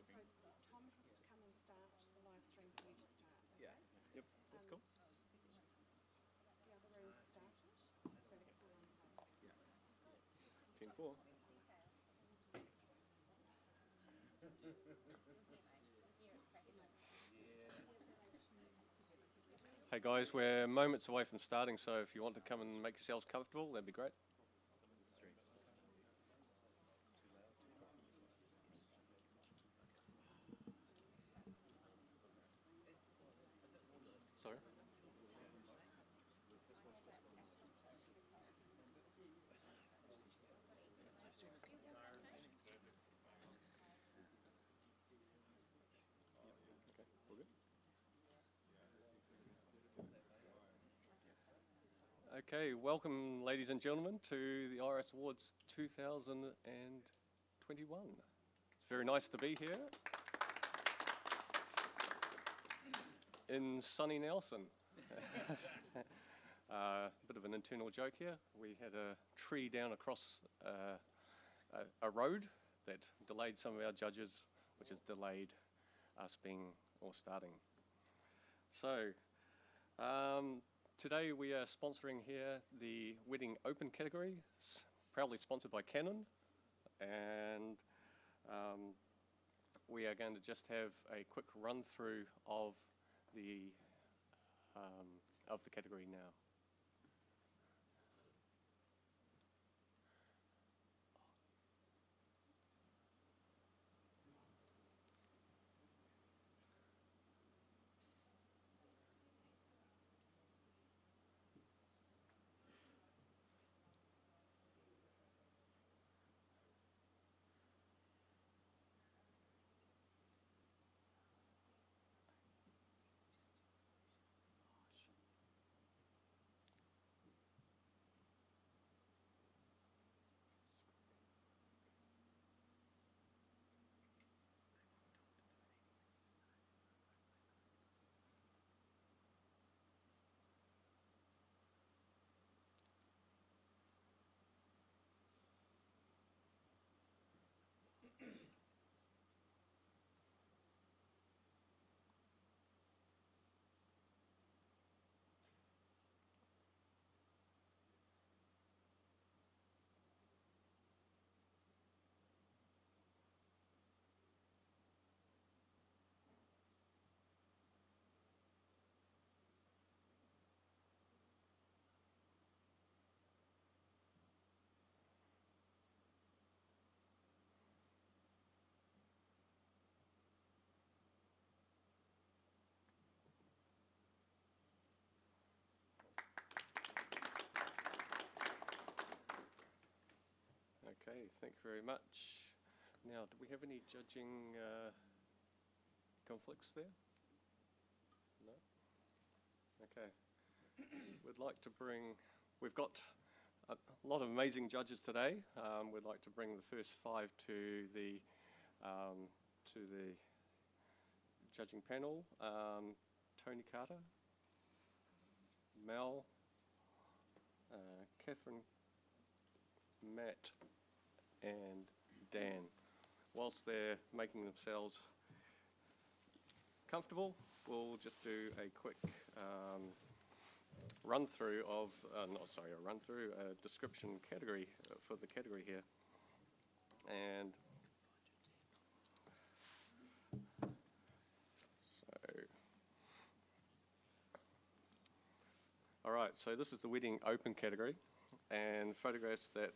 So Tom has to come and start the live stream for you to start. Okay? Yeah. Yep. That's cool. The other room's started, so let's all unplug. Yeah. 10-4. Hey guys, we're moments away from starting, so if you want to come and make yourselves comfortable, that'd be great. Sorry? Okay, all good. Okay, welcome ladies and gentlemen to the IRS Awards 2021. It's very nice to be here in sunny Nelson. Bit of an internal joke here. We had a tree down across a road that delayed some of our judges, which has delayed us being or starting. So today we are sponsoring here the Wedding Open category, proudly sponsored by Canon, and we are going to just have a quick run through of the category now. Okay, thank you very much. Now, do we have any judging conflicts there? No? Okay. We've got a lot of amazing judges today. We'd like to bring the first 5 to the judging panel. Tony Carter, Mel, Catherine, Matt, and Dan. Whilst they're making themselves comfortable, we'll just do a quick run-through of, a description category for the category here. And so, all right, so this is the Wedding Open category, and photographs that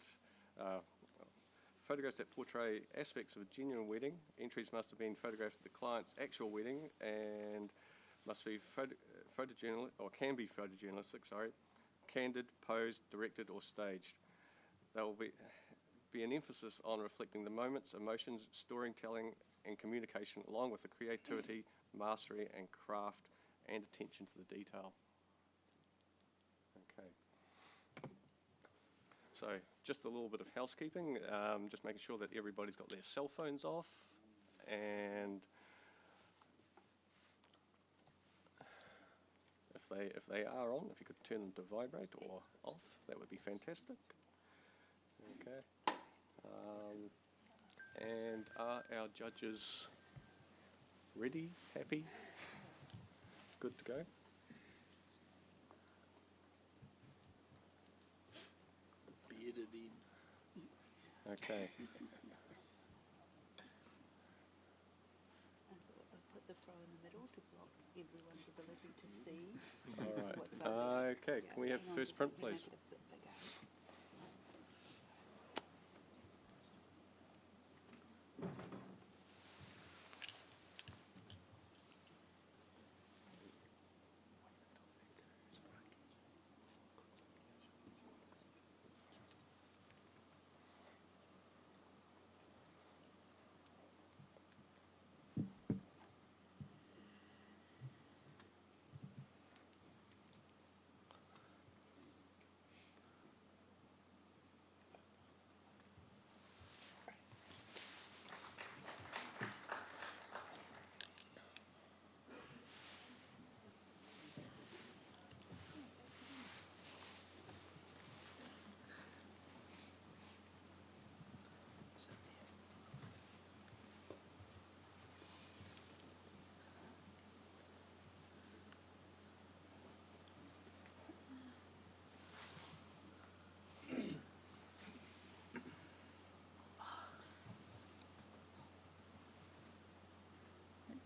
portray aspects of a genuine wedding. Entries must have been photographed at the client's actual wedding and must be photojournalistic, or can be photojournalistic, candid, posed, directed, or staged. There will be an emphasis on reflecting the moments, emotions, storytelling, and communication, along with the creativity, mastery, and craft, and attention to the detail. Okay. So just a little bit of housekeeping, just making sure that everybody's got their cell phones off, and if they are on, if you could turn them to vibrate or off, that would be fantastic. Okay. And are our judges Ready? Happy? Good to go? Bearded in. Okay. I put the throw in the middle to block everyone's ability to see All what's right. up there. Okay. Can we have Hang on first just print, a minute, please? make it a bit bigger.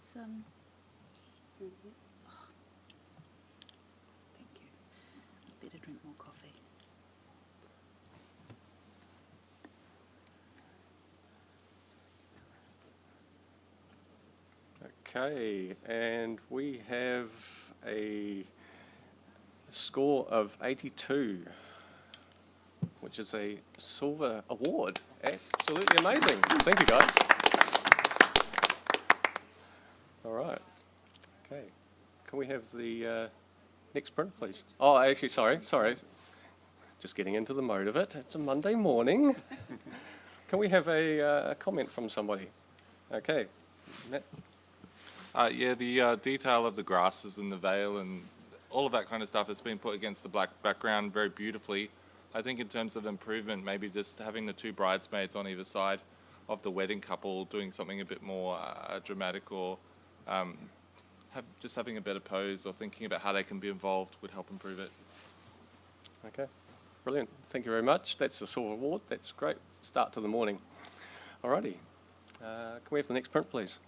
It's thank you. I'd better drink more coffee. Okay, and we have a score of 82, which is a silver award. Absolutely amazing. Thank you, guys. All right. Okay. Can we have the next print, please? Oh, actually, sorry. Just getting into the mode of it. It's a Monday morning. Can we have a comment from somebody? Okay. Matt? Yeah, the detail of the grasses and the veil and all of that kind of stuff has been put against the black background very beautifully. I think in terms of improvement, maybe just having the two bridesmaids on either side of the wedding couple doing something a bit more dramatic, or just having a better pose or thinking about how they can be involved would help improve it. Okay, brilliant. Thank you very much. That's the silver award. That's great. Start to the morning. Alrighty. Can we have the next print, please?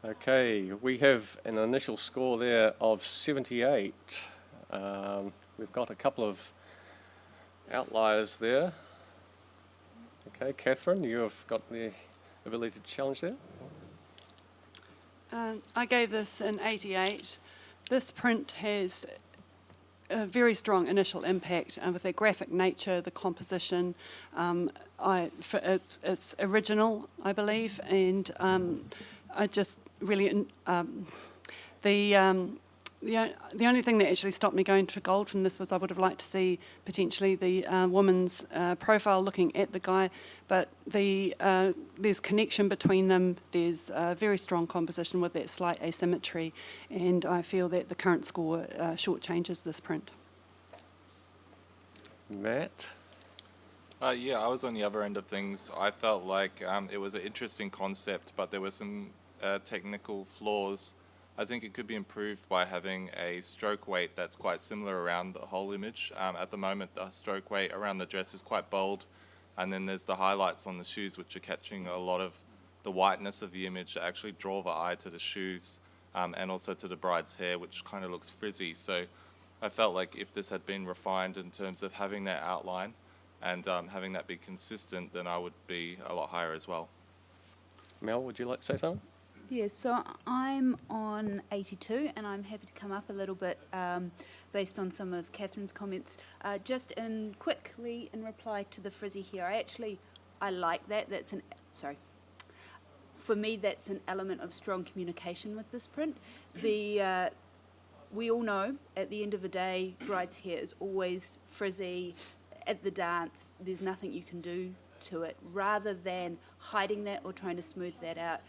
Okay, we have an initial score there of 78. We've got a couple of outliers there. Okay, Catherine, you have got the ability to challenge there. I gave this an 88. This print has a very strong initial impact with their graphic nature, the composition. It's original, I believe, and I just really the only thing that actually stopped me going to gold from this was I would have liked to see potentially the woman's profile looking at the guy, but there's connection between them. There's a very strong composition with that slight asymmetry, and I feel that the current score shortchanges this print. Matt? Yeah, I was on the other end of things. I felt like it was an interesting concept, but there were some technical flaws. I think it could be improved by having a stroke weight that's quite similar around the whole image. At the moment, the stroke weight around the dress is quite bold, and then there's the highlights on the shoes, which are catching a lot of the whiteness of the image to actually draw the eye to the shoes and also to the bride's hair, which kind of looks frizzy. So I felt like if this had been refined in terms of having that outline and having that be consistent, then I would be a lot higher as well. Mel, would you like to say something? Yeah, so I'm on 82, and I'm happy to come up a little bit based on some of Catherine's comments. Just quickly in reply to the frizzy hair, I like that. For me, that's an element of strong communication with this print. We all know at the end of the day, bride's hair is always frizzy. At the dance, there's nothing you can do to it. Rather than hiding that or trying to smooth that out,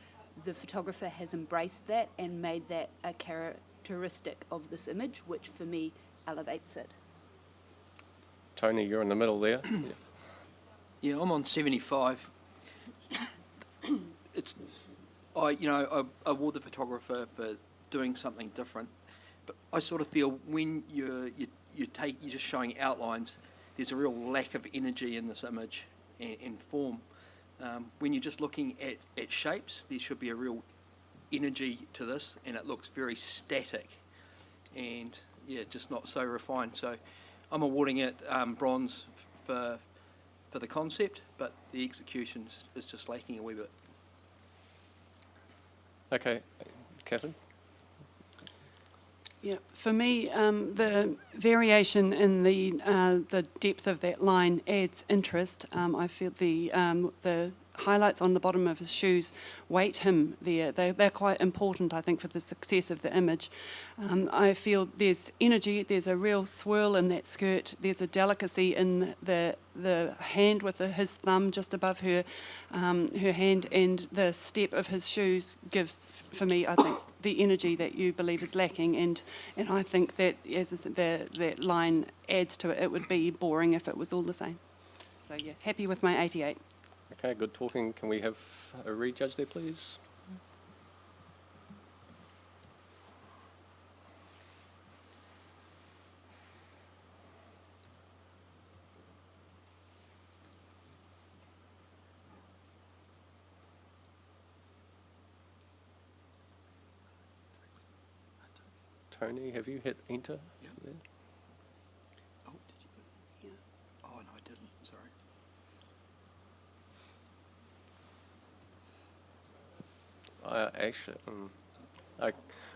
the photographer has embraced that and made that a characteristic of this image, which for me elevates it. Tony, you're in the middle there. Yeah, I'm on 75. I award the photographer for doing something different, but I sort of feel when you're just showing outlines, there's a real lack of energy in this image and form. When you're just looking at shapes, there should be a real energy to this, and it looks very static and just not so refined. So I'm awarding it bronze for the concept, but the execution is just lacking a wee bit. Okay, Catherine? Yeah, for me, the variation in the depth of that line adds interest. I feel the highlights on the bottom of his shoes weight him there. They're quite important, I think, for the success of the image. I feel there's energy, there's a real swirl in that skirt, there's a delicacy in the hand with his thumb just above her hand, and the step of his shoes gives, for me, I think, the energy that you believe is lacking, and I think that as I said, that line adds to it. It would be boring if it was all the same. So yeah, happy with my 88. Okay, good talking. Can we have a rejudge there, please? Tony, have you hit enter? Yeah. There? Oh, did you put it here? Oh, no, I didn't. Sorry.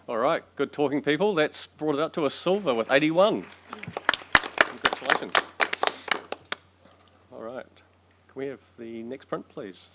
All right, good talking, people. That's brought it up to a silver with 81. Congratulations. All right. Can we have the next print, please?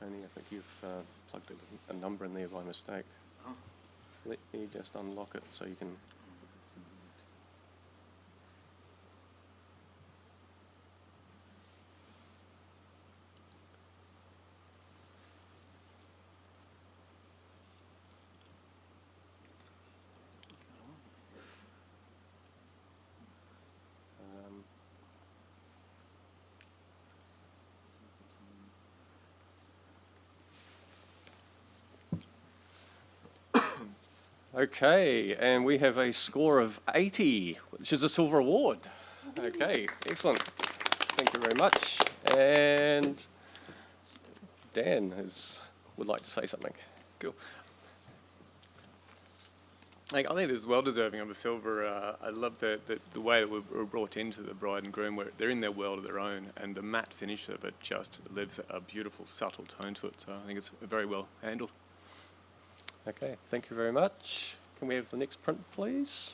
Tony, I think you've plugged a number in there by mistake. Oh. Let me just unlock it so you can... Okay, and we have a score of 80, which is a silver award. Okay, excellent. Thank you very much. And Dan would like to say something. Cool. I think this is well deserving of a silver. I love the way that we're brought into the bride and groom, where they're in their world of their own, and the matte finish of it just lives a beautiful, subtle tone to it. So I think it's very well handled. Okay, thank you very much. Can we have the next print, please?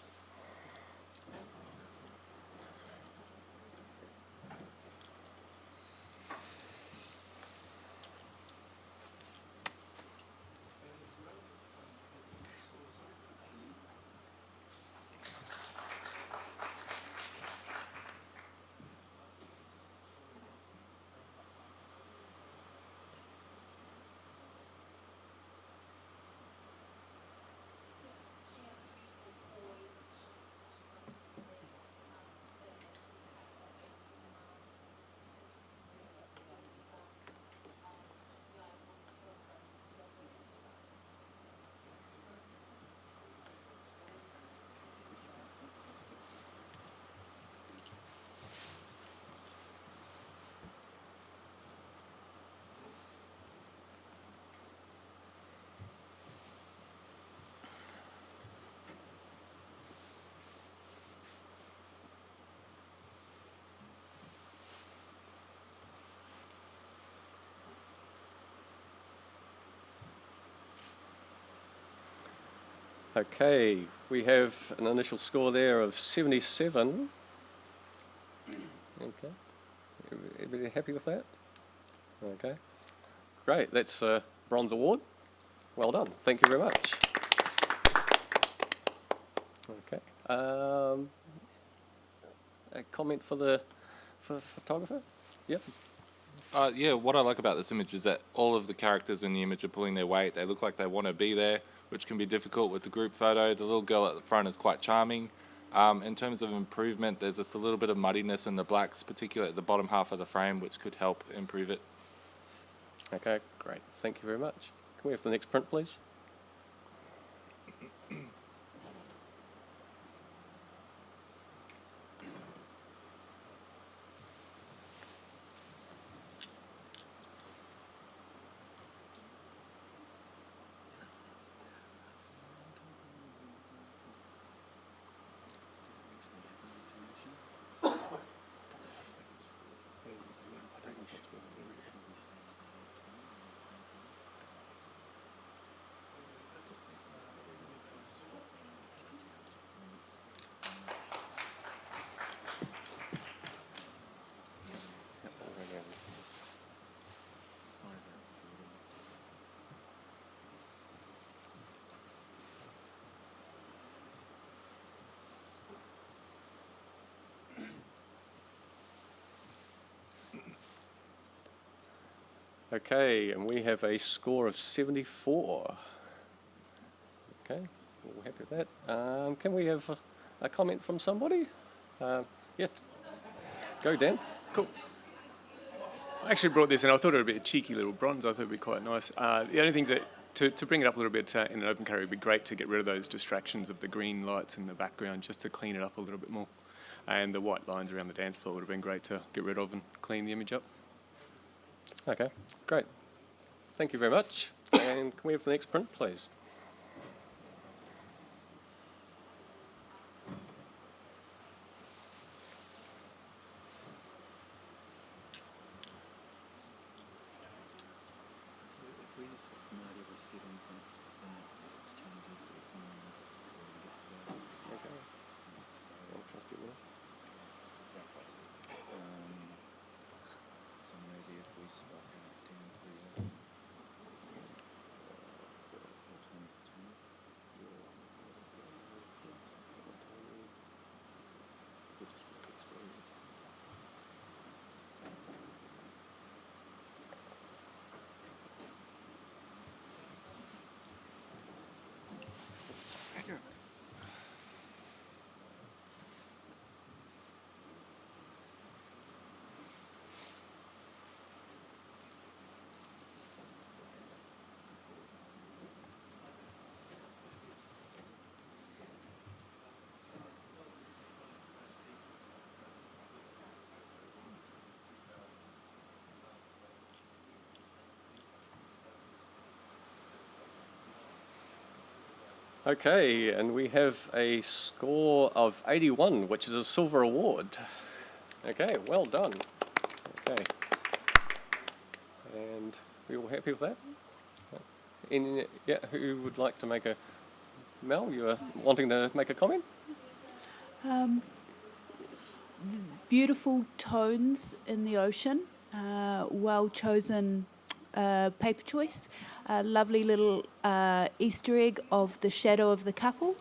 Okay, we have an initial score there of 77. Okay, everybody happy with that? Okay, great, that's a bronze award. Well done, thank you very much. Okay, a comment for the photographer? Yep. Yeah, what I like about this image is that all of the characters in the image are pulling their weight. They look like they want to be there, which can be difficult with the group photo. The little girl at the front is quite charming. In terms of improvement, there's just a little bit of muddiness in the blacks, particularly at the bottom half of the frame, which could help improve it. Okay, great, thank you very much. Can we have the next print, please? Okay, and we have a score of 74. Okay, we're happy with that. Can we have a comment from somebody? Yeah, go Dan. Cool. I actually brought this in. I thought it would be a cheeky little bronze. I thought it would be quite nice. The only things that to bring it up a little bit in an open carry would be great to get rid of those distractions of the green lights in the background, just to clean it up a little bit more. And the white lines around the dance floor would have been great to get rid of and clean the image up. Okay, great. Thank you very much. And can we have the next print, please? Okay. I'll trust you with. So maybe if we swap out 10 for Okay, and we have a score of 81, which is a silver award. Okay, well done. Okay. And we all happy with that? Yeah, who would like to make a... Mel, you were wanting to make a comment? Beautiful tones in the ocean, well chosen paper choice, a lovely little Easter egg of the shadow of the couple.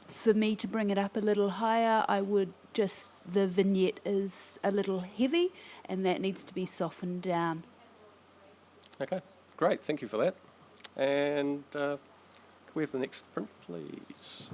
For me to bring it up a little higher, the vignette is a little heavy and that needs to be softened down. Okay, great, thank you for that. And can we have the next print, please?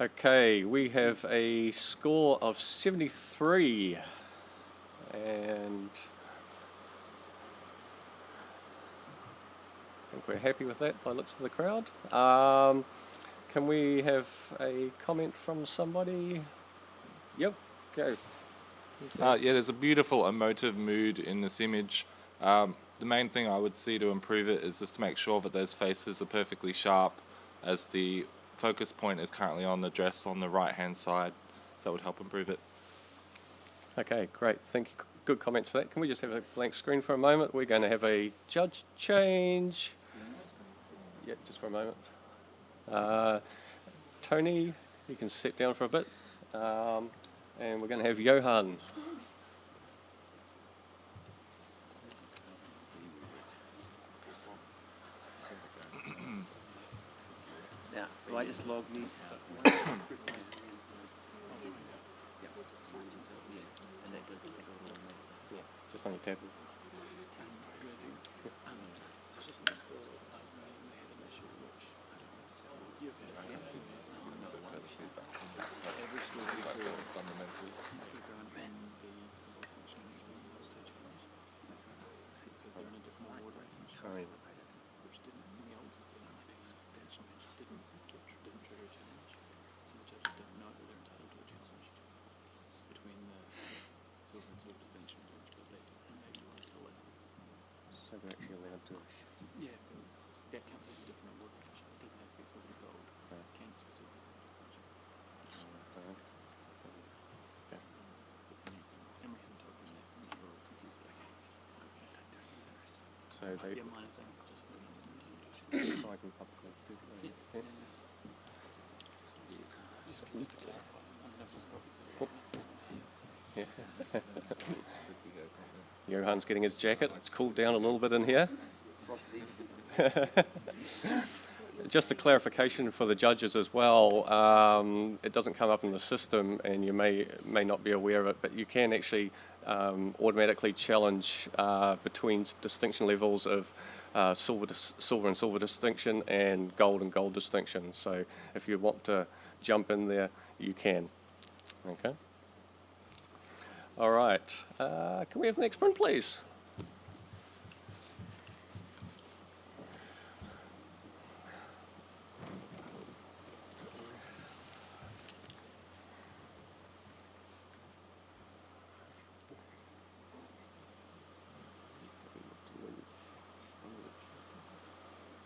Okay, we have a score of 73, and I think we're happy with that by the looks of the crowd. Can we have a comment from somebody? Yep, go. Yeah, there's a beautiful emotive mood in this image. The main thing I would see to improve it is just to make sure that those faces are perfectly sharp, as the focus point is currently on the dress on the right-hand side, so that would help improve it. Okay, great. Thank you. Good comments for that. Can we just have a blank screen for a moment? We're going to have a judge change. Yeah, just for a moment. Tony, you can sit down for a bit. And we're going to have Johan. Now, do I just log me? And that does take a little minute. Yeah, just on your tab. Sorry. So they're actually allowed to. Yeah, that counts as a different award. It doesn't have to be silver or gold. Right. It can just be silver or distinction. Okay. It's an anthem. And we haven't told them that. And they were all confused. Okay. So they. Yeah, minor thing. Just So I can publicly do that. Yeah. just to clarify. I mean, I've just probably said it. Johan's getting his jacket. It's cooled down a little bit in here. Just a clarification for the judges as well. It doesn't come up in the system, and you may not be aware of it, but you can actually automatically challenge between distinction levels of silver and silver distinction and gold distinction. So if you want to jump in there, you can. Okay. All right. Can we have the next print, please?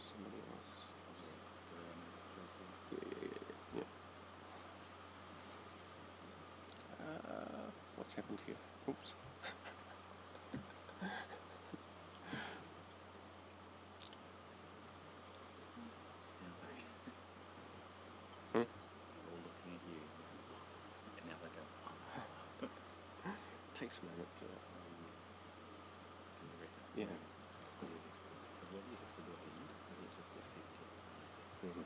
Somebody else. Yeah. What's happened here? Oops. All looking at you. And now they go, Takes a moment. Yeah. so what do you have to do at the end? Is it just accept it? Mhm.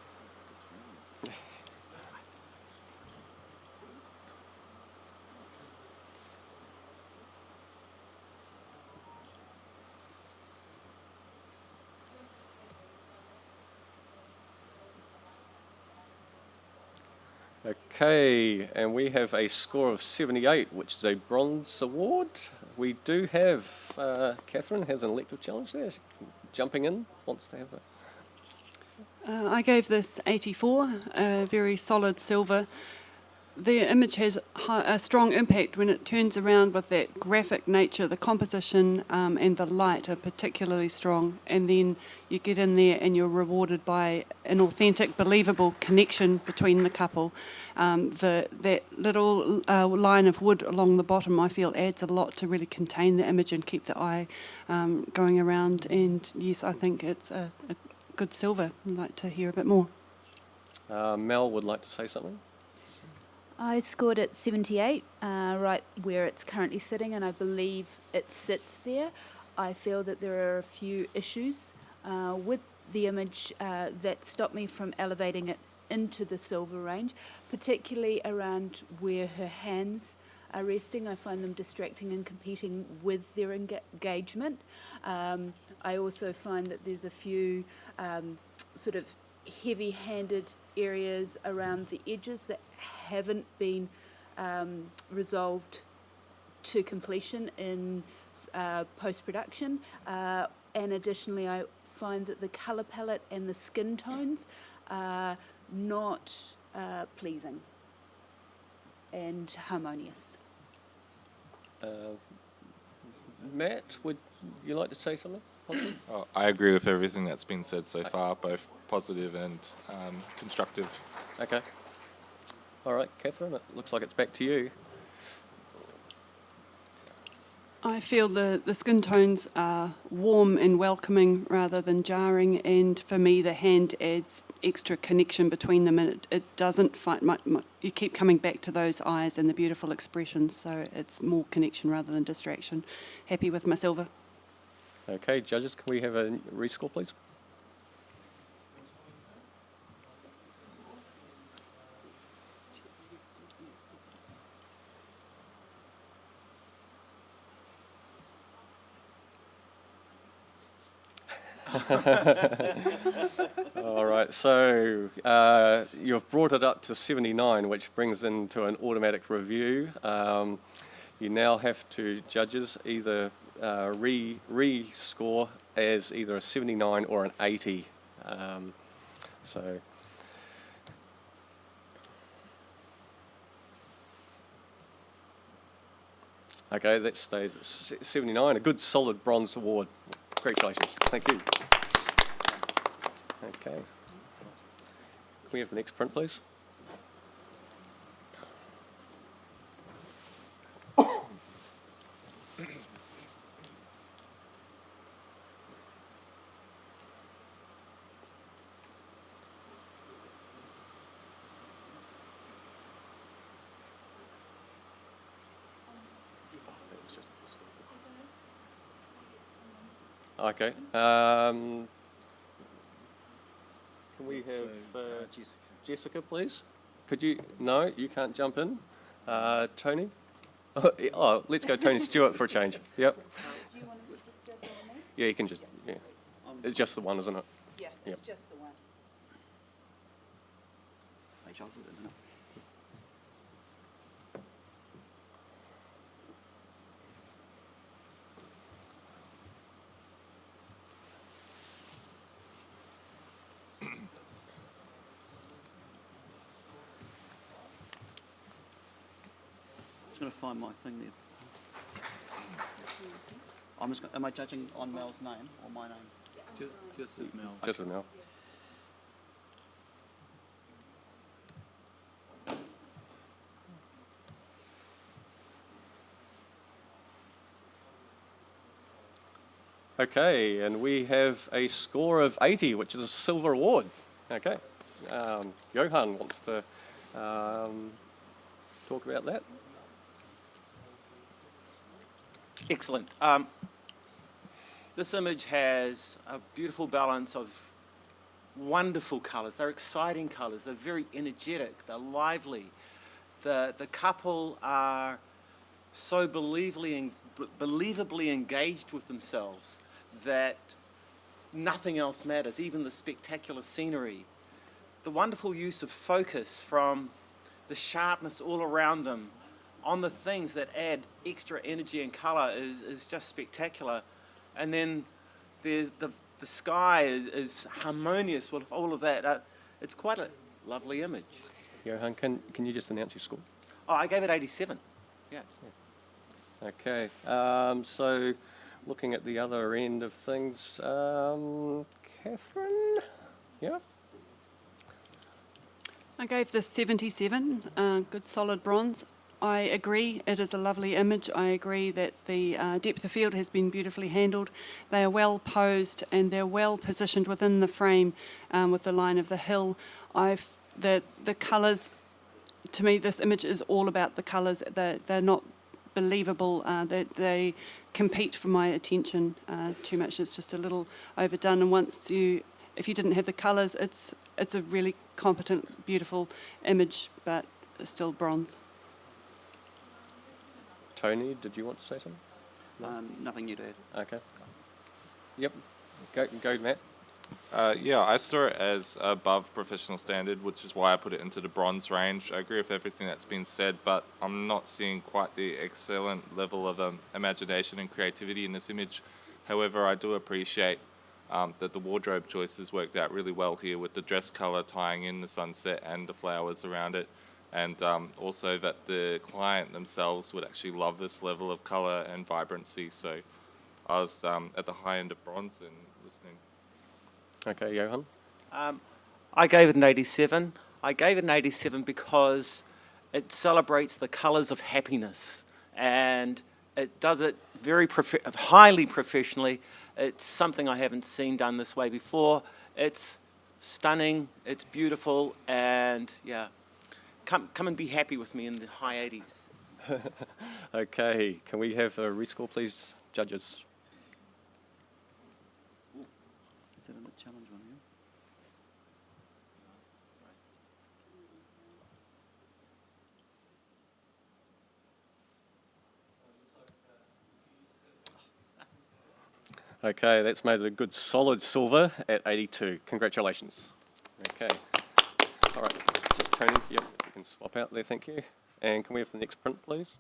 Sounds like it's friendly. Okay, and we have a score of 78, which is a bronze award. We do have, Catherine has an elective challenge there. Jumping in, wants to have a... I gave this 84, a very solid silver. The image has a strong impact when it turns around with that graphic nature. The composition and the light are particularly strong, and then you get in there and you're rewarded by an authentic, believable connection between the couple. That little line of wood along the bottom, I feel, adds a lot to really contain the image and keep the eye going around. And yes, I think it's a good silver. I'd like to hear a bit more. Mel would like to say something. I scored at 78, right where it's currently sitting, and I believe it sits there. I feel that there are a few issues with the image that stop me from elevating it into the silver range, particularly around where her hands are resting. I find them distracting and competing with their engagement. I also find that there's a few sort of heavy-handed areas around the edges that haven't been resolved to completion in post-production. And additionally, I find that the colour palette and the skin tones are not pleasing and harmonious. Matt, would you like to say something? Oh, I agree with everything that's been said so far, both positive and constructive. Okay. All right, Catherine, it looks like it's back to you. I feel the skin tones are warm and welcoming rather than jarring, and for me the hand adds extra connection between them, and it doesn't fight much. You keep coming back to those eyes and the beautiful expressions, so it's more connection rather than distraction. Happy with my silver. Okay, judges, can we have a rescore, please? All right, so you've brought it up to 79, which brings into an automatic review. You now have to, judges, either re-score as either a 79 or an 80. So okay, that stays at 79, a good solid bronze award. Congratulations. Thank you. Okay. Can we have the next print, please? Okay. Can we have Jessica. Jessica, please? Could you? No, you can't jump in. Tony? Oh, let's go Tony Stewart for a change. Yep. Do you want to just judge on me? Yeah, you can just, yeah. It's just the one, isn't it? Yeah, Yep. it's just the one. Hey, Charles, isn't it? I'm just going to find my thing there. I'm just. Am I judging on Mel's name or my name? Just as Mel. Just now. Okay, and we have a score of 80, which is a silver award. Okay. Johan wants to talk about that. Excellent. This image has a beautiful balance of wonderful colours. They're exciting colours. They're very energetic. They're lively. The couple are so believably engaged with themselves that nothing else matters, even the spectacular scenery. The wonderful use of focus from the sharpness all around them on the things that add extra energy and colour is just spectacular. And then there's the sky is harmonious with all of that. It's quite a lovely image. Johan, can you just announce your score? Oh, I gave it 87. Yeah. Okay, so looking at the other end of things, Catherine? Yeah? I gave this 77, good solid bronze. I agree, it is a lovely image. I agree that the depth of field has been beautifully handled. They are well posed and they're well positioned within the frame with the line of the hill. The colours, to me, this image is all about the colours. They're not believable. They compete for my attention too much. It's just a little overdone. And once you if you didn't have the colours, it's a really competent, beautiful image, but it's still bronze. Tony, did you want to say something? Nothing new to add. Okay. Yep. Go, Matt. Yeah, I saw it as above professional standard, which is why I put it into the bronze range. I agree with everything that's been said, but I'm not seeing quite the excellent level of imagination and creativity in this image. However, I do appreciate that the wardrobe choices worked out really well here, with the dress colour tying in the sunset and the flowers around it, and also that the client themselves would actually love this level of colour and vibrancy. So I was at the high end of bronze and listening. Okay, Johan. I gave it an 87. I gave it an 87 because it celebrates the colours of happiness, and it does it very highly professionally. It's something I haven't seen done this way before. It's stunning, it's beautiful, and yeah, come and be happy with me in the high 80s. Okay, can we have a rescore, please, judges? Is it in the challenge one, yeah? Okay, that's made it a good solid silver at 82. Congratulations. Okay. All right, just Tony, yep, you can swap out there, thank you. And can we have the next print, please?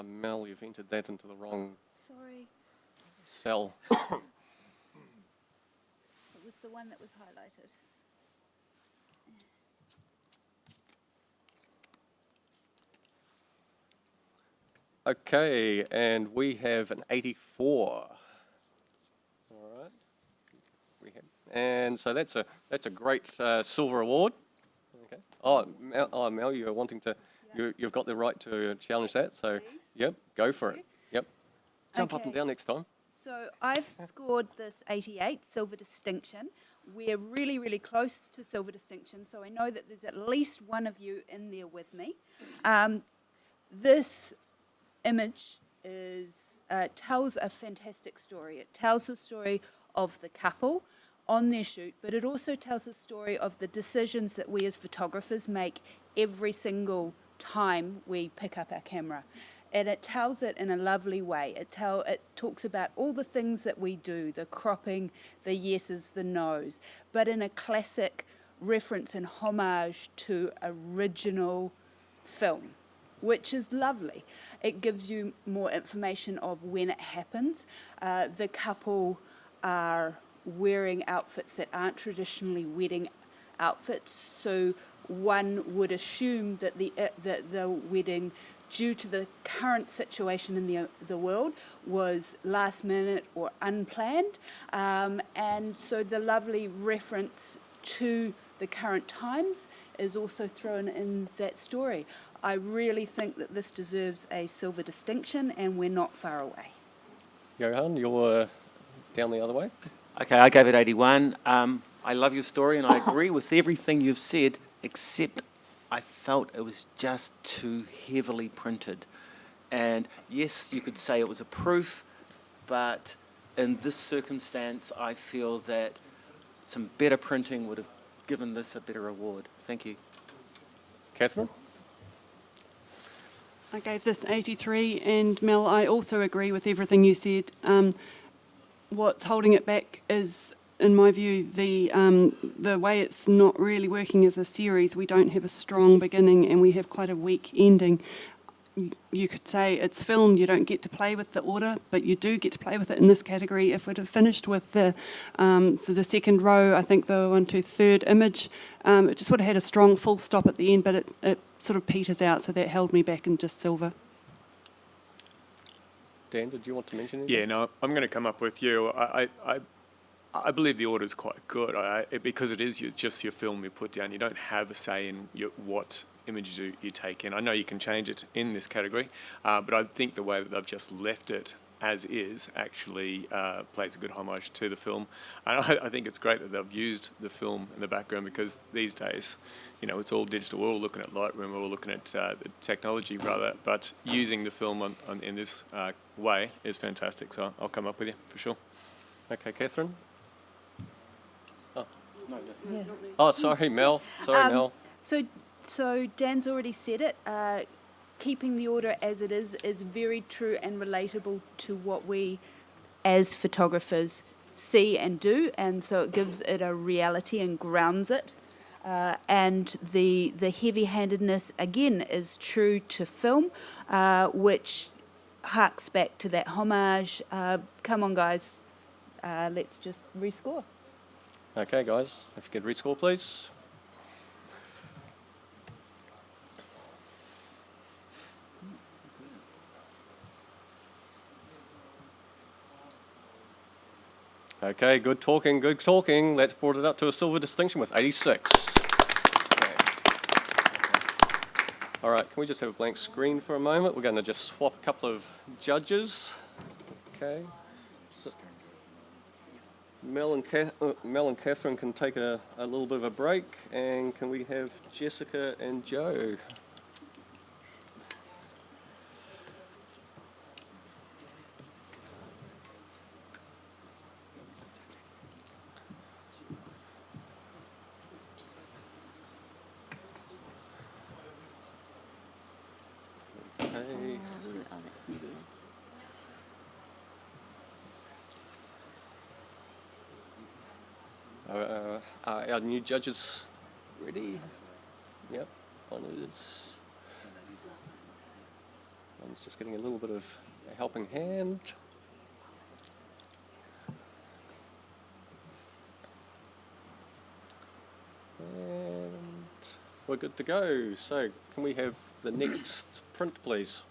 Mel, you've entered that into the wrong Sorry, cell. it was the one that was highlighted. Okay, and we have an 84. All right. And so that's a great silver award. Okay. Mel, you're wanting to, you've got the right to challenge that. So, Please. yep, go for it. Yep. Jump up and Okay. down next time. So I've scored this 88, silver distinction. We're really, really close to silver distinction, so I know that there's at least one of you in there with me. This image tells a fantastic story. It tells the story of the couple on their shoot, but it also tells the story of the decisions that we as photographers make every single time we pick up our camera. And it tells it in a lovely way. It talks about all the things that we do, the cropping, the yeses, the nos, but in a classic reference and homage to original film, which is lovely. It gives you more information of when it happens. The couple are wearing outfits that aren't traditionally wedding outfits, so one would assume that the wedding, due to the current situation in the world, was last minute or unplanned, and so the lovely reference to the current times is also thrown in that story. I really think that this deserves a silver distinction, and we're not far away. Johan, you're down the other way. Okay, I gave it 81. I love your story and I agree with everything you've said, except I felt it was just too heavily printed. And yes, you could say it was a proof, but in this circumstance, I feel that some better printing would have given this a better award. Thank you. Catherine? I gave this 83, and Mel, I also agree with everything you said. What's holding it back is, in my view, the way it's not really working as a series. We don't have a strong beginning and we have quite a weak ending. You could say it's film, you don't get to play with the order, but you do get to play with it in this category. If it had finished with the second row, I think the 1, 2, third image, it just would have had a strong full stop at the end, but it sort of peters out, so that held me back in just silver. Dan, did you want to mention anything? Yeah, no, I'm going to come up with you. I believe the order is quite good because it is just your film you put down. You don't have a say in what images you take in. I know you can change it in this category, but I think the way that they've just left it as is actually plays a good homage to the film. And I think it's great that they've used the film in the background, because these days, you know, it's all digital. We're all looking at Lightroom, we're all looking at the technology rather, but using the film in this way is fantastic. So I'll come up with you for sure. Okay, Catherine? Yeah. Oh, sorry, Mel. Sorry, Mel. So Dan's already said it. Keeping the order as it is very true and relatable to what we, as photographers, see and do, and so it gives it a reality and grounds it. And the heavy-handedness again is true to film, which harks back to that homage. Come on, guys, let's just rescore. Okay, guys, if you could rescore, please. Okay, good talking, good talking. That's brought it up to a silver distinction with 86. Okay. All right, can we just have a blank screen for a moment? We're going to just swap a couple of judges. Okay. So Mel and Catherine can take a little bit of a break, and can we have Jessica and Joe? Okay. Oh, that's media. Are our new judges ready? Yep, one is. One's just getting a little bit of a helping hand. And we're good to go. So, can we have the next print, please?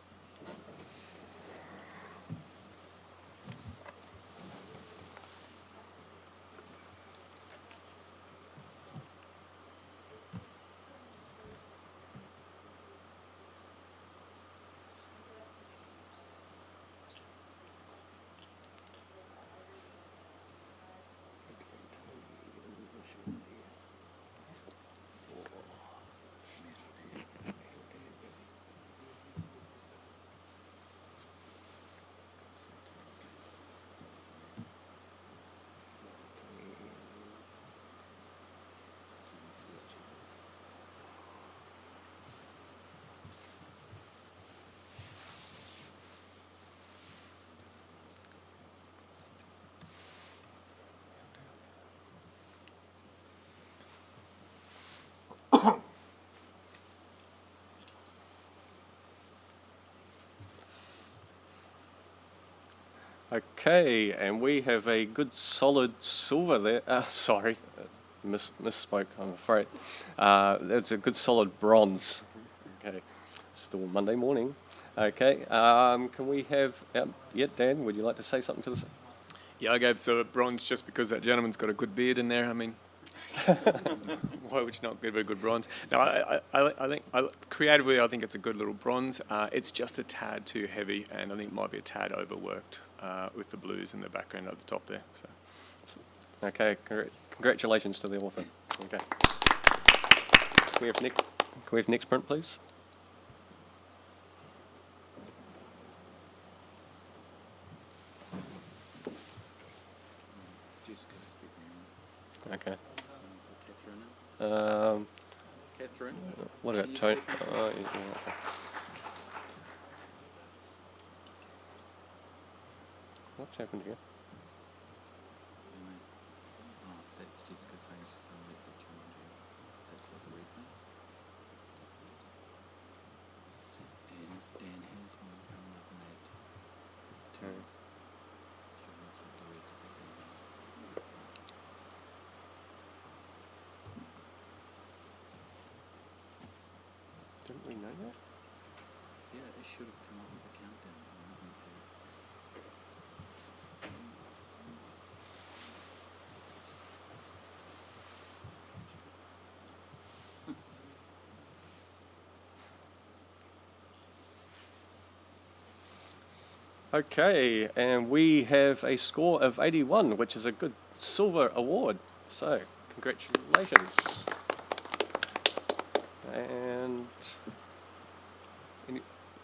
Okay, and we have a good solid silver there. Misspoke, I'm afraid. That's a good solid bronze. Okay, still Monday morning. Okay, can we have, Dan, would you like to say something to this? Yeah, I gave silver bronze just because that gentleman's got a good beard in there. I mean, why would you not give it a good bronze? No, I think creatively, I think it's a good little bronze. It's just a tad too heavy, and I think it might be a tad overworked with the blues in the background at the top there. So. Okay, congratulations to the author. Okay. Can we have next print, please? Okay. Catherine. Catherine? What Can about you Tony? see- Oh, yeah, okay. What's happened here? Oh, that's Jessica saying she's going to let the change in. That's what the reference. And Dan has one coming up in that terms. Showing us what the reference is. Didn't we know that? Yeah, it should have come up with the countdown. I think so. Okay, and we have a score of 81, which is a good silver award. So, congratulations. And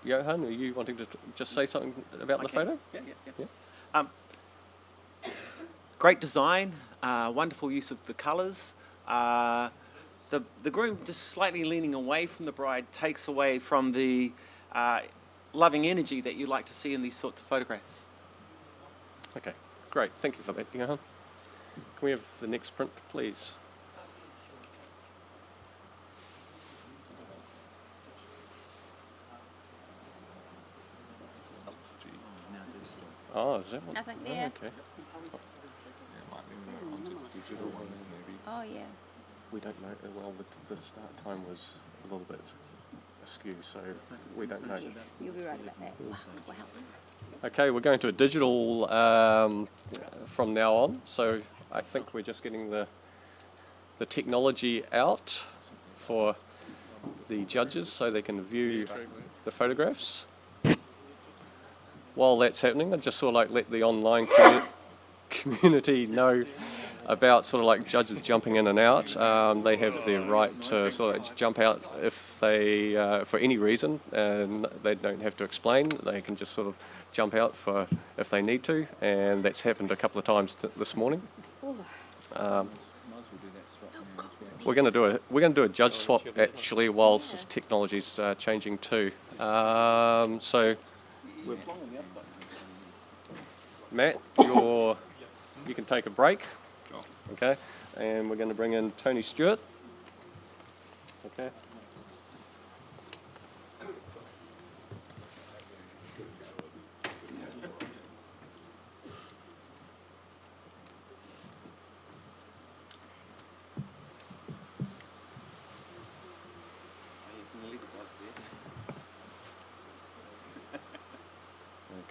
Johan, are you wanting to just say something about the Okay. photo? Yeah. Great design, wonderful use of the colours. The groom just slightly leaning away from the bride takes away from the loving energy that you like to see in these sorts of photographs. Okay, great. Thank you for that, Johan. Can we have the next print, please? Oh, is that one? Nothing Oh, there. okay. Yeah, it might be more onto the digital ones, maybe. Oh, yeah. We don't know. Well, the start time was a little bit askew, so we don't know. Yes, you'll be right about that. Wow. Okay, we're going to a digital from now on. So I think we're just getting the technology out for the judges so they can view the photographs. While that's happening, I'd just sort of like let the online community know about sort of like judges jumping in and out. They have the right to sort of jump out if they, for any reason, and they don't have to explain. They can just sort of jump out for if they need to, and that's happened a couple of times this morning. We're going to do a judge swap actually, whilst this technology's changing too. So, Matt, you can take a break. Okay, and we're going to bring in Tony Stewart. Okay.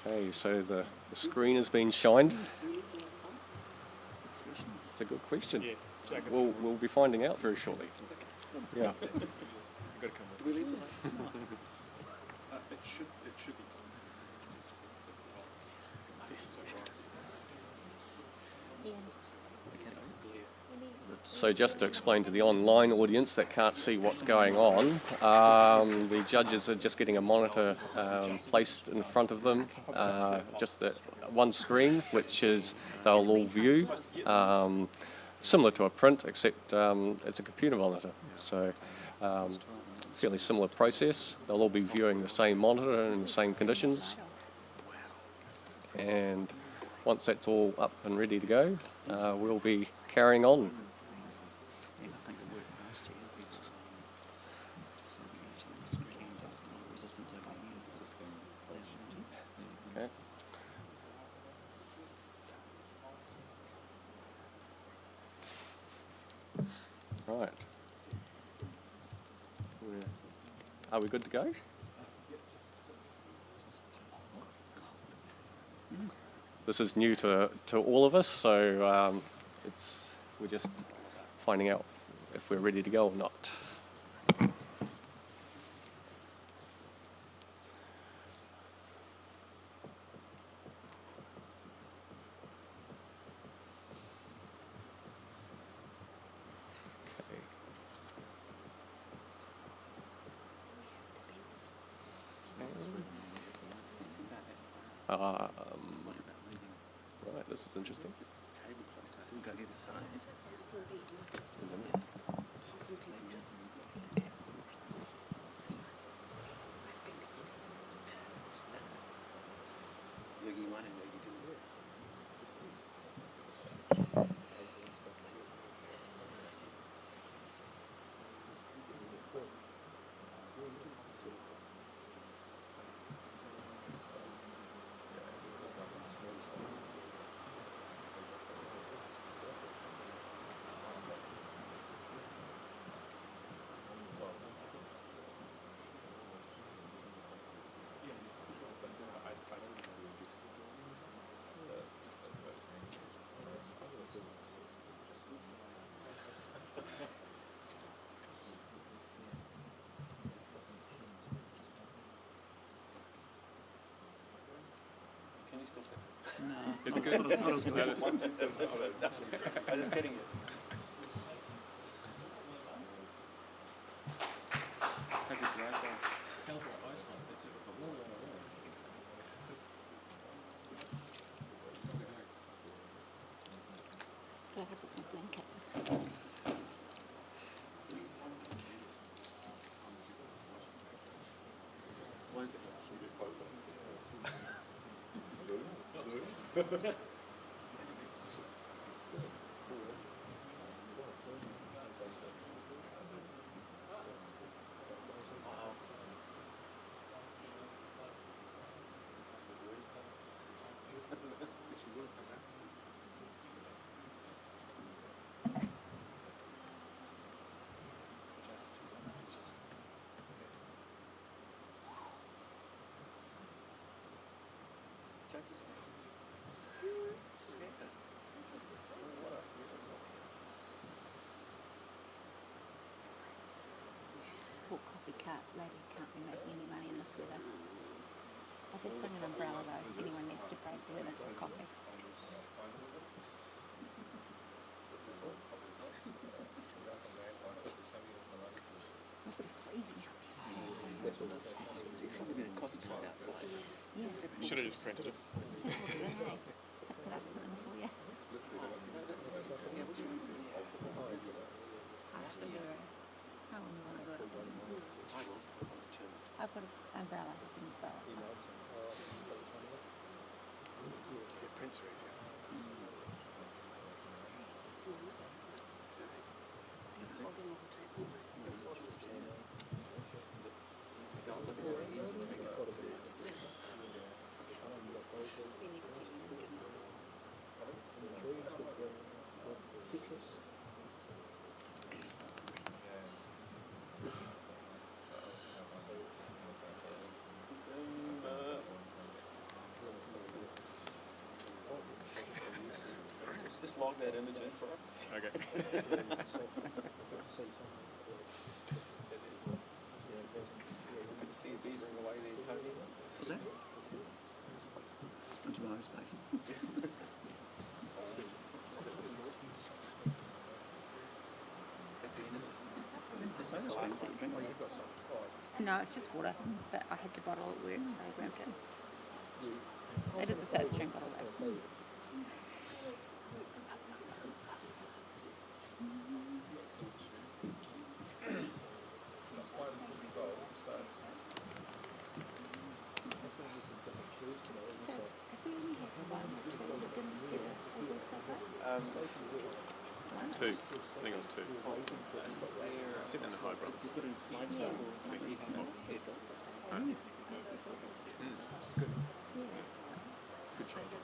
Okay, so the screen has been shined. It's a good question. We'll be finding out very shortly. Yeah. So just to explain to the online audience that can't see what's going on, the judges are just getting a monitor placed in front of them, just the one screen, which is they'll all view, similar to a print, except it's a computer monitor. So fairly similar process. They'll all be viewing the same monitor in the same conditions. And once that's all up and ready to go, we'll be carrying on. Okay. Right. Are we good to go? This is new to all of us, so we're just finding out if we're ready to go or not. Right, this is interesting. Didn't go get signed. Yogi 1 and Yogi 2. Can you still see? No. It's good. Not as good. No, it's- I'm just kidding you. Take it to eyesight. Do I have a blanket? Junkie snakes. Snakes. Poor coffee cart lady can't be making any money in this weather. I did bring an umbrella though, if anyone needs to brave the weather for a coffee. I'm sort of freezing outside. It's something that cost us right outside. Yeah. You should have just printed it. Simple to do, eh? Pick it up, put them for you. Yeah, which one? Yeah. It's After the, I wouldn't want to do it. I will. I'm determined. I put an umbrella in the umbrella. Yeah, prints are easier. Just log that image in for us. Okay. Good to see you beavering away there, Tony. Was that? Into my own space. That's the end of it. Is this soda stream that you drink? Oh, yeah. No, it's just water, but I had the bottle at work, so I grabbed it. It is a soda stream bottle though. So, have we only had one or two that didn't get an award so far? Two. I think it was two. Sitting in the high brothers. Yeah. What's the sauce? Huh? What's the sauce? It's good. Yeah. Good choice.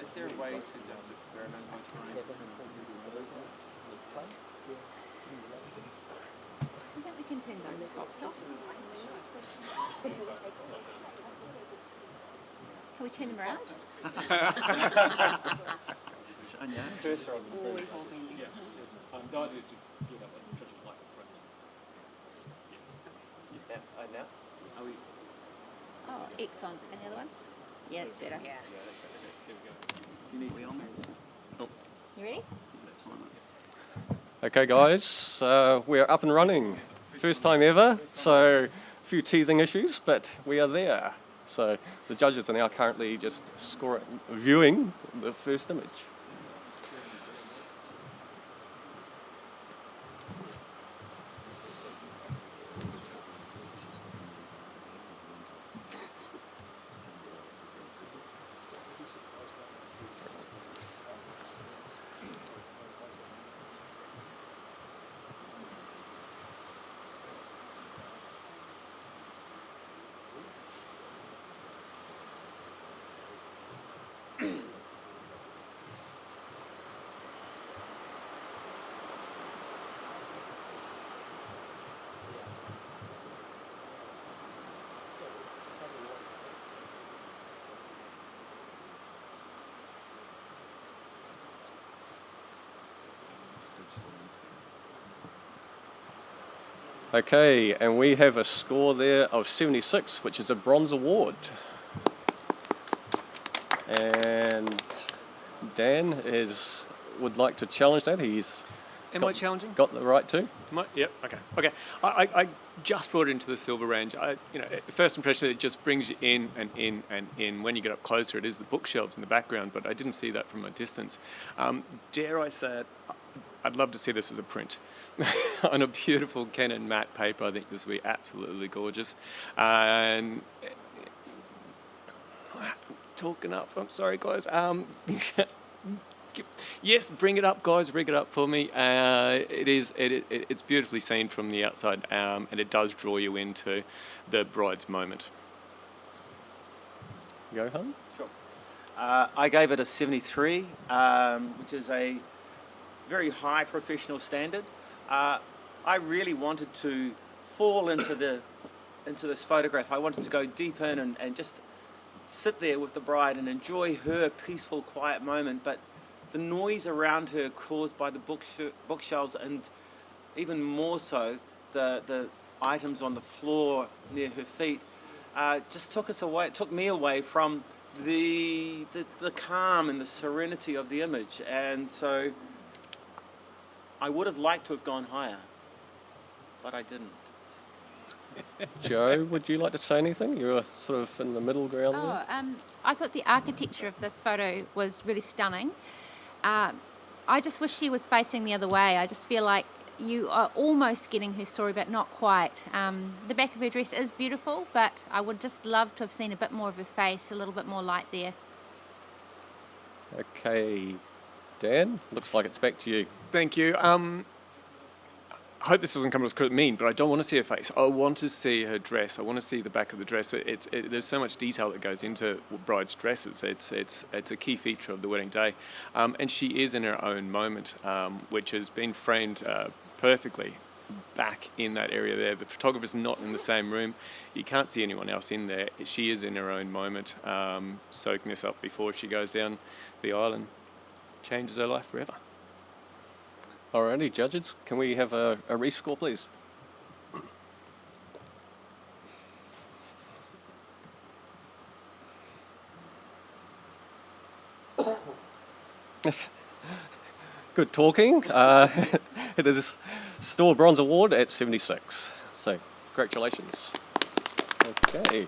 Is there a way to just experiment with trying to I think we can turn those spots off. Can we turn them around? Anya, cursor on the Or we've all been there. The idea is to get up and touch it like a front. now? Are we? Oh, excellent. And the other one? Yeah, it's better. Do you need are we on there? You ready? Is that time? Okay, guys, we're up and running. First time ever, so a few teething issues, but we are there. So the judges are now currently just viewing the first image. Okay, and we have a score there of 76, which is a bronze award. And Dan would like to challenge that. Am I challenging? Got the right to. Am I? Yep. Okay. Okay. I just brought it into the silver range. First impression, it just brings you in and in and in. When you get up closer, it is the bookshelves in the background, but I didn't see that from a distance. Dare I say it? I'd love to see this as a print on a beautiful Canon matte paper. I think this would be absolutely gorgeous. And talking up, I'm sorry, guys. Yes, bring it up, guys. Rig it up for me. It's beautifully seen from the outside, and it does draw you into the bride's moment. Johan? Sure. I gave it a 73, which is a very high professional standard. I really wanted to fall into this photograph. I wanted to go deep in and just sit there with the bride and enjoy her peaceful, quiet moment. But the noise around her caused by the bookshelves, and even more so the items on the floor near her feet, just took me away from the calm and the serenity of the image. And so I would have liked to have gone higher, but I didn't. Joe, would you like to say anything? You were sort of in the middle ground there. I thought the architecture of this photo was really stunning. I just wish she was facing the other way. I just feel like you are almost getting her story, but not quite. The back of her dress is beautiful, but I would just love to have seen a bit more of her face, a little bit more light there. Okay, Dan, looks like it's back to you. Thank you. I hope this doesn't come across mean, but I don't want to see her face. I want to see her dress. I want to see the back of the dress. There's so much detail that goes into brides' dresses. It's a key feature of the wedding day. And she is in her own moment, which has been framed perfectly back in that area there. The photographer's not in the same room. You can't see anyone else in there. She is in her own moment, soaking this up before she goes down the aisle and changes her life forever. Alrighty, judges, can we have a rescore, please? Good talking. It is still a bronze award at 76. So, congratulations. Okay.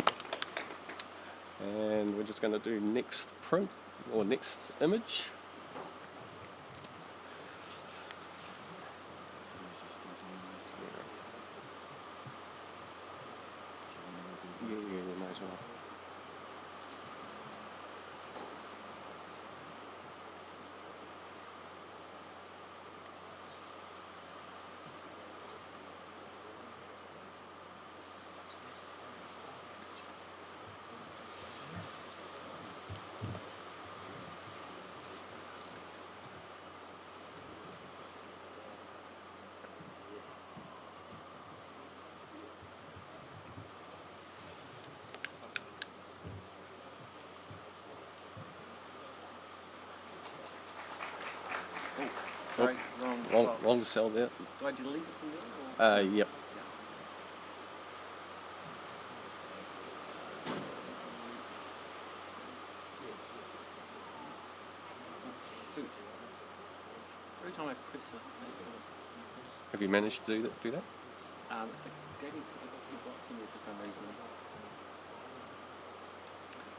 And we're just going to do next print or next image. Yeah, we might as well. Sorry, wrong box. Wrong cell there. Do I delete it from there? Yep. Shoot. Every time I press it. Have you managed to do that? It gave me I got 2 blocks in there for some reason.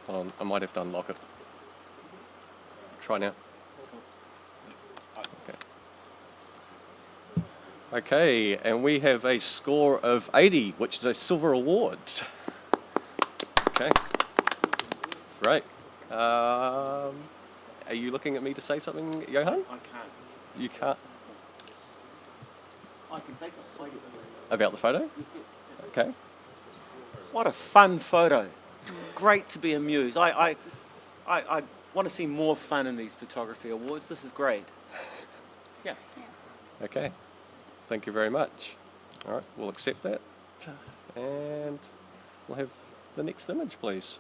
Hold on, I might have to unlock it. Try now. Okay. Okay, and we have a score of 80, which is a silver award. Okay. Great. Are you looking at me to say something, Johan? I can't. You can't. I can say something. About the photo? Okay. What a fun photo. Great to be amused. I want to see more fun in these photography awards. This is great. Yeah. Okay. Thank you very much. All right, we'll accept that. And we'll have the next image, please.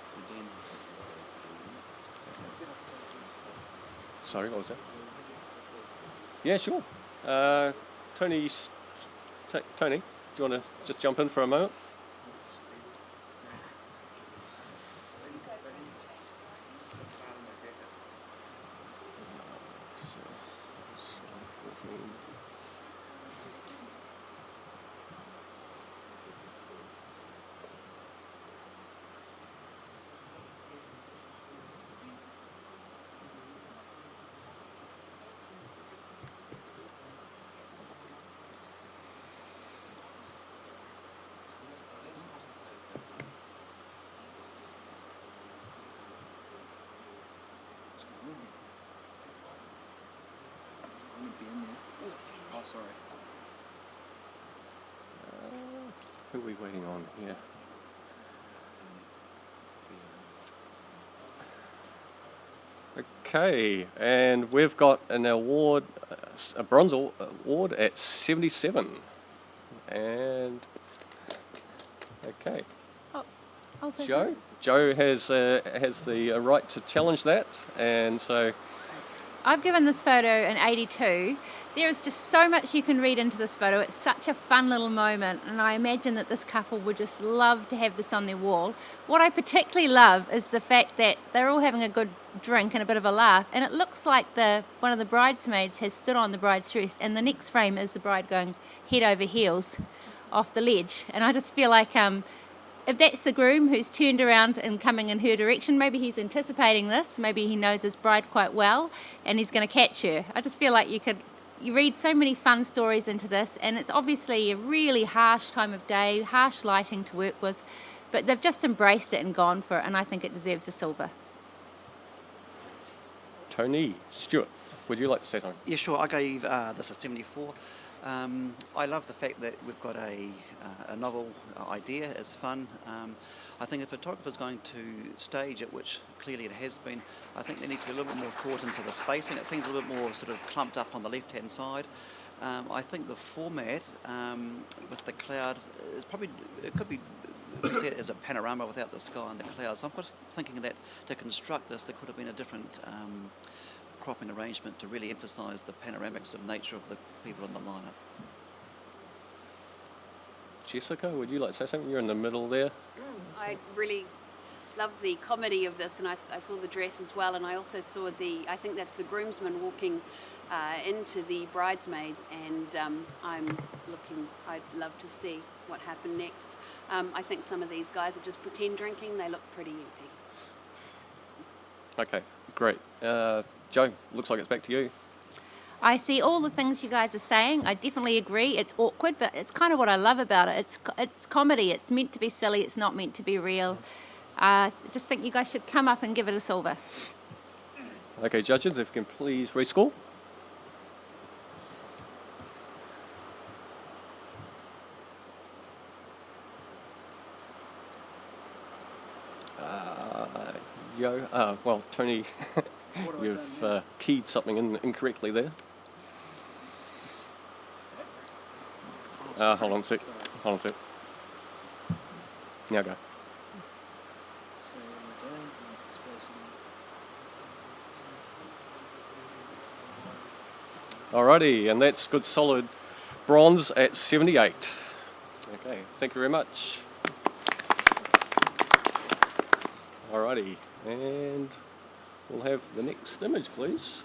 So Dan has Sorry, what was that? Yeah, sure. Tony, do you want to just jump in for a moment? I would be in there. Oh, sorry. Who are we waiting on here? Okay, and we've got an award, a bronze award at 77. And, okay. Oh, thank Joe? Joe has the right to challenge that, and so I've given this photo an 82. There is just so much you can read into this photo. It's such a fun little moment, and I imagine that this couple would just love to have this on their wall. What I particularly love is the fact that they're all having a good drink and a bit of a laugh, and it looks like one of the bridesmaids has stood on the bride's dress, and the next frame is the bride going head over heels off the ledge. And I just feel like if that's the groom who's turned around and coming in her direction, maybe he's anticipating this, maybe he knows his bride quite well and he's going to catch her. I just feel like you read so many fun stories into this, and it's obviously a really harsh time of day, harsh lighting to work with, but they've just embraced it and gone for it, and I think it deserves a silver. Tony, Stuart, would you like to say something? Yeah, sure. I gave this a 74. I love the fact that we've got a novel idea. It's fun. I think if a photographer's going to stage it, which clearly it has been, I think there needs to be a little bit more thought into the spacing. It seems a little bit more sort of clumped up on the left-hand side. I think the format with the cloud is probably, it could be said as a panorama without the sky and the clouds. So I'm just thinking that to construct this, there could have been a different cropping arrangement to really emphasise the panoramic sort of nature of the people in the lineup. Jessica, would you like to say something? You're in the middle there. I really love the comedy of this, and I saw the dress as well, and I also saw I think that's the groomsman walking into the bridesmaid, and I'd love to see what happened next. I think some of these guys are just pretend drinking. They look pretty empty. Okay, great. Joe, looks like it's back to you. I see all the things you guys are saying. I definitely agree. It's awkward, but it's kind of what I love about it. It's comedy. It's meant to be silly. It's not meant to be real. I just think you guys should come up and give it a silver. Okay, judges, if you can please rescore. Tony You've keyed something in incorrectly there. Hold on a sec. Hold on a sec. Now go. Alrighty, and that's good solid bronze at 78. Okay, thank you very much. Alrighty, and we'll have the next image, please.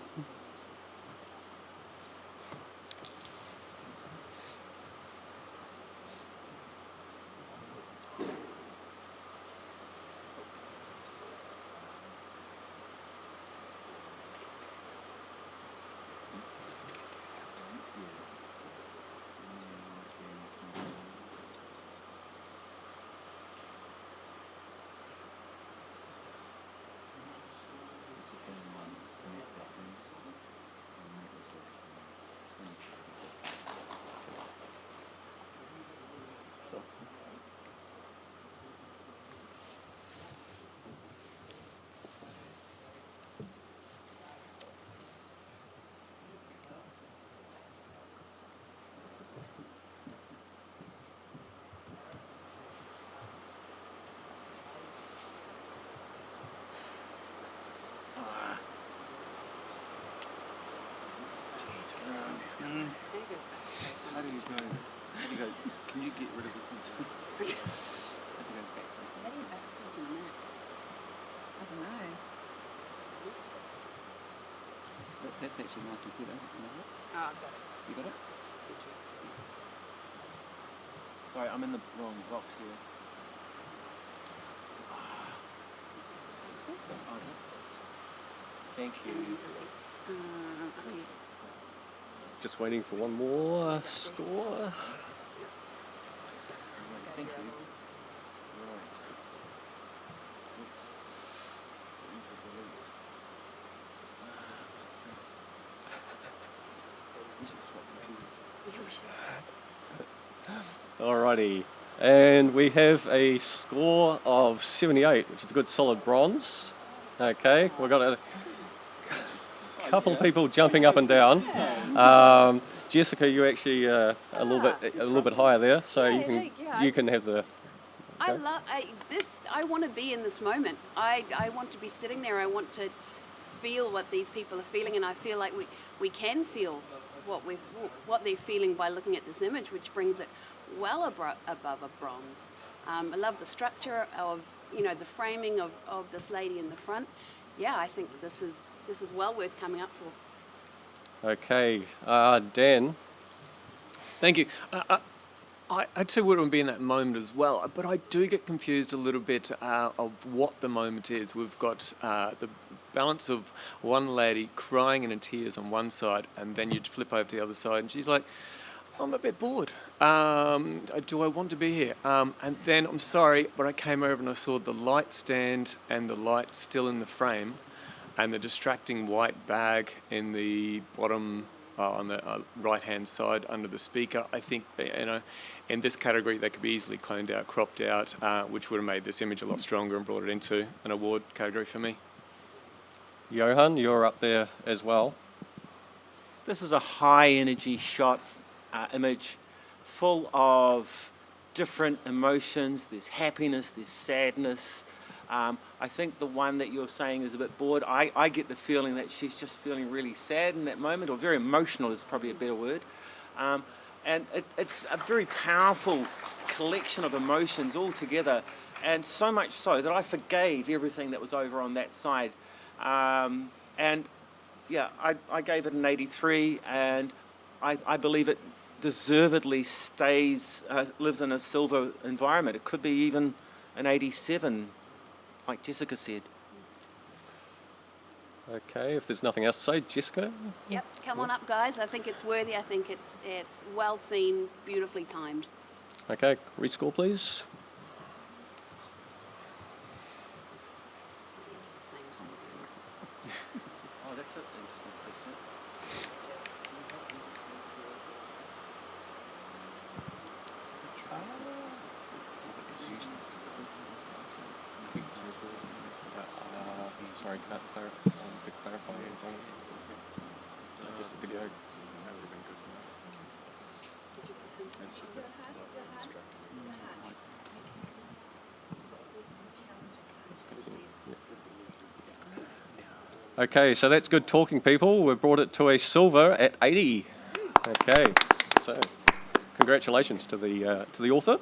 How do you go? Can you get rid of this one too? How do you go backspace? How do you backspace on a Mac? I don't know. That's actually my computer. Oh, I've got it. You got it? Sorry, I'm in the wrong box here. Expensive. Oh, is it? Thank you. Okay. Just waiting for one more score. Yes, thank you. Right. Oops. Easy delete. Backspace. We should swap computers. Alrighty, and we have a score of 78, which is a good solid bronze. Okay, we've got a couple people jumping up and down. Jessica, you actually a little bit higher there, so you can have the. I love this. I want to be in this moment. I want to be sitting there. I want to feel what these people are feeling, and I feel like we can feel what they're feeling by looking at this image, which brings it well above a bronze. I love the structure of the framing of this lady in the front. Yeah, I think this is well worth coming up for. Okay, Dan. Thank you. I'd say we wouldn't be in that moment as well, but I do get confused a little bit of what the moment is. We've got the balance of one lady crying in tears on one side, and then you'd flip over to the other side, and she's like, I'm a bit bored. Do I want to be here? And then, I'm sorry, but I came over and I saw the light stand and the light still in the frame, and the distracting white bag in the bottom on the right-hand side under the speaker. I think, in this category, they could be easily cloned out, cropped out, which would have made this image a lot stronger and brought it into an award category for me. Johan, you're up there as well. This is a high-energy shot, image, full of different emotions. There's happiness, there's sadness. I think the one that you're saying is a bit bored. I get the feeling that she's just feeling really sad in that moment, or very emotional is probably a better word. And it's a very powerful collection of emotions all together, and so much so that I forgave everything that was over on that side. And yeah, I gave it an 83, and I believe it deservedly lives in a silver environment. It could be even an 87, like Jessica said. Okay, if there's nothing else to say, Jessica? Yep, come on up, guys. I think it's worthy. I think it's well seen, beautifully timed. Okay, rescore, please. Oh, that's an interesting question. Sorry, sorry, to clarify anything. Just a video. That would have been good to know. It's just that life's too distracting. Okay, so that's good talking, people. We've brought it to a silver at 80. Okay, so congratulations to the author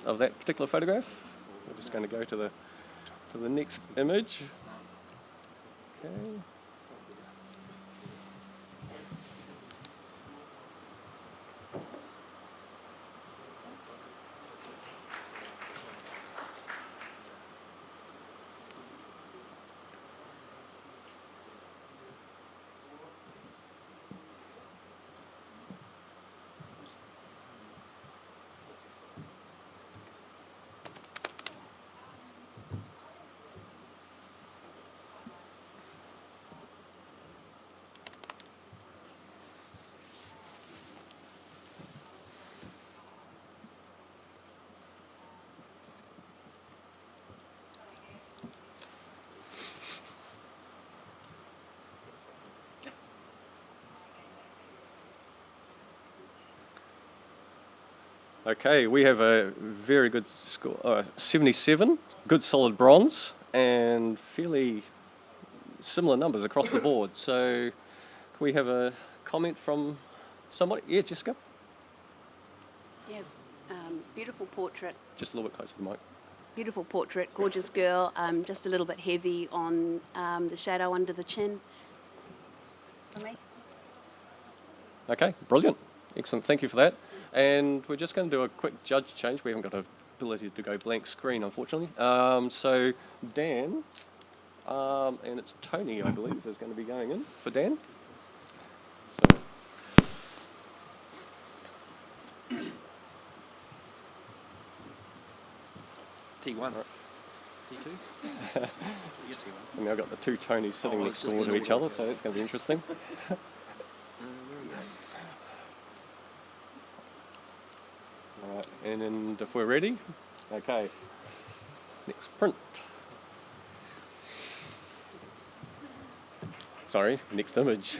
of that particular photograph. We're just going to go to the next image. Okay. Okay, we have a very good score, 77, good solid bronze, and fairly similar numbers across the board. So, can we have a comment from somebody? Yeah, Jessica? Yeah, beautiful portrait. Just a little bit closer to the mic. Beautiful portrait, gorgeous girl, just a little bit heavy on the shadow under the chin. For me. Okay, brilliant. Excellent, thank you for that. And we're just going to do a quick judge change. We haven't got the ability to go blank screen, unfortunately. So Dan, and it's Tony, I believe, is going to be going in for Dan. So. T1. Right. T2? And now I've got the two Tonys sitting next door to each other, so it's going to be interesting. All right, and if we're ready, okay, next print. Sorry, next image.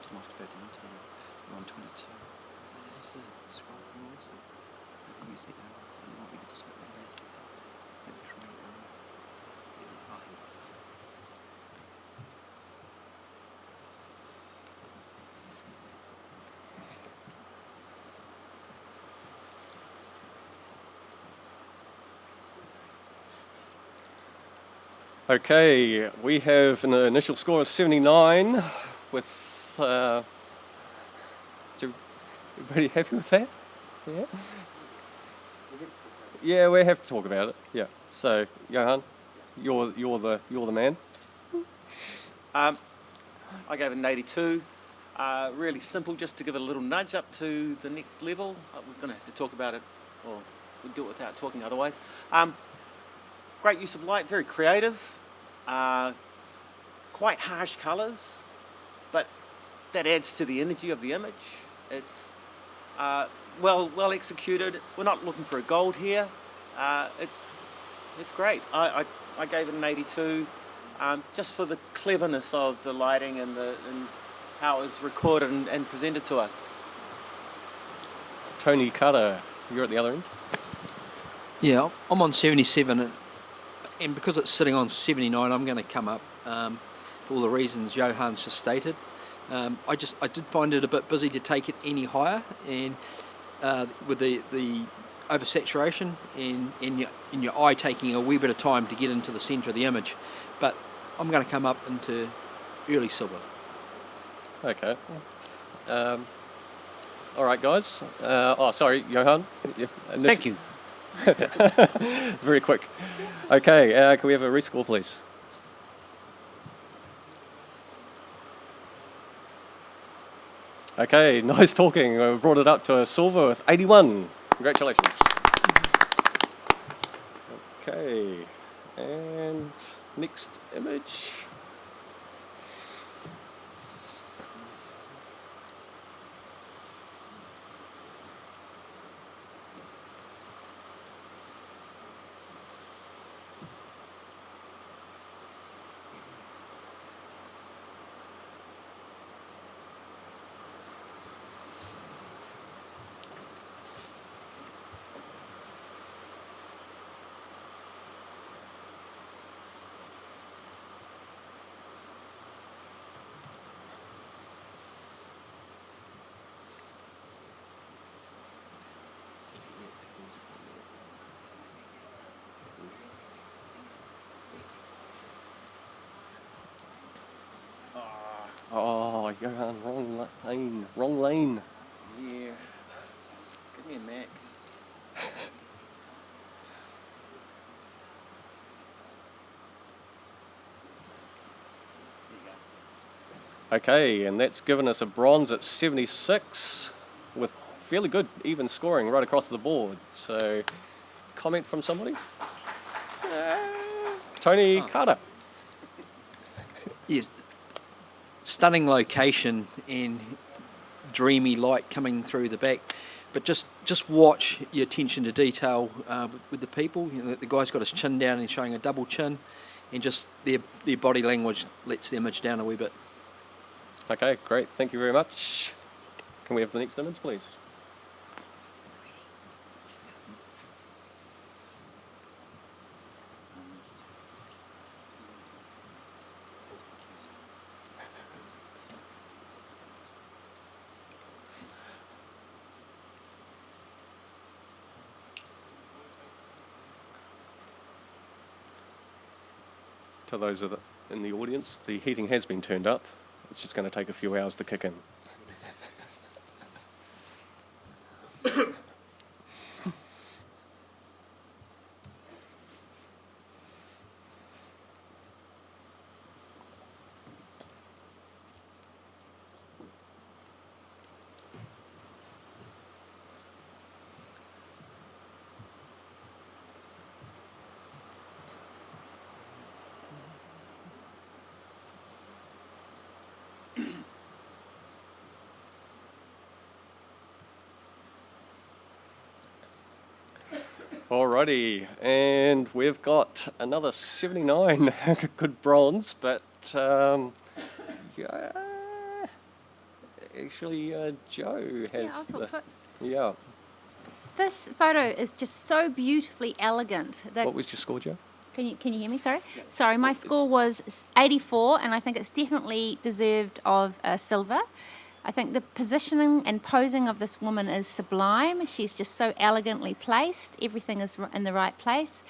Might have to go down to 122. Where's the scroll from also? Let me see that. It might be good to split that out. Maybe try Okay, we have an initial score of 79 with, is everybody happy with that? Yeah? Yeah, we have to talk about it, yeah. So, Johan, you're the man. I gave it an 82. Really simple, just to give it a little nudge up to the next level. We're going to have to talk about it, or we'll do it without talking otherwise. Great use of light, very creative. Quite harsh colours, but that adds to the energy of the image. It's well executed. We're not looking for a gold here. It's great. I gave it an 82, just for the cleverness of the lighting and how it was recorded and presented to us. Tony Carter, you're at the other end. Yeah, I'm on 77, and because it's sitting on 79, I'm going to come up for all the reasons Johan's just stated. I did find it a bit busy to take it any higher, and with the oversaturation and your eye taking a wee bit of time to get into the centre of the image. But I'm going to come up into early silver. Okay. All right, guys. Sorry, Johan. Thank you. Very quick. Okay, can we have a rescore, please? Okay, nice talking. We brought it up to a silver with 81. Congratulations. Okay, and next image. Oh, Johan, wrong lane. Wrong lane. Yeah. Give me a Mac. Okay, and that's given us a bronze at 76 with fairly good even scoring right across the board. So, comment from somebody? Tony Carter. Yes, stunning location and dreamy light coming through the back. But just watch your attention to detail with the people. You know, the guy's got his chin down and showing a double chin, and just their body language lets the image down a wee bit. Okay, great. Thank you very much. Can we have the next image, please? To those in the audience, the heating has been turned up. It's just going to take a few hours to kick in. Alrighty, and we've got another 79, good bronze, but yeah, actually Joe has Yeah, I'll talk to it. yeah. This photo is just so beautifully elegant. What was your score, Joe? Can you hear me? Sorry. Sorry, my score was 84, and I think it's definitely deserved of a silver. I think the positioning and posing of this woman is sublime. She's just so elegantly placed. Everything is in the right place.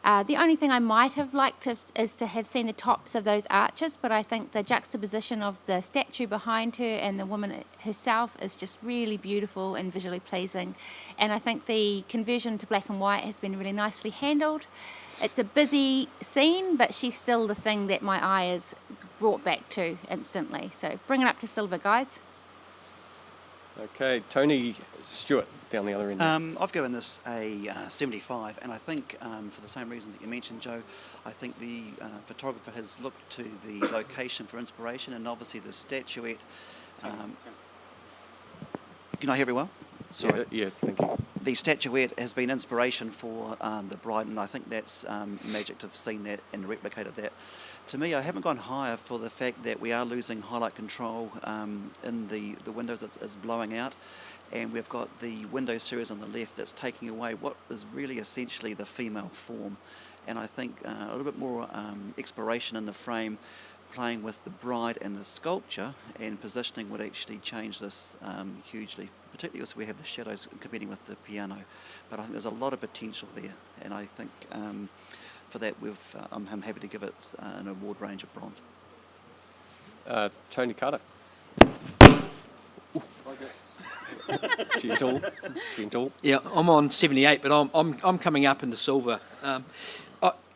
The only thing I might have liked is to have seen the tops of those arches, but I think the juxtaposition of the statue behind her and the woman herself is just really beautiful and visually pleasing. And I think the conversion to black and white has been really nicely handled. It's a busy scene, but she's still the thing that my eye is brought back to instantly. So bring it up to silver, guys. Okay, Tony Stewart down the other end. I've given this a 75, and I think for the same reasons that you mentioned, Joe, I think the photographer has looked to the location for inspiration, and obviously the statuette. Can I hear you well? Sorry. Yeah, thank you. The statuette has been inspiration for the bride, and I think that's magic to have seen that and replicated that. To me, I haven't gone higher for the fact that we are losing highlight control in the windows that's blowing out, and we've got the window series on the left that's taking away what is really essentially the female form. And I think a little bit more exploration in the frame, playing with the bride and the sculpture and positioning would actually change this hugely, particularly because we have the shadows competing with the piano. But I think there's a lot of potential there, and I think for that I'm happy to give it an award range of bronze. Tony Carter. Gentle. Yeah, I'm on 78, but I'm coming up into silver.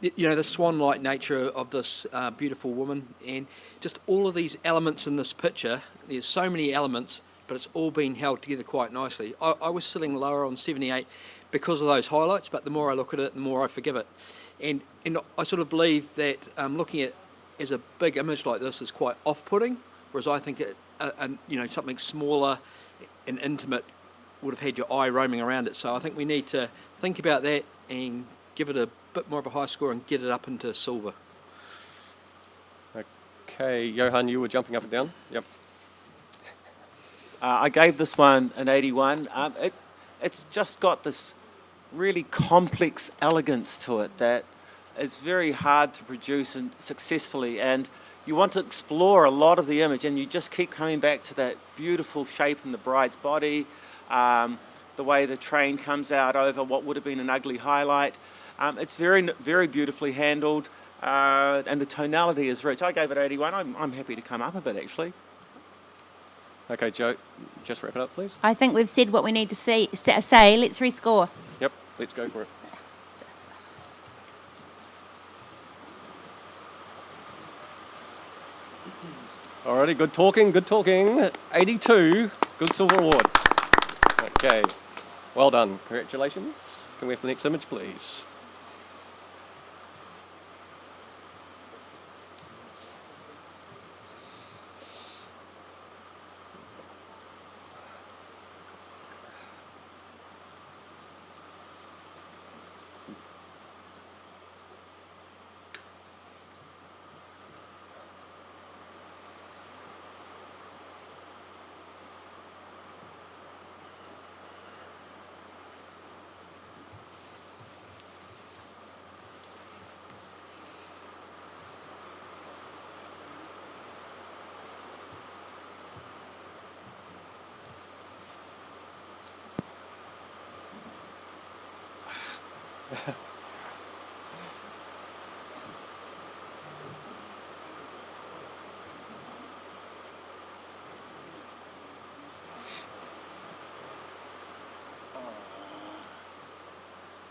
The swan-like nature of this beautiful woman, and just all of these elements in this picture. There's so many elements, but it's all been held together quite nicely. I was sitting lower on 78 because of those highlights, but the more I look at it, the more I forgive it. And I sort of believe that looking at as a big image like this is quite off-putting, whereas I think something smaller and intimate would have had your eye roaming around it. So I think we need to think about that and give it a bit more of a high score and get it up into silver. Okay, Johan, you were jumping up and down. Yep. I gave this one an 81. It's just got this really complex elegance to it that is very hard to produce and successfully, and you want to explore a lot of the image, and you just keep coming back to that beautiful shape in the bride's body, the way the train comes out over what would have been an ugly highlight. It's very, very beautifully handled, and the tonality is rich. I gave it 81. I'm happy to come up a bit, actually. Okay, Joe, just wrap it up, please. I think we've said what we need to say. Let's rescore. Yep, let's go for it. Alrighty, good talking. 82, good silver award. Okay, well done. Congratulations. Can we have the next image, please?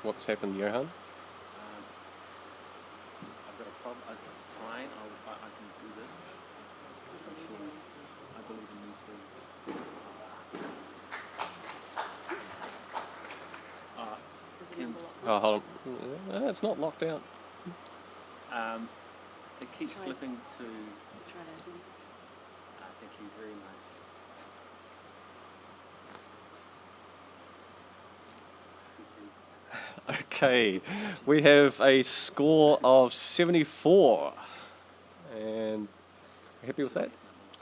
What's happened, Johan? I've got a problem. It's fine. I can do this. I'm sure. I believe in you too. Oh, hold on. It's not locked out. It keeps flipping to. Try those ones. Thank you very much. Okay, we have a score of 74. And happy with that?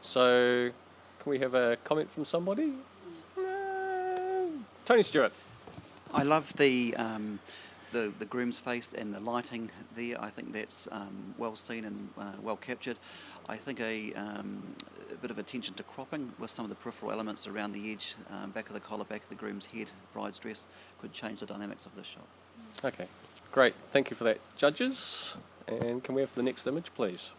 So, can we have a comment from somebody? Tony Stewart. I love the groom's face and the lighting there. I think that's well seen and well captured. I think a bit of attention to cropping with some of the peripheral elements around the edge, back of the collar, back of the groom's head, bride's dress, could change the dynamics of this shot. Okay, great. Thank you for that, judges. And can we have the next image, please?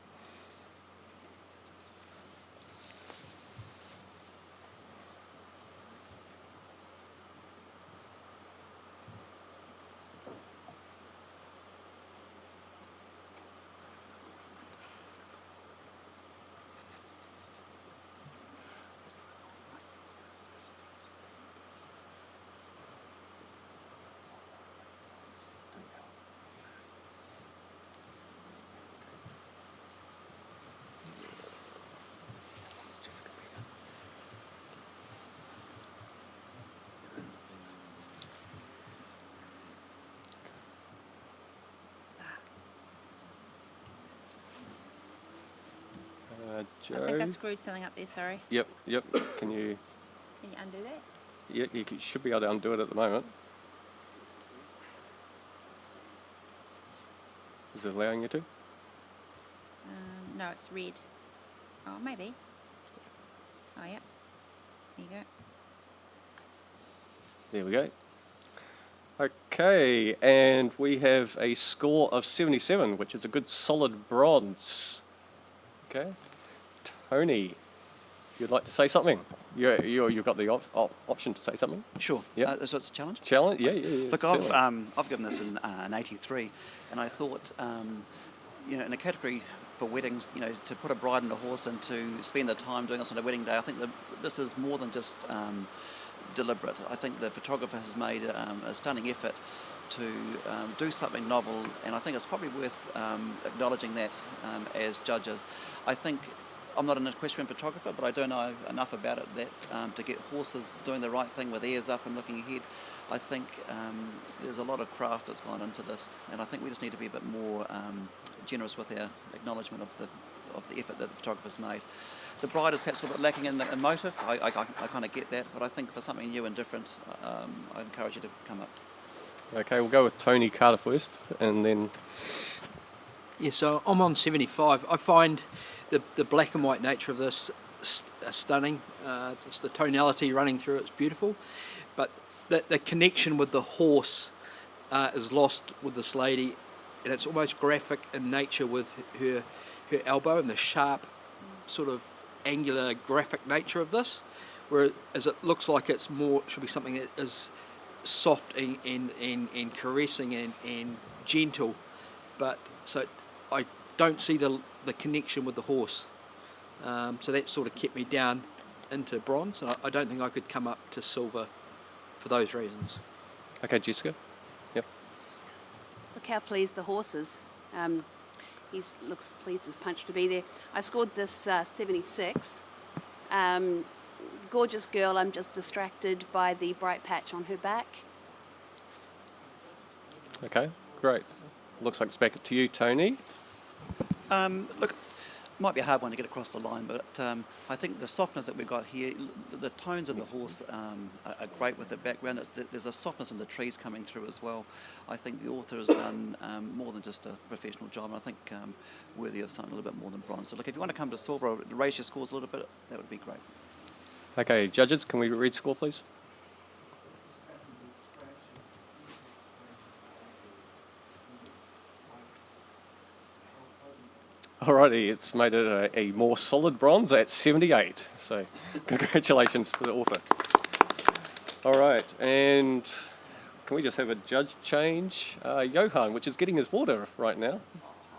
Joe? I think I screwed something up there, sorry. Yep. Can you undo that? Yeah, you should be able to undo it at the moment. Is it allowing you to? No, it's red. Oh, maybe. Oh, yeah. There you go. There we go. Okay, and we have a score of 77, which is a good solid bronze. Okay. Tony, you'd like to say something? You've got the option to say something. Sure. Yep. So it's a challenge? Challenge? Yeah. Look, certainly. I've given this in 83, and I thought, in a category for weddings, to put a bride and a horse and to spend the time doing this on a wedding day, I think that this is more than just deliberate. I think the photographer has made a stunning effort to do something novel, and I think it's probably worth acknowledging that as judges. I think I'm not an equestrian photographer, but I do know enough about it that to get horses doing the right thing with ears up and looking ahead, I think there's a lot of craft that's gone into this, and I think we just need to be a bit more generous with our acknowledgement of the effort that the photographer's made. The bride is perhaps a little bit lacking in motive. I kind of get that, but I think for something new and different, I encourage you to come up. Okay, we'll go with Tony Carter first, and then... Yeah, so I'm on 75. I find the black and white nature of this stunning. Just the tonality running through it's beautiful. But the connection with the horse is lost with this lady, and it's almost graphic in nature with her elbow and the sharp sort of angular graphic nature of this, whereas it looks like it's more should be something that is soft and caressing and gentle, but so I don't see the connection with the horse, so that sort of kept me down into bronze, and I don't think I could come up to silver for those reasons. Okay, Jessica? Yep. Look how pleased the horse is. He looks pleased as punch to be there. I scored this 76. Gorgeous girl, I'm just distracted by the bright patch on her back. Okay, great. Looks like it's back to you, Tony. Look, it might be a hard one to get across the line, but I think the softness that we've got here, the tones of the horse are great with the background. There's a softness in the trees coming through as well. I think the author has done more than just a professional job, and I think worthy of something a little bit more than bronze. So look, if you want to come to silver or raise your scores a little bit, that would be great. Okay, judges, can we read score, please? Alrighty, it's made it a more solid bronze at 78. So, congratulations to the author. All right, and can we just have a judge change? Johan, which is getting his water right now.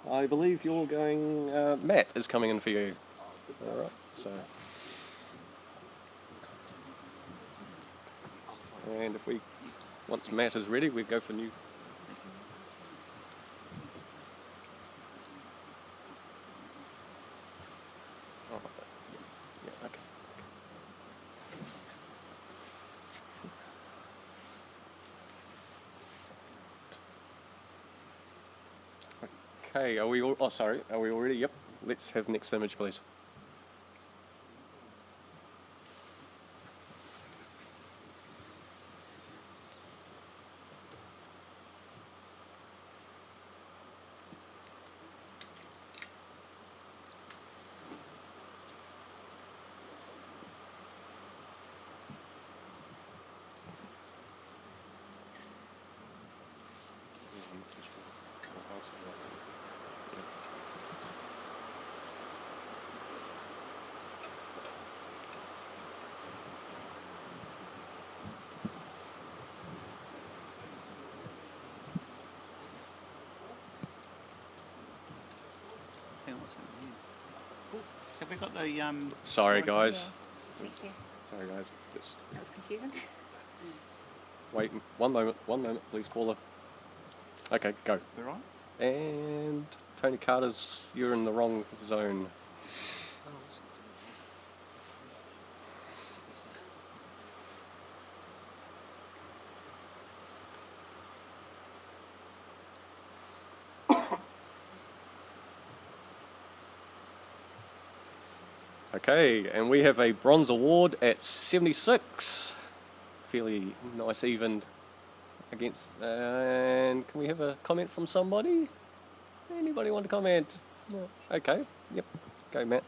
I believe you're going. Matt is coming in for you. All right, so. And once Matt is ready, we go for new. Oh, yeah, okay. Okay, are we all? Oh, sorry, are we all ready? Yep. Let's have next image, please. Hang on, what's happening here? Have we got the... Sorry, scoring? guys. Thank you. Sorry, guys. Just That was confusing. wait one moment, please, caller. Okay, go. We're on? And Tony Carter's, you're in the wrong zone. Okay, and we have a bronze award at 76. Fairly nice, even against. And can we have a comment from somebody? Anybody want to comment? No. Okay, yep. Go, Matt.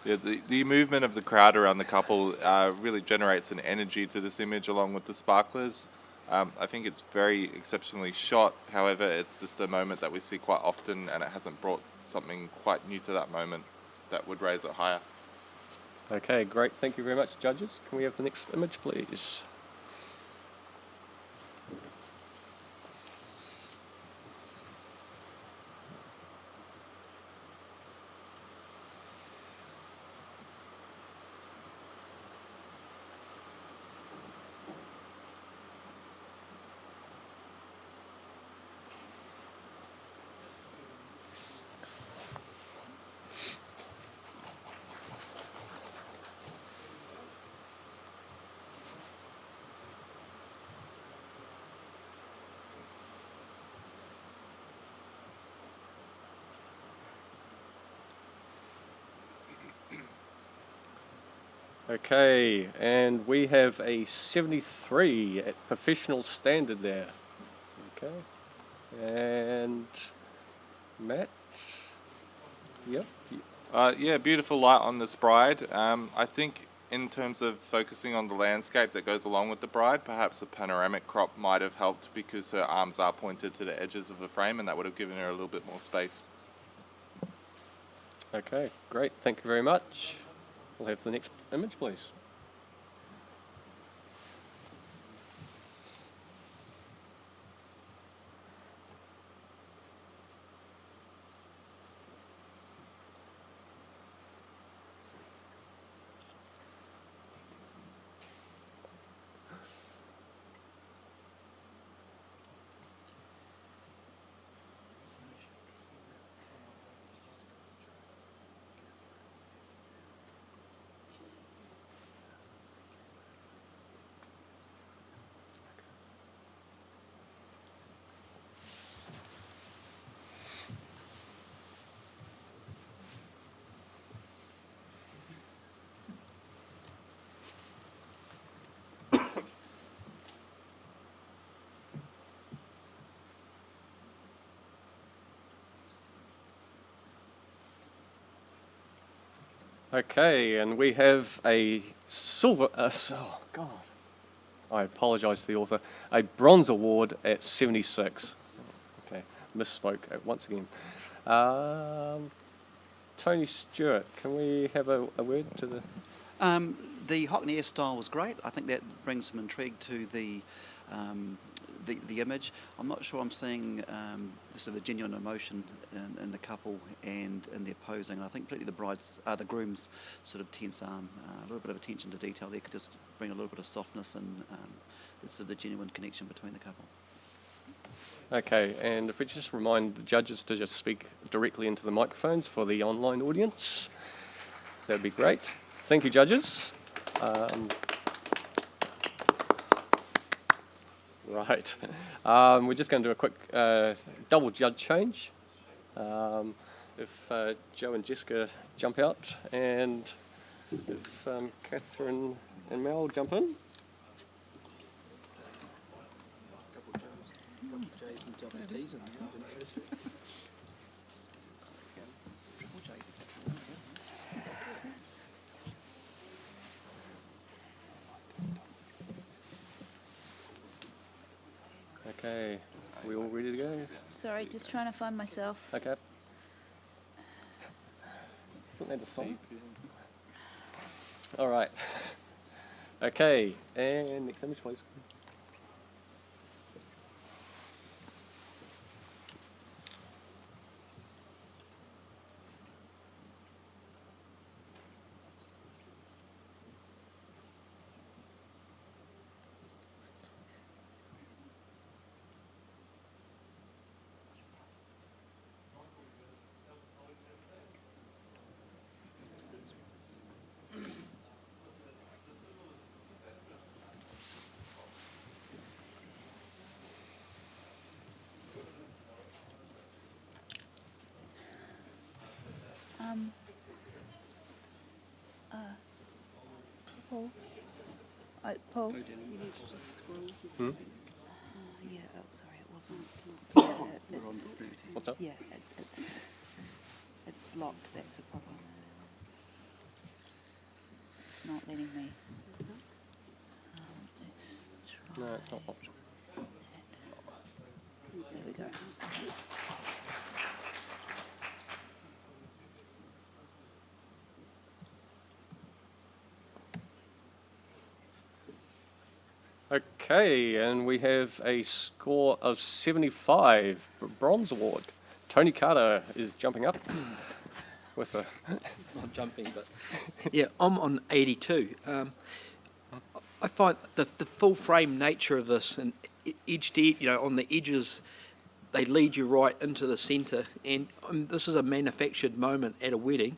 Yeah, the movement of the crowd around the couple really generates an energy to this image along with the sparklers. I think it's very exceptionally shot. However, it's just a moment that we see quite often, and it hasn't brought something quite new to that moment that would raise it higher. Okay, great. Thank you very much, judges. Can we have the next image, please? Okay, and we have a 73 at professional standard there. Okay, and Matt? Yep. Yeah, beautiful light on this bride. I think in terms of focusing on the landscape that goes along with the bride, perhaps a panoramic crop might have helped because her arms are pointed to the edges of the frame, and that would have given her a little bit more space. Okay, great. Thank you very much. We'll have the next image, please. Okay, and we have a silver, oh God, I apologise to the author, a bronze award at 76. Okay, misspoke once again. Tony Stewart, can we have a word to the... The Hockney style was great. I think that brings some intrigue to the image. I'm not sure I'm seeing sort of a genuine emotion in the couple and in their posing. I think particularly the groom's sort of tense arm, a little bit of attention to detail there could just bring a little bit of softness and sort of the genuine connection between the couple. Okay, and if we just remind the judges to just speak directly into the microphones for the online audience, that would be great. Thank you, judges. Right. We're just going to do a quick double judge change. If Joe and Jessica jump out, and if Catherine and Mel jump in. Okay, are we all ready to go? Sorry, just trying to find myself. Okay. Isn't that a song? All right. Okay, and next image, please. Paul? Paul? You need to just scroll. Yeah, oh, sorry, it wasn't. What's up? Yeah, it's locked, that's the problem. not letting me. Let's try. No, it's not optional. There we go. Okay, and we have a score of 75, bronze award. Tony Carter is jumping up with a... Not jumping, but yeah, I'm on 82. I find the full frame nature of this and edge to edge, on the edges, they lead you right into the centre. And this is a manufactured moment at a wedding,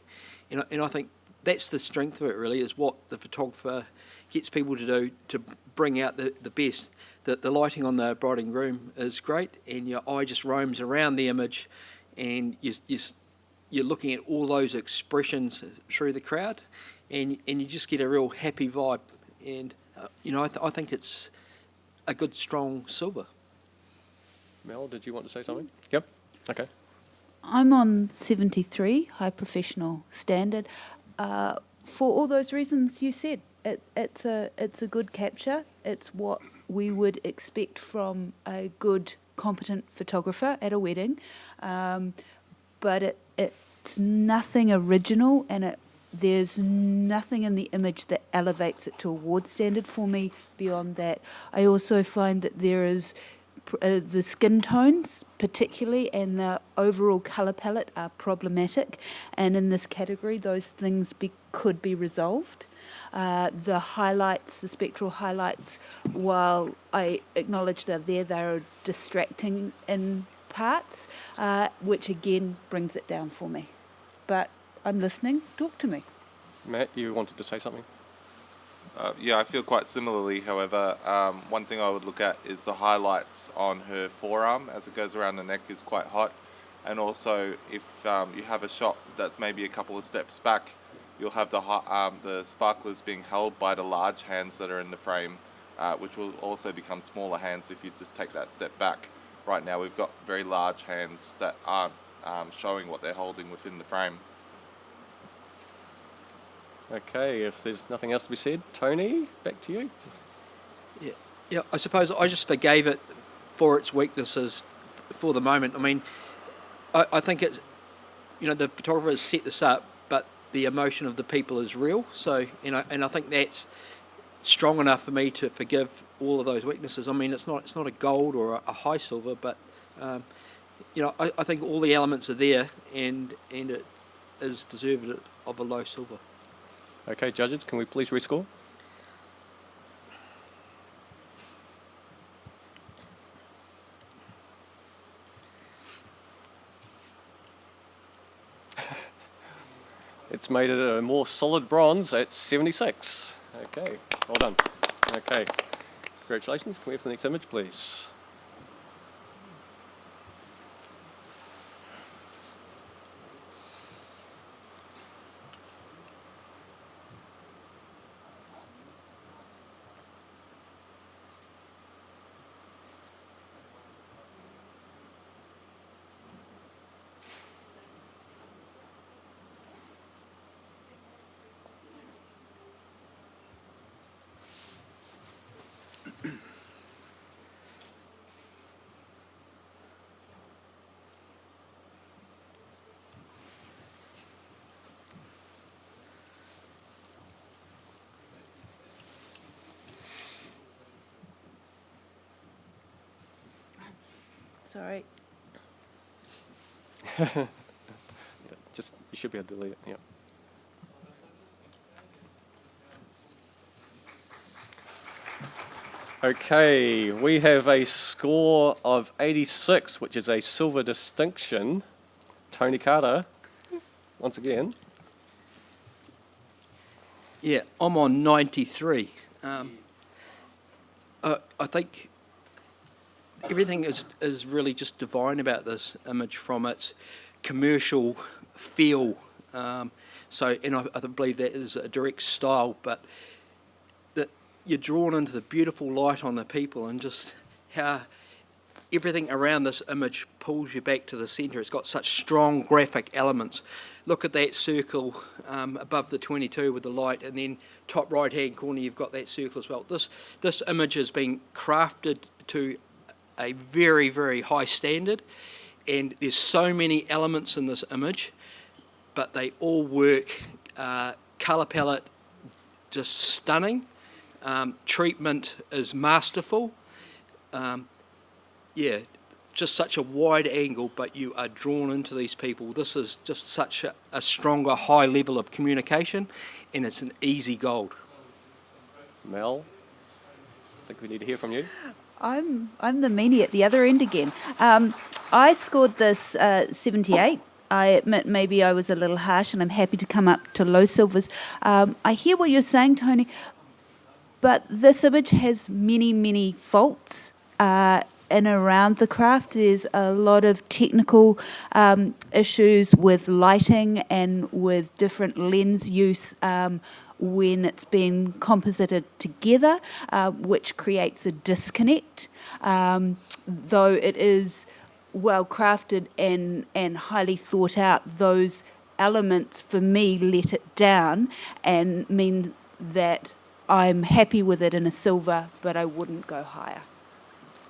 and I think that's the strength of it. Really, is what the photographer gets people to do to bring out the best. The lighting on the bride and groom is great, and your eye just roams around the image, and you're looking at all those expressions through the crowd, and you just get a real happy vibe. And I think it's a good strong silver. Mel, did you want to say something? Yep. Okay. I'm on 73, high professional standard, for all those reasons you said. It's a good capture. It's what we would expect from a good, competent photographer at a wedding, but it's nothing original, and there's nothing in the image that elevates it to award standard for me beyond that. I also find that there is the skin tones particularly and the overall colour palette are problematic, and in this category those things could be resolved. The highlights, the spectral highlights, while I acknowledge they're there, they're distracting in parts, which again brings it down for me. But I'm listening, talk to me. Matt, you wanted to say something? Yeah, I feel quite similarly. However, one thing I would look at is the highlights on her forearm as it goes around the neck is quite hot. And also, if you have a shot that's maybe a couple of steps back, you'll have the sparklers being held by the large hands that are in the frame, which will also become smaller hands if you just take that step back. Right now, we've got very large hands that aren't showing what they're holding within the frame. Okay, if there's nothing else to be said, Tony, back to you. Yeah. I suppose I just forgave it for its weaknesses for the moment. I mean, I think it's, the photographer has set this up, but the emotion of the people is real. So, and I think that's strong enough for me to forgive all of those weaknesses. I mean, it's not a gold or a high silver, but I think all the elements are there, and it is deserved of a low silver. Okay, judges, can we please rescore? It's made it a more solid bronze at 76. Okay, well done. Okay, congratulations. Can we have the next image, please? Sorry. Yeah, just, you should be able to delete it, yeah. Okay, we have a score of 86, which is a silver distinction. Tony Carter, once again. Yeah, I'm on 93. I think everything is really just divine about this image, from its commercial feel. And I believe that is a direct style, but that you're drawn into the beautiful light on the people and just how everything around this image pulls you back to the centre. It's got such strong graphic elements. Look at that circle above the 22 with the light, and then top right hand corner you've got that circle as well. This image has been crafted to a very, very high standard, and there's so many elements in this image, but they all work. Colour palette just stunning. Treatment is masterful. Yeah, just such a wide angle, but you are drawn into these people. This is just such a stronger, high level of communication, and it's an easy gold. Mel, I think we need to hear from you. I'm the meanie at the other end again. I scored this 78. I admit maybe I was a little harsh, and I'm happy to come up to low silvers. I hear what you're saying, Tony, but this image has many, many faults. And around the craft, there's a lot of technical issues with lighting and with different lens use when it's been composited together, which creates a disconnect. Though it is well crafted and highly thought out, those elements for me let it down and mean that I'm happy with it in a silver, but I wouldn't go higher.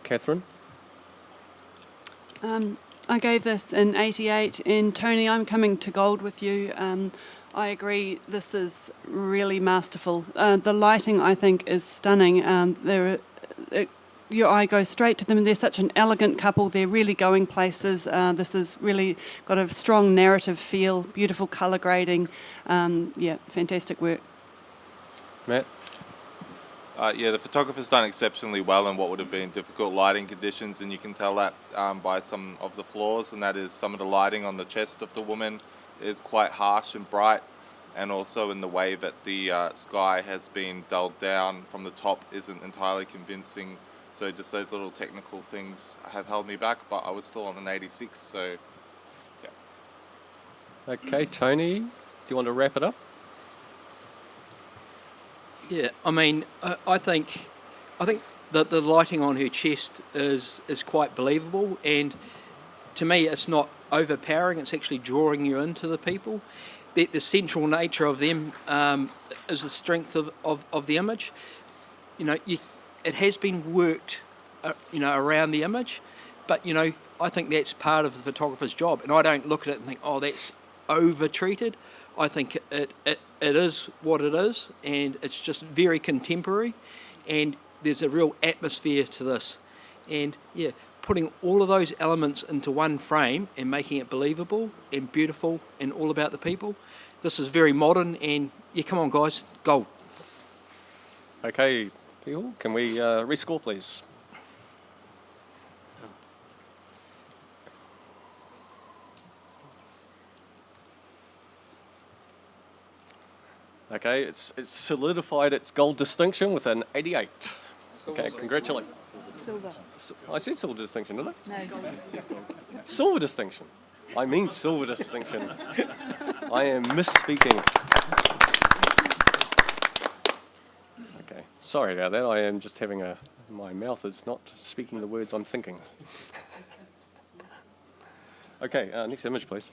Catherine? I gave this an 88, and Tony, I'm coming to gold with you. I agree, this is really masterful. The lighting, I think, is stunning. Your eye goes straight to them. They're such an elegant couple. They're really going places. This has really got a strong narrative feel, beautiful colour grading. Yeah, fantastic work. Matt? Yeah, the photographer's done exceptionally well in what would have been difficult lighting conditions, and you can tell that by some of the flaws, and that is some of the lighting on the chest of the woman is quite harsh and bright, and also in the way that the sky has been dulled down from the top isn't entirely convincing. So just those little technical things have held me back, but I was still on an 86, so yeah. Okay, Tony, do you want to wrap it up? Yeah, I mean, I think that the lighting on her chest is quite believable, and to me, it's not overpowering. It's actually drawing you into the people. The central nature of them is the strength of the image. You know, it has been worked, around the image, but I think that's part of the photographer's job, and I don't look at it and think, oh, that's over-treated. I think it is what it is, and it's just very contemporary, and there's a real atmosphere to this. And yeah, putting all of those elements into one frame and making it believable and beautiful and all about the people, this is very modern, and yeah, come on guys, gold. Okay, people, can we rescore, please? Okay, it's solidified its gold distinction with an 88. Okay, congratulations. Silver. I said silver distinction, didn't I? No, gold. Silver distinction. I mean silver distinction. I am misspeaking. Okay, sorry about that. I am just having my mouth is not speaking the words I'm thinking. Okay, next image, please.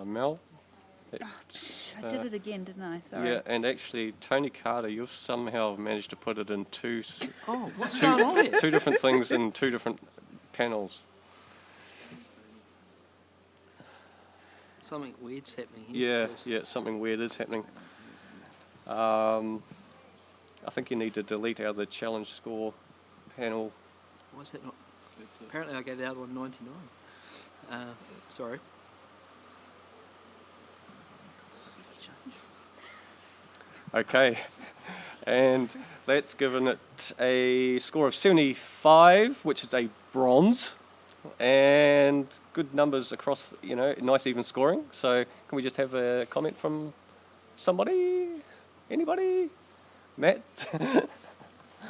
Mel? I did it again, didn't I? Sorry. Yeah, and actually, Tony Carter, you've somehow managed to put it in Oh, what's going on here? two different things in two different panels. Something weird's happening here. Yeah, something weird is happening. I think you need to delete out the challenge score panel. Why is that not? apparently I gave the other one 99. Sorry. Okay, and that's given it a score of 75, which is a bronze, and good numbers across, nice even scoring. So can we just have a comment from somebody? Anybody? Matt?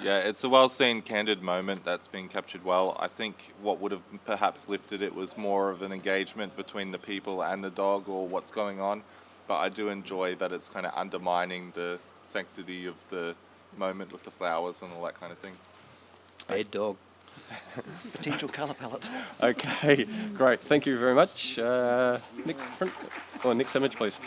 Yeah, it's a well-seen, candid moment that's been captured well. I think what would have perhaps lifted it was more of an engagement between the people and the dog or what's going on. But I do enjoy that it's kind of undermining the sanctity of the moment with the flowers and all that kind of thing. Bad dog. Potential colour palette. Okay, great. Thank you very much. Next print, or next image, please.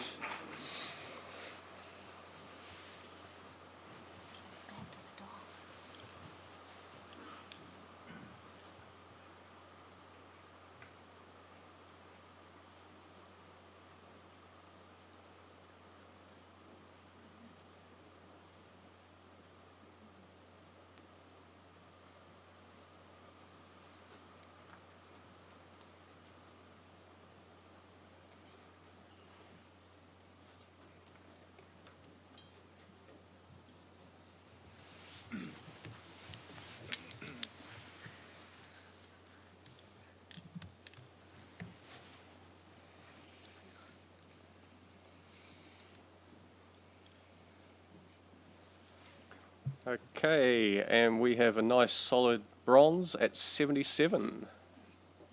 Okay, and we have a nice solid bronze at 77.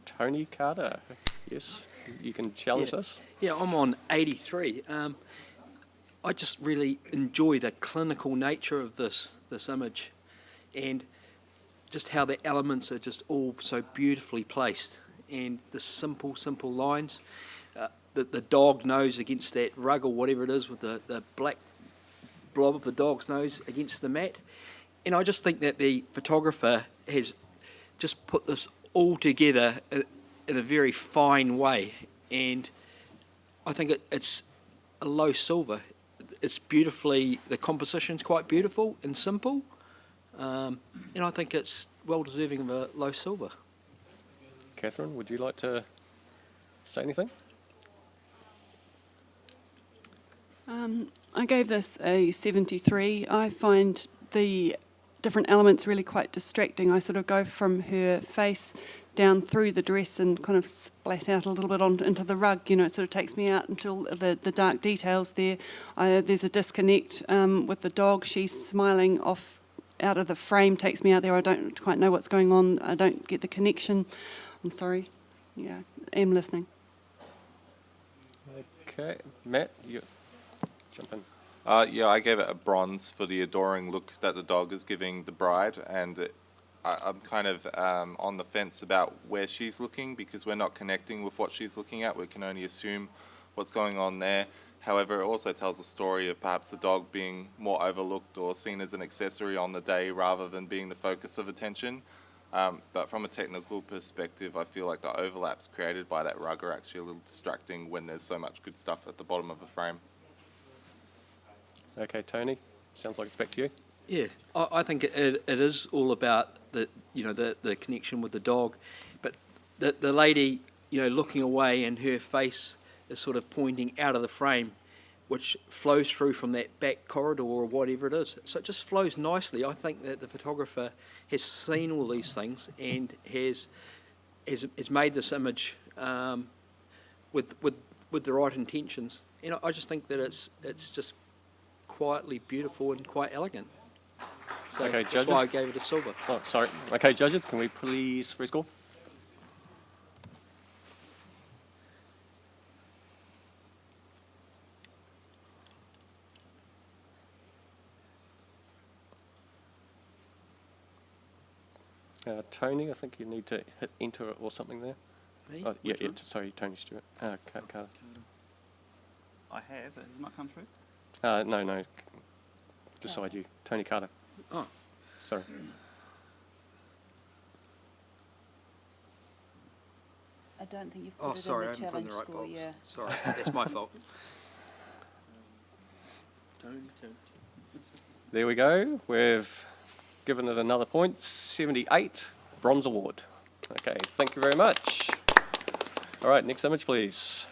Tony Carter, yes, you can challenge us. Yeah, I'm on 83. I just really enjoy the clinical nature of this image, and just how the elements are just all so beautifully placed, and the simple lines. The dog nose against that rug or whatever it is, with the black blob of the dog's nose against the mat. And I just think that the photographer has just put this all together in a very fine way, and I think it's a low silver. It's beautifully, the composition's quite beautiful and simple, and I think it's well deserving of a low silver. Catherine, would you like to say anything? I gave this a 73. I find the different elements really quite distracting. I sort of go from her face down through the dress and kind of splat out a little bit into the rug. It sort of takes me out until the dark details there. There's a disconnect with the dog. She's smiling off out of the frame, takes me out there. I don't quite know what's going on. I don't get the connection. I'm sorry. Yeah, I'm listening. Okay, Matt, you jump in. Yeah, I gave it a bronze for the adoring look that the dog is giving the bride, and I'm kind of on the fence about where she's looking, because we're not connecting with what she's looking at. We can only assume what's going on there. However, it also tells a story of perhaps the dog being more overlooked or seen as an accessory on the day rather than being the focus of attention. But from a technical perspective, I feel like the overlaps created by that rug are actually a little distracting when there's so much good stuff at the bottom of the frame. Okay, Tony, sounds like it's back to you. Yeah, I think it is all about the connection with the dog, but the lady, looking away, and her face is sort of pointing out of the frame, which flows through from that back corridor or whatever it is. So it just flows nicely. I think that the photographer has seen all these things and has made this image with the right intentions. And I just think that it's just quietly beautiful and quite elegant. So Okay, that's judges? why I gave it a silver. Oh, sorry. Okay, judges, can we please rescore? Tony, I think you need to hit enter or something there. Me? Oh, yeah, Which one? sorry, Tony Stewart. Carter. I have. It has not come through. No, beside you. Tony Carter. Oh, Sorry. I don't think you've put it sorry, I in the haven't put in challenge the right score, box. yeah. Sorry, that's my fault. Tone. There we go. We've given it another point. 78, bronze award. Okay, thank you very much. All right, next image, please.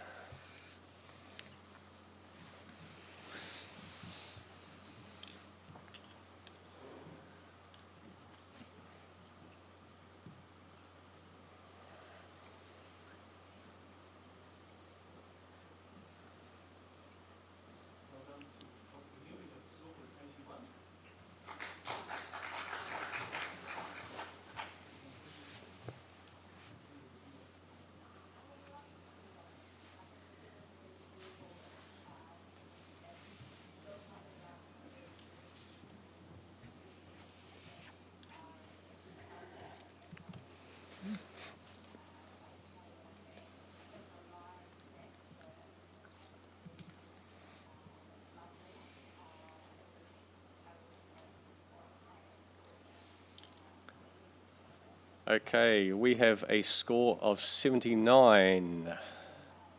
Okay, we have a score of 79,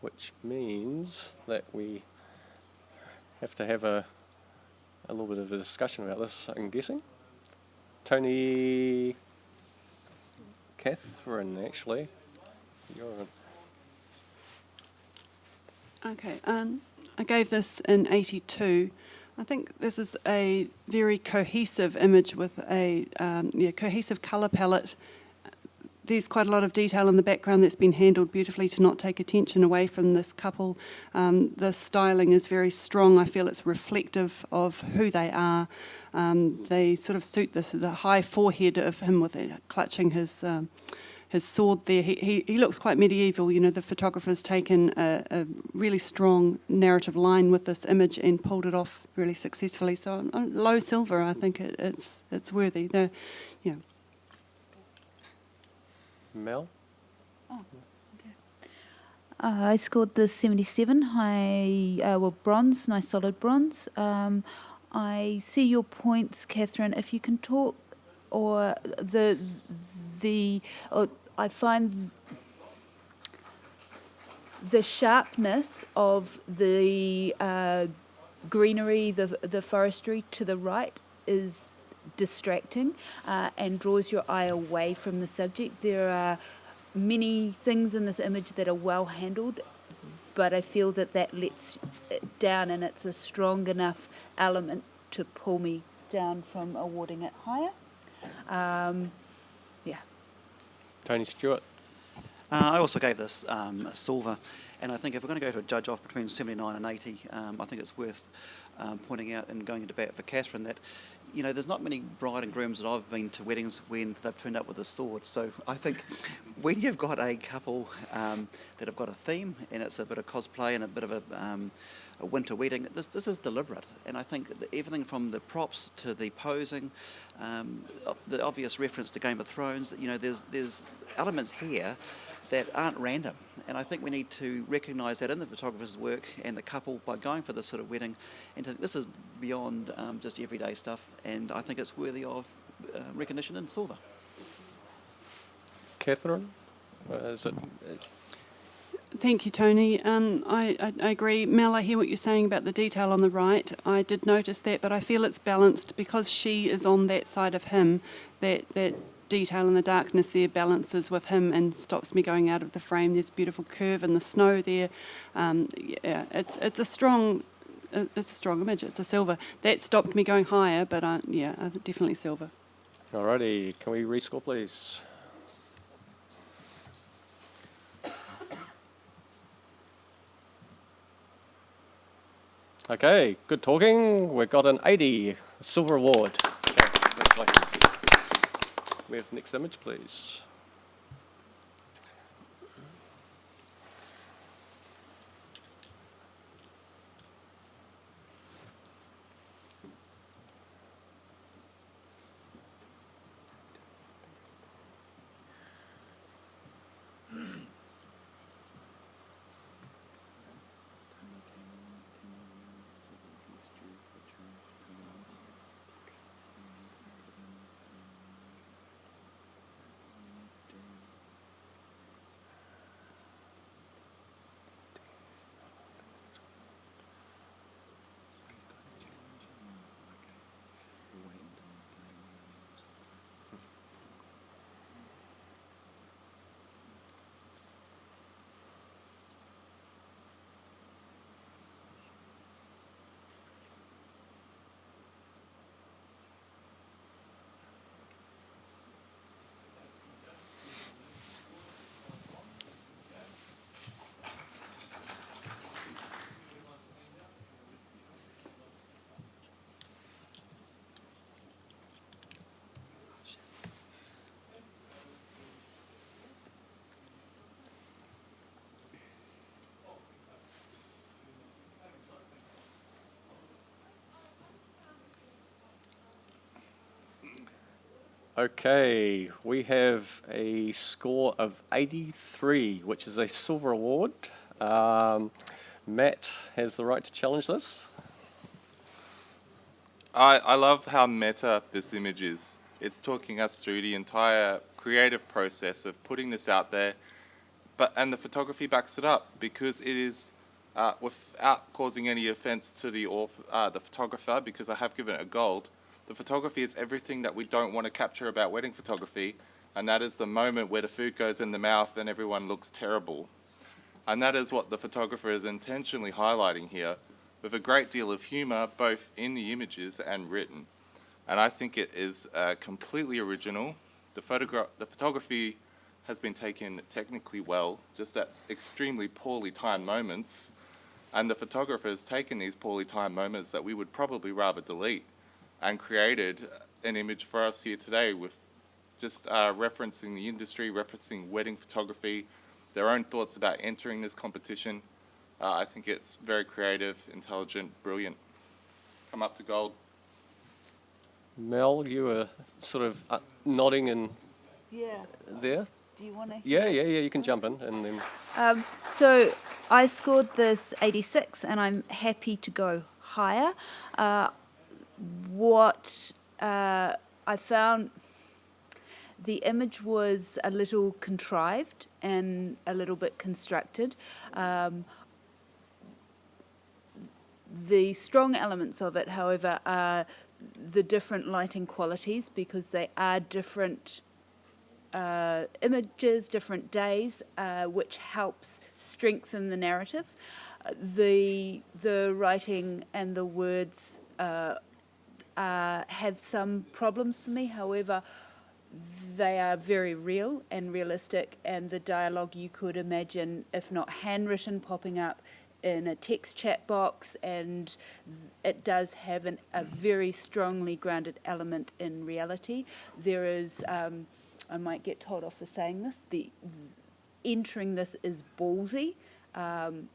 which means that we have to have a little bit of a discussion about this, I'm guessing. Tony, Catherine, actually, you're on. Okay, I gave this in 82. I think this is a very cohesive image with a cohesive colour palette. There's quite a lot of detail in the background that's been handled beautifully to not take attention away from this couple. The styling is very strong. I feel it's reflective of who they are. They sort of suit the high forehead of him with clutching his sword there. He looks quite medieval. You know, the photographer's taken a really strong narrative line with this image and pulled it off really successfully. So low silver, I think it's worthy. Mel? I scored the 77, bronze, nice solid bronze. I see your points, Catherine. If you can talk, or I find the sharpness of the greenery, the forestry to the right is distracting and draws your eye away from the subject. There are many things in this image that are well handled, but I feel that lets it down, and it's a strong enough element to pull me down from awarding it higher. Tony Stewart? I also gave this a silver, and I think if we're going to go to a judge off between 79 and 80, I think it's worth pointing out and going to bat for Catherine that, you know, there's not many bride and grooms that I've been to weddings when they've turned up with a sword. So I think when you've got a couple that have got a theme and it's a bit of cosplay and a bit of a winter wedding, this is deliberate. And I think that everything from the props to the posing, the obvious reference to Game of Thrones, you know, there's elements here that aren't random. And I think we need to recognise that in the photographer's work and the couple by going for this sort of wedding. And this is beyond just everyday stuff, and I think it's worthy of recognition in silver. Catherine? Is it? Thank you, Tony. I agree. Mel, I hear what you're saying about the detail on the right. I did notice that, but I feel it's balanced because she is on that side of him, that detail in the darkness there balances with him and stops me going out of the frame. There's a beautiful curve in the snow there. It's a strong image. It's a silver. That stopped me going higher, but definitely silver. Alrighty, can we rescore, please? Okay, good talking. We've got an 80 silver award. Okay, congratulations. We have next image, please. Okay, we have a score of 83, which is a silver award. Matt has the right to challenge this. I love how meta this image is. It's talking us through the entire creative process of putting this out there, and the photography backs it up because it is, without causing any offense to the photographer, because I have given it a gold. The photography is everything that we don't want to capture about wedding photography, and that is the moment where the food goes in the mouth and everyone looks terrible. And that is what the photographer is intentionally highlighting here, with a great deal of humour both in the images and written. And I think it is completely original. The photography has been taken technically well, just at extremely poorly timed moments, and the photographer has taken these poorly timed moments that we would probably rather delete and created an image for us here today with just referencing the industry, referencing wedding photography, their own thoughts about entering this competition. I think it's very creative, intelligent, brilliant. Come up to gold. Mel, you were sort of nodding and Yeah. there. Do you want to? Yeah, you can jump in and then. So I scored this 86, and I'm happy to go higher. What I found, the image was a little contrived and a little bit constructed. The strong elements of it, however, are the different lighting qualities, because they are different images, different days, which helps strengthen the narrative. The writing and the words have some problems for me. However, they are very real and realistic, and the dialogue you could imagine, if not handwritten, popping up in a text chat box, and it does have a very strongly grounded element in reality. There is, I might get told off for saying this, entering this is ballsy.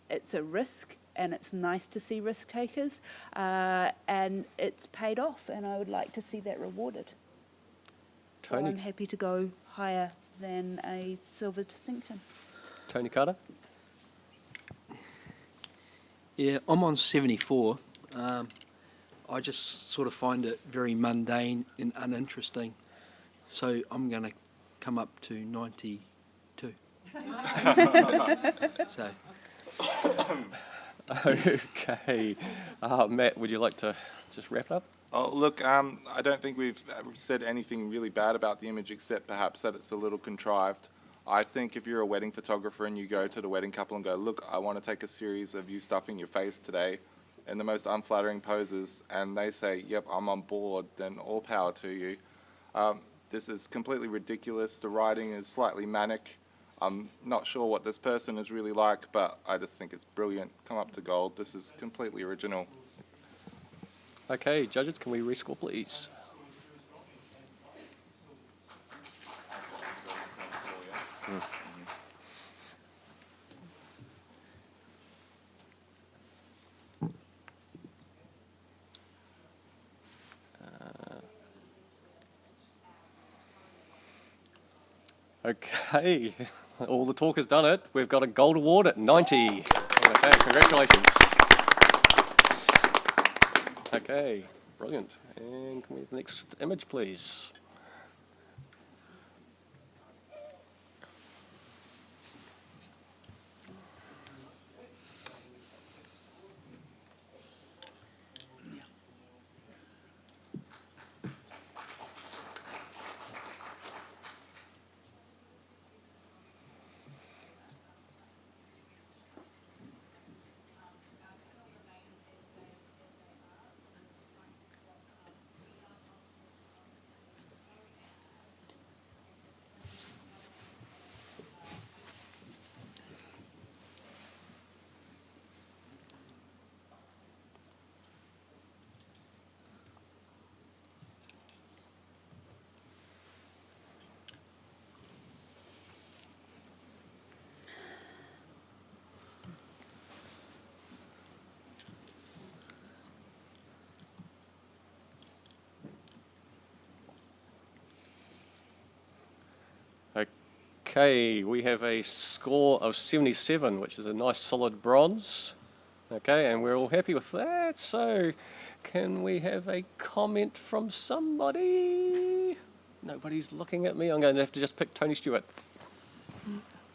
It's a risk, and it's nice to see risk takers, and it's paid off, and I would like to see that rewarded. So Tony. I'm happy to go higher than a silver distinction. Tony Carter. Yeah, I'm on 74. I just sort of find it very mundane and uninteresting. So I'm going to come up to 92. So. Okay. Matt, would you like to just wrap it up? Oh, look, I don't think we've said anything really bad about the image, except perhaps that it's a little contrived. I think if you're a wedding photographer and you go to the wedding couple and go, look, I want to take a series of you stuffing your face today in the most unflattering poses, and they say, yep, I'm on board, then all power to you. This is completely ridiculous. The writing is slightly manic. I'm not sure what this person is really like, but I just think it's brilliant. Come up to gold. This is completely original. Okay, judges, can we rescore, please? Okay, all the talk has done it. We've got a gold award at 90. Okay, congratulations. Okay, brilliant. And can we have the next image, please? Okay, we have a score of 77, which is a nice solid bronze. Okay, and we're all happy with that. So, can we have a comment from somebody? Nobody's looking at me. I'm going to have to just pick Tony Stewart.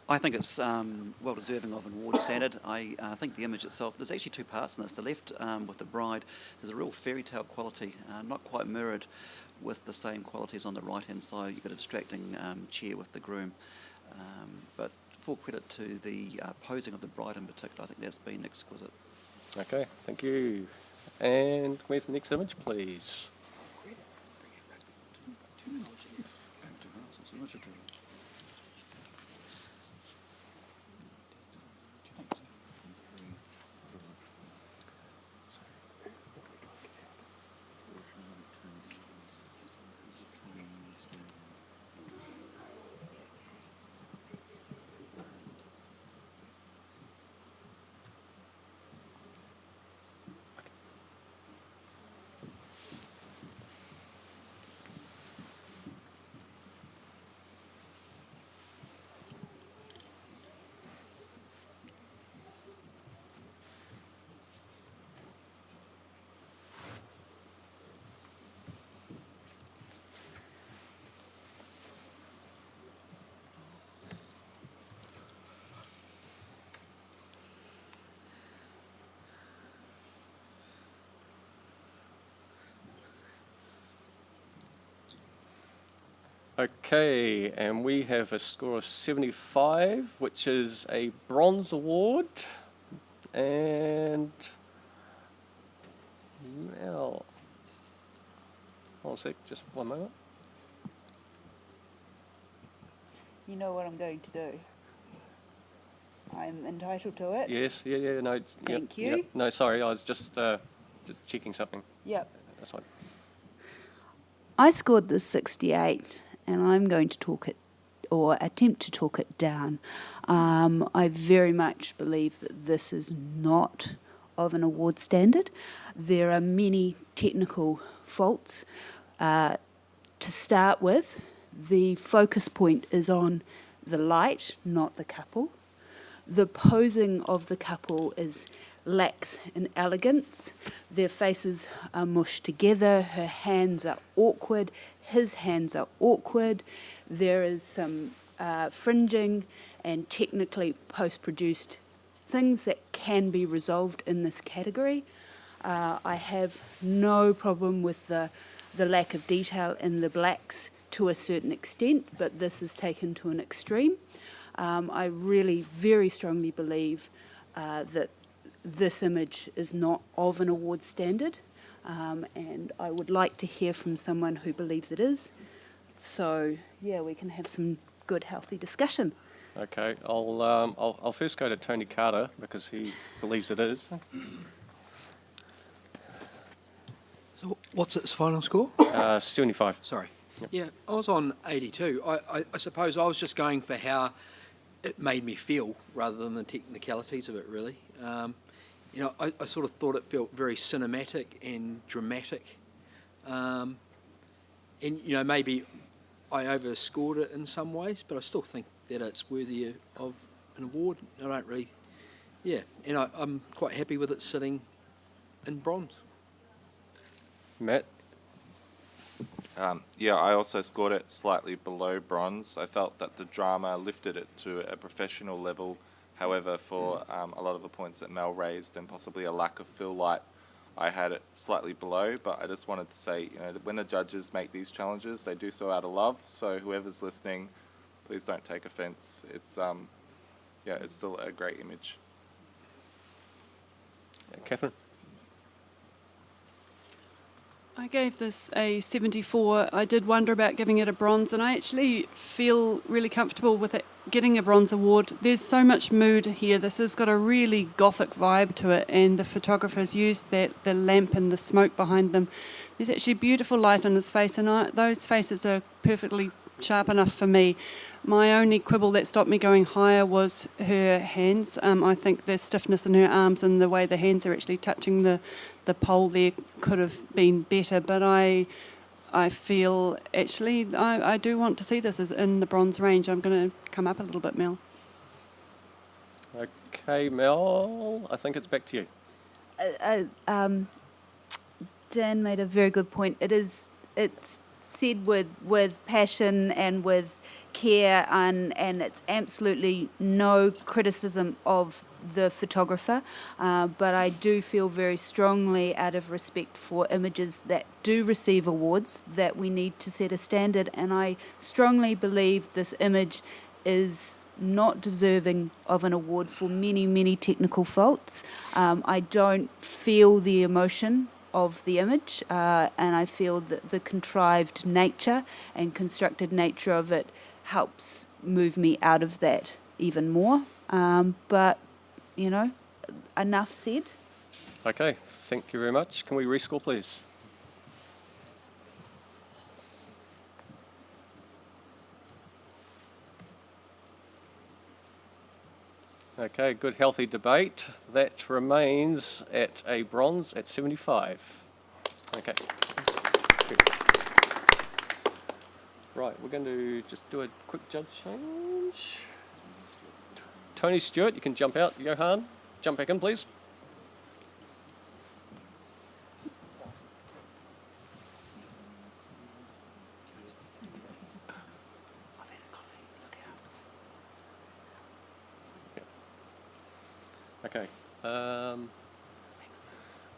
I think it's well deserving of an award standard. I think the image itself, there's actually two parts in this. The left with the bride, there's a real fairy tale quality, not quite mirrored with the same qualities on the right hand side. You've got a distracting chair with the groom. But full credit to the posing of the bride in particular. I think that's been exquisite. Okay, thank you. And can we have the next image, please? Okay, and we have a score of 75, which is a bronze award. And now, hold on a sec, just one moment. You know what I'm going to do. I'm entitled to it. Yes, yeah, no. Thank yep. you. No, sorry, I was just checking something. Yep. That's fine. I scored this 68, and I'm going to talk it, or attempt to talk it down. I very much believe that this is not of an award standard. There are many technical faults. To start with, the focus point is on the light, not the couple. The posing of the couple lacks in elegance. Their faces are mushed together. Her hands are awkward. His hands are awkward. There is some fringing and technically post-produced things that can be resolved in this category. I have no problem with the lack of detail in the blacks to a certain extent, but this is taken to an extreme. I really very strongly believe that this image is not of an award standard, and I would like to hear from someone who believes it is. So, yeah, we can have some good, healthy discussion. Okay, I'll first go to Tony Carter because he believes it is. So what's its final score? 75. Sorry. Yep. Yeah, I was on 82. I suppose I was just going for how it made me feel rather than the technicalities of it, really. I sort of thought it felt very cinematic and dramatic. And, maybe I overscored it in some ways, but I still think that it's worthy of an award. I don't really... Yeah, and I'm quite happy with it sitting in bronze. Matt? Yeah, I also scored it slightly below bronze. I felt that the drama lifted it to a professional level. However, for a lot of the points that Mel raised and possibly a lack of fill light, I had it slightly below. But I just wanted to say, when the judges make these challenges, they do so out of love. So whoever's listening, please don't take offence. It's it's still a great image. Catherine? I gave this a 74. I did wonder about giving it a bronze, and I actually feel really comfortable with it getting a bronze award. There's so much mood here. This has got a really gothic vibe to it, and the photographers used the lamp and the smoke behind them. There's actually beautiful light on his face, and those faces are perfectly sharp enough for me. My only quibble that stopped me going higher was her hands. I think the stiffness in her arms and the way the hands are actually touching the pole there could have been better, but I I feel actually I do want to see this as in the bronze range. I'm going to come up a little bit, Mel. Okay, Mel, I think it's back to you. Dan made a very good point. It's said with passion and with care, and it's absolutely no criticism of the photographer, but I do feel very strongly, out of respect for images that do receive awards, that we need to set a standard, and I strongly believe this image is not deserving of an award for many, many technical faults. I don't feel the emotion of the image, and I feel that the contrived nature and constructed nature of it helps move me out of that even more. But, you know, enough said. Okay, thank you very much. Can we rescore, please? Okay, good healthy debate. That remains at a bronze at 75. Okay. Good. Right, we're going to just do a quick judge change. Tony Stewart, you can jump out. Johan, jump back in, please. I've had a coffee. Look out. Okay.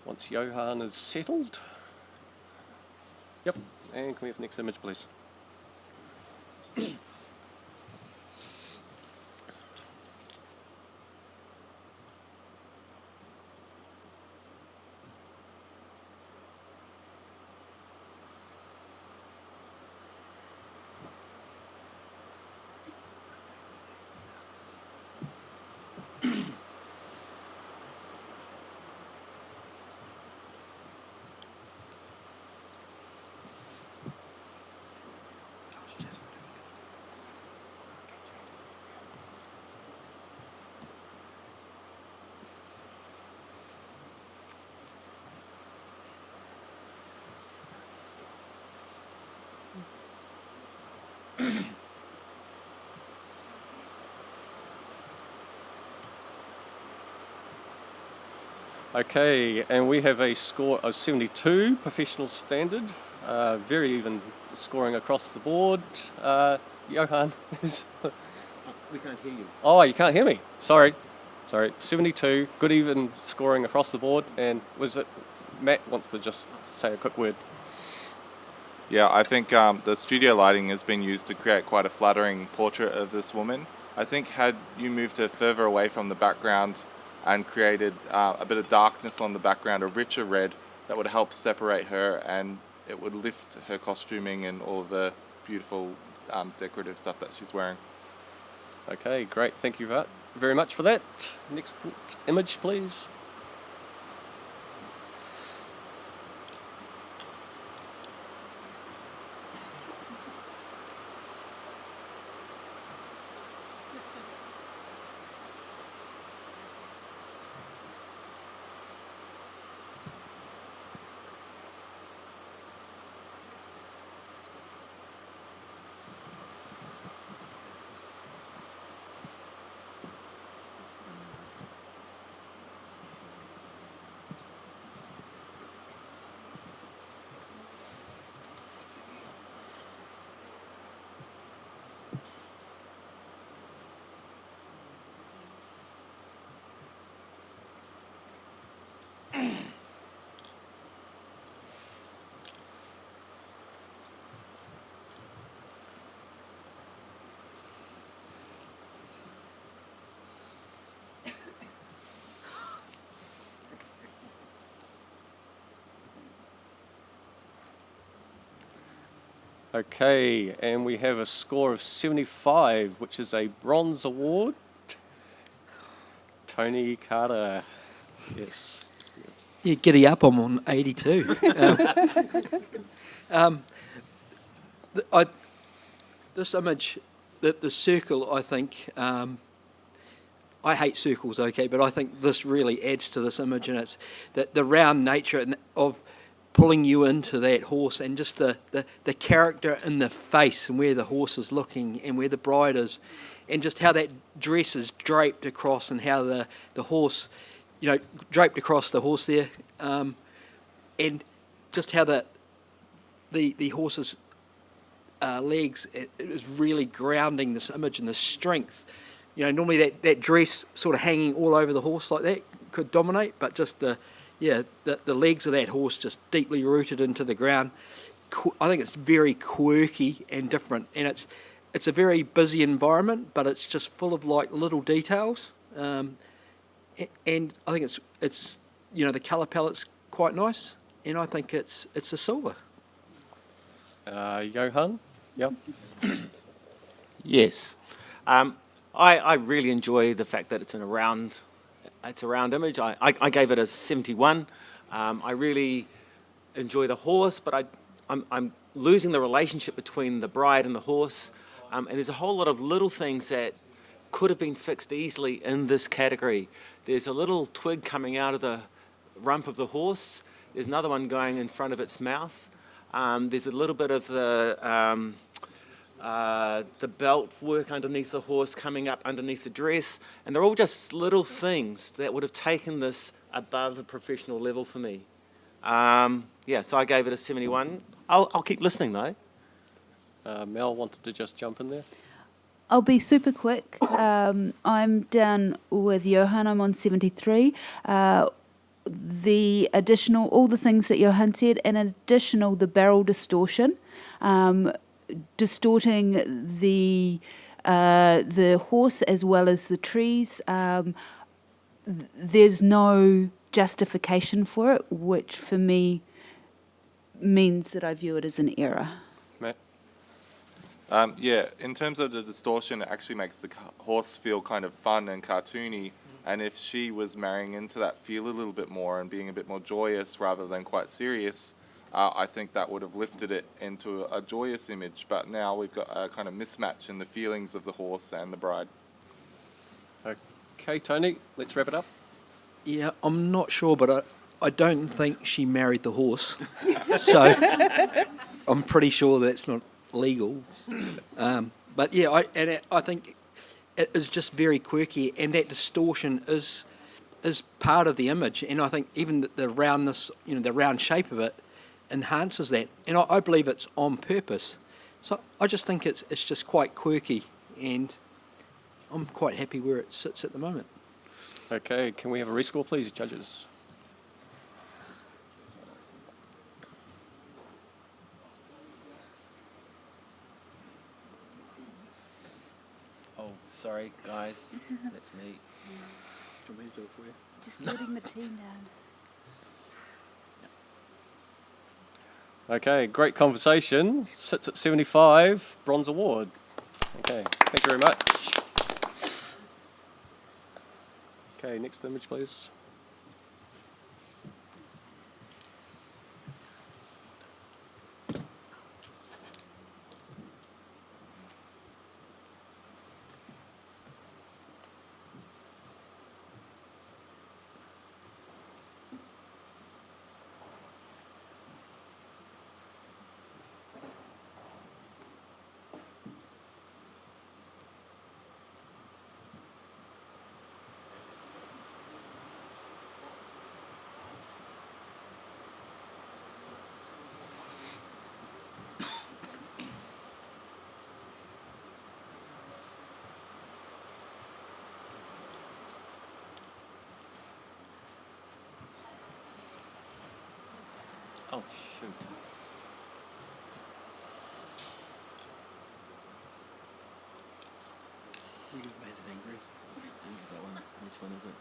Once Johan is settled. Yep. And can we have the next image, please? Okay, and we have a score of 72, professional standard. Very even scoring across the board. Johan is... We can't hear you. Oh, you can't hear me. Sorry. 72, good even scoring across the board. And was it Matt wants to just say a quick word? Yeah, I think the studio lighting has been used to create quite a flattering portrait of this woman. I think had you moved her further away from the background and created a bit of darkness on the background, a richer red, that would help separate her, and it would lift her costuming and all the beautiful decorative stuff that she's wearing. Okay, great. Thank you very much for that. Next image, please. Okay, and we have a score of 75, which is a bronze award. Tony Carter, yes. Yeah, giddy up, I'm on 82. This image, the circle, I think, I hate circles, okay, but I think this really adds to this image, and it's the round nature of pulling you into that horse, and just the character in the face and where the horse is looking and where the bride is, and just how that dress is draped across, and how the horse, draped across the horse there, and just how the horse's legs it is really grounding this image and the strength. Normally that dress sort of hanging all over the horse like that could dominate, but just the legs of that horse just deeply rooted into the ground. I think it's very quirky and different, and it's a very busy environment, but it's just full of like little details. And I think it's the colour palette's quite nice, and I think it's a silver. Johan? Yep. Yes. I really enjoy the fact that it's a round image. I gave it a 71. I really enjoy the horse, but I'm losing the relationship between the bride and the horse. And there's a whole lot of little things that could have been fixed easily in this category. There's a little twig coming out of the rump of the horse. There's another one going in front of its mouth. There's a little bit of the belt work underneath the horse coming up underneath the dress, and they're all just little things that would have taken this above a professional level for me. So I gave it a 71. I'll keep listening though. Mel wanted to just jump in there. I'll be super quick. I'm down with Johan. I'm on 73. The additional, all the things that Johan said, and additional, the barrel distortion, distorting the horse as well as the trees. There's no justification for it, which for me means that I view it as an error. Matt? In terms of the distortion, it actually makes the horse feel kind of fun and cartoony. And if she was marrying into that feel a little bit more and being a bit more joyous rather than quite serious, I think that would have lifted it into a joyous image. But now we've got a kind of mismatch in the feelings of the horse and the bride. Okay, Tony, let's wrap it up. Yeah, I'm not sure, but I don't think she married the horse. So I'm pretty sure that's not legal. But yeah, I think it is just very quirky, and that distortion is part of the image. And I think even the roundness, the round shape of it enhances that. And I believe it's on purpose. So I just think it's just quite quirky, and I'm quite happy where it sits at the moment. Okay, can we have a rescore, please, judges? Oh, sorry, guys. That's me. Do you want me to do it for you? Just letting the team down. Okay, great conversation. Sits at 75, bronze award. Okay, thank you very much. Okay, next image, please. Oh, shoot. We just made it angry. Where's that one? Which one is it?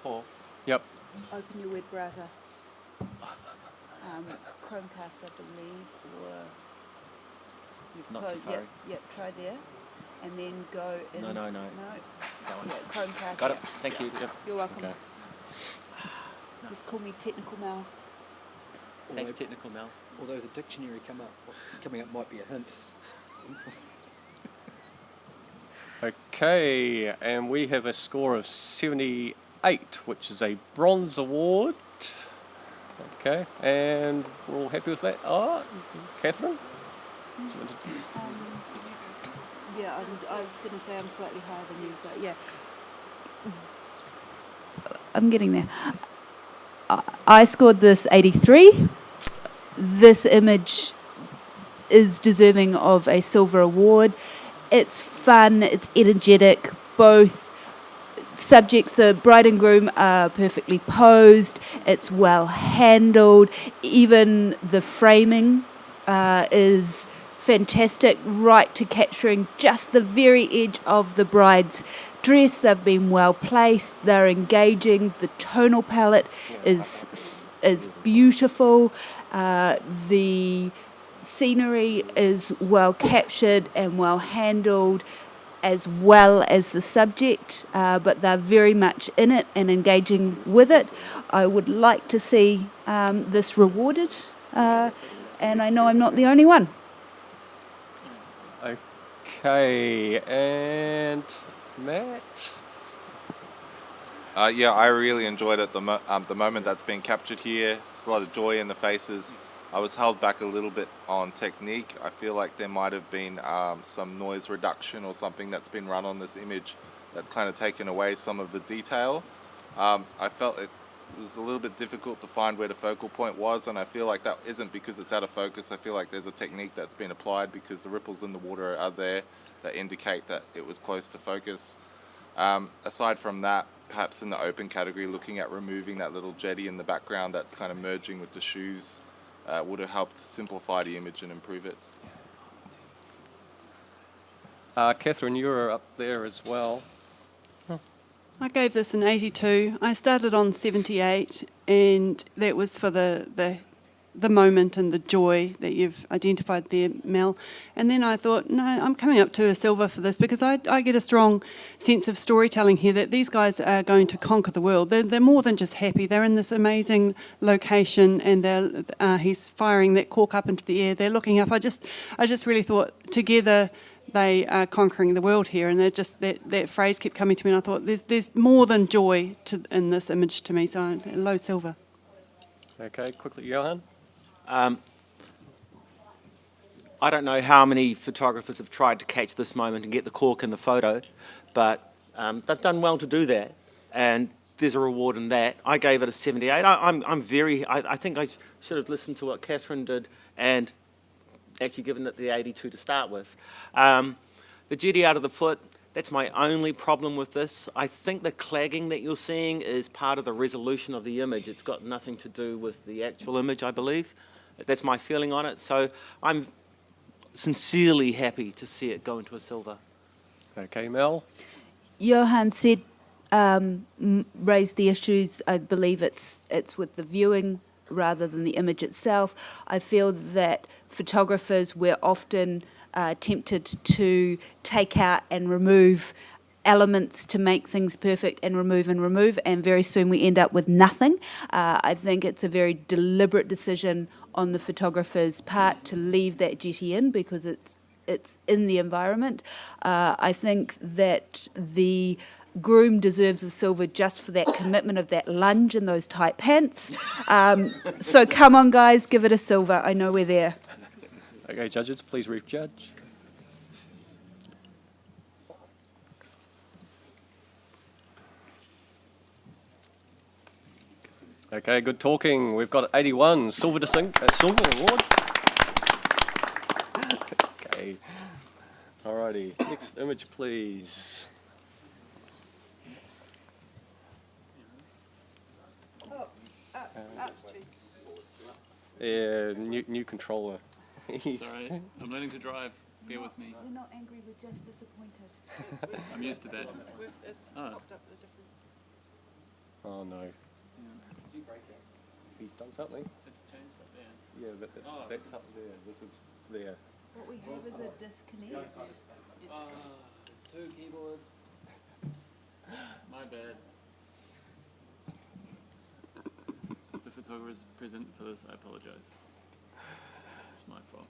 Paul? Yep. Open your web browser. Chromecast, I believe, or you've Not closed- Safari. Yep, try there, and then go in. No. No. That one. Yeah, Chromecast. Got it. yeah. Thank you. Yep. You're welcome. Okay. Just call me Technical Mel. Thanks, Technical Mel. Although the dictionary coming up might be a hint. Okay, and we have a score of 78, which is a bronze award. Okay, and we're all happy with that. Oh, Catherine? Yeah, I was going to say I'm slightly higher than you, but yeah. I'm getting there. I scored this 83. This image is deserving of a silver award. It's fun, it's energetic, both subjects, the bride and groom, are perfectly posed, it's well handled, even the framing is fantastic, right to capturing just the very edge of the bride's dress. They've been well placed, they're engaging, the tonal palette is beautiful, the scenery is well captured and well handled, as well as the subject, but they're very much in it and engaging with it. I would like to see this rewarded, and I know I'm not the only one. Okay, and Matt? Yeah, I really enjoyed it. The moment that's been captured here, there's a lot of joy in the faces. I was held back a little bit on technique. I feel like there might have been some noise reduction or something that's been run on this image that's kind of taken away some of the detail. I felt it was a little bit difficult to find where the focal point was, and I feel like that isn't because it's out of focus. I feel like there's a technique that's been applied because the ripples in the water are there that indicate that it was close to focus. Aside from that, perhaps in the open category, looking at removing that little jetty in the background that's kind of merging with the shoes would have helped simplify the image and improve it. Catherine, you were up there as well. I gave this an 82. I started on 78, and that was for the moment and the joy that you've identified there, Mel. And then I thought, no, I'm coming up to a silver for this because I get a strong sense of storytelling here that these guys are going to conquer the world. They're more than just happy. They're in this amazing location, and he's firing that cork up into the air. They're looking up. I just really thought together they are conquering the world here, and that phrase kept coming to me, and I thought there's more than joy in this image to me, so low silver. Okay, quickly, Johan? I don't know how many photographers have tried to catch this moment and get the cork in the photo, but they've done well to do that, and there's a reward in that. I gave it a 78. I think I should have listened to what Catherine did and actually given it the 82 to start with. The jetty out of the foot, that's my only problem with this. I think the clagging that you're seeing is part of the resolution of the image. It's got nothing to do with the actual image, I believe. That's my feeling on it. So I'm sincerely happy to see it go into a silver. Okay, Mel? Johan said, raised the issues. I believe it's with the viewing rather than the image itself. I feel that photographers were often tempted to take out and remove elements to make things perfect and remove, and very soon we end up with nothing. I think it's a very deliberate decision on the photographer's part to leave that jetty in because it's in the environment. I think that the groom deserves a silver just for that commitment of that lunge and those tight pants. So come on, guys, give it a silver. I know we're there. Okay, judges, please re-judge. Okay, good talking. We've got 81, silver silver award. Okay, alrighty. Next image, please. Yeah, new controller. Sorry, I'm learning to drive. Bear with me. We're not angry, we're just disappointed. I'm used to that. It's Oh. popped up a different. Oh no, Yeah. he's done something. It's changed up there. Yeah, but that's up there. This is there. What we have is a disconnect. There's two keyboards. My bad. If the photographer is present for this, I apologize. It's my fault.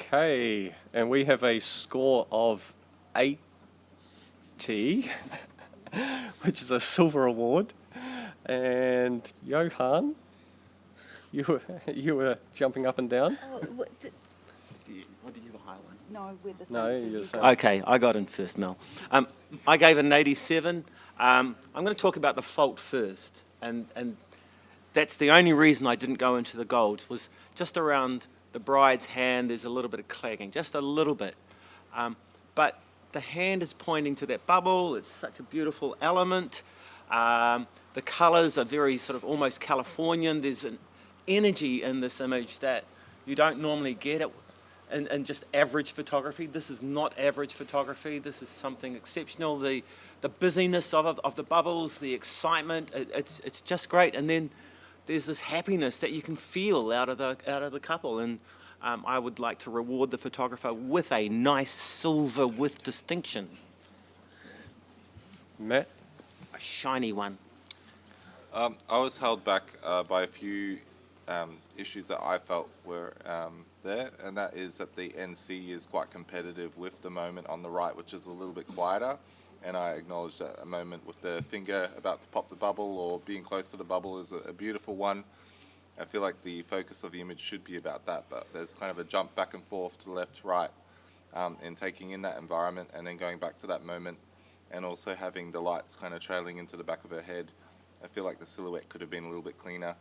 Okay, and we have a score of 80, which is a silver award. And Johan, you were jumping up and down. Or did you have a high one? No, we're the same. No, so you're you the same. Okay, I got in first, Mel. I gave it an 87. I'm going to talk about the fault first, and that's the only reason I didn't go into the golds, was just around the bride's hand. There's a little bit of clagging, just a little bit, but the hand is pointing to that bubble. It's such a beautiful element. The colours are very sort of almost Californian. There's an energy in this image that you don't normally get it in just average photography. This is not average photography. This is something exceptional. The busyness of the bubbles, the excitement, it's just great. And then there's this happiness that you can feel out of the couple. And I would like to reward the photographer with a nice silver with distinction, Matt? a shiny one. I was held back by a few issues that I felt were there, and that is that the NC is quite competitive with the moment on the right, which is a little bit quieter. And I acknowledge that a moment with the finger about to pop the bubble or being close to the bubble is a beautiful one. I feel like the focus of the image should be about that, but there's kind of a jump back and forth to left, right, in taking in that environment and then going back to that moment, and also having the lights kind of trailing into the back of her head. I feel like the silhouette could have been a little bit cleaner.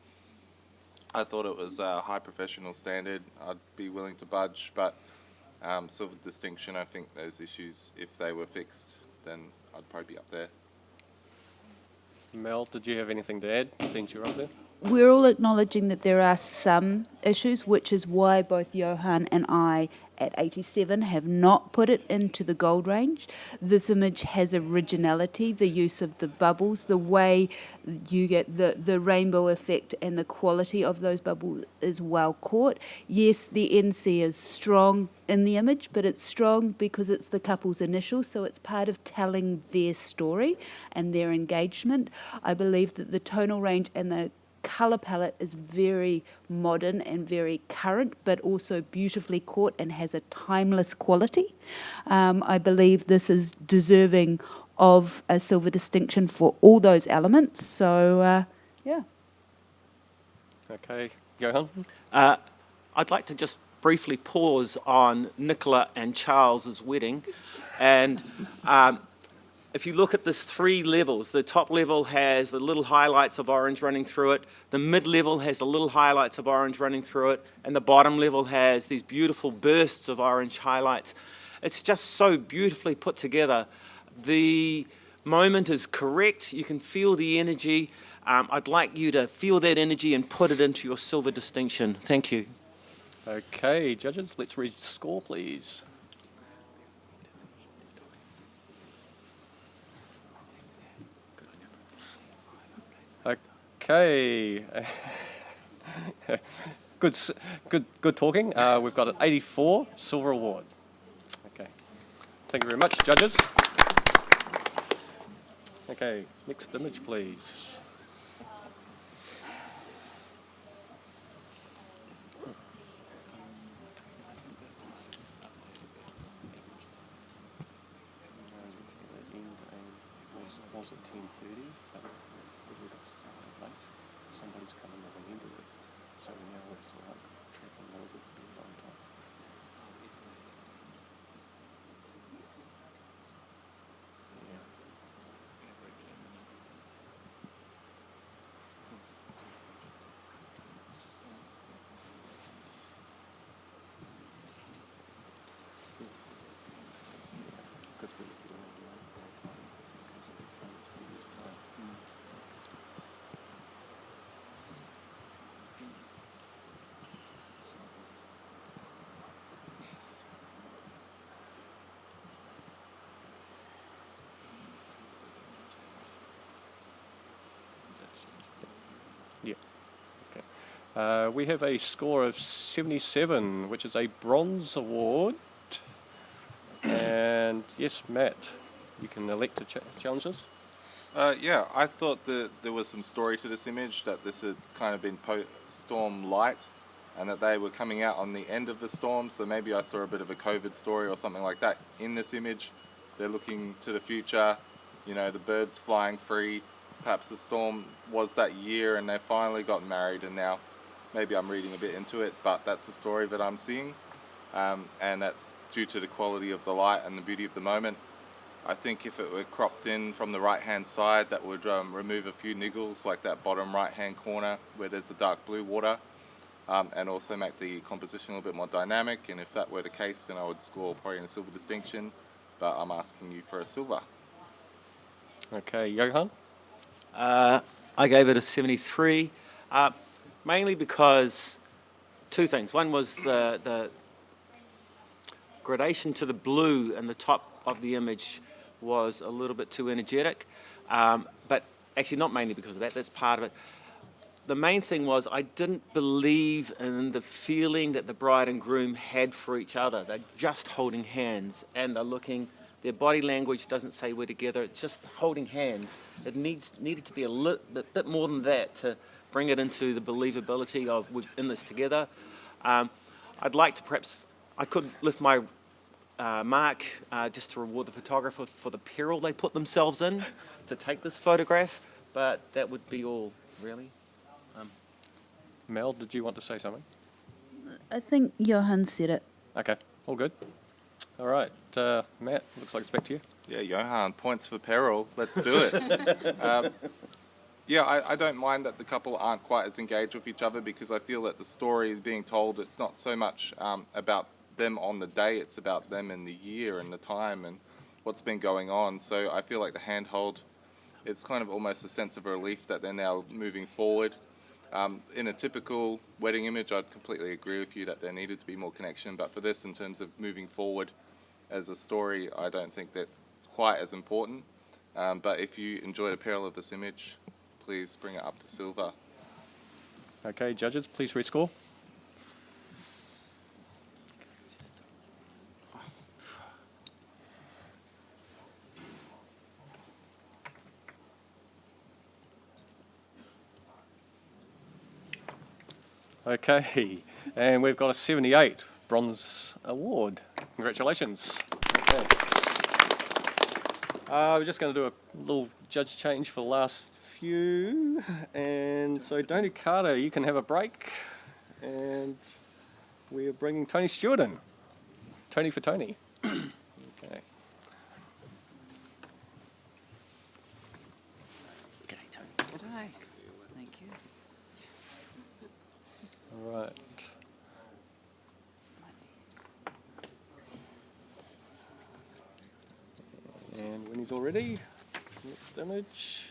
I thought it was a high professional standard. I'd be willing to budge, but silver distinction, I think those issues, if they were fixed, then I'd probably be up there. Mel, did you have anything to add since you're up there? We're all acknowledging that there are some issues, which is why both Johan and I at 87 have not put it into the gold range. This image has originality, the use of the bubbles, the way you get the rainbow effect and the quality of those bubbles is well caught. Yes, the NC is strong in the image, but it's strong because it's the couple's initials, so it's part of telling their story and their engagement. I believe that the tonal range and the colour palette is very modern and very current, but also beautifully caught and has a timeless quality. I believe this is deserving of a silver distinction for all those elements. So, yeah. Okay, Johan? I'd like to just briefly pause on Nicola and Charles's wedding, and if you look at this 3 levels, the top level has the little highlights of orange running through it, the mid level has the little highlights of orange running through it, and the bottom level has these beautiful bursts of orange highlights. It's just so beautifully put together. The moment is correct, you can feel the energy. I'd like you to feel that energy and put it into your silver distinction. Thank you. Okay, judges, let's read score, please. Okay. Good talking. We've got an 84 silver award. Okay. Thank you very much, judges. Okay, next image, please. Was it 10:30? Somebody's coming at the end of it, so now it's like tracking a little bit on time. Yeah. We have a score of 77, which is a bronze award. And yes, Matt, you can elect to challenge this. Yeah, I thought that there was some story to this image, that this had kind of been storm light, and that they were coming out on the end of the storm. So maybe I saw a bit of a COVID story or something like that in this image. They're looking to the future, you know, the birds flying free. Perhaps the storm was that year and they finally got married, and now maybe I'm reading a bit into it, but that's the story that I'm seeing. And that's due to the quality of the light and the beauty of the moment. I think if it were cropped in from the right-hand side, that would remove a few niggles, like that bottom right-hand corner where there's the dark blue water, and also make the composition a little bit more dynamic. And if that were the case, then I would score probably in a silver distinction, but I'm asking you for a silver. Okay, Johan? I gave it a 73, mainly because two things. One was the gradation to the blue in the top of the image was a little bit too energetic, but actually not mainly because of that, that's part of it. The main thing was I didn't believe in the feeling that the bride and groom had for each other. They're just holding hands and they're looking, their body language doesn't say we're together, it's just holding hands. It needed to be a bit more than that to bring it into the believability of we're in this together. I'd like to perhaps, I could lift my mark just to reward the photographer for the peril they put themselves in to take this photograph, but that would be all, really. Mel, did you want to say something? I think Johan said it. Okay, all good. All right, Matt, looks like it's back to you. Yeah, Johan, points for peril. Let's do it. Yeah, I don't mind that the couple aren't quite as engaged with each other, because I feel that the story is being told, it's not so much about them on the day, it's about them in the year and the time and what's been going on. So I feel like the handhold, it's kind of almost a sense of relief that they're now moving forward. In a typical wedding image, I'd completely agree with you that there needed to be more connection, but for this, in terms of moving forward as a story, I don't think that's quite as important. But if you enjoy the peril of this image, please bring it up to silver. Okay, judges, please rescore. Okay, and we've got a 78 bronze award. Congratulations. Okay. We're just going to do a little judge change for the last few. And so, Tony Carter, you can have a break. And we are bringing Tony Stewart in. Tony for Tony. Okay. G'day, Tony. G'day. Thank you. All right. And when he's all ready, next image.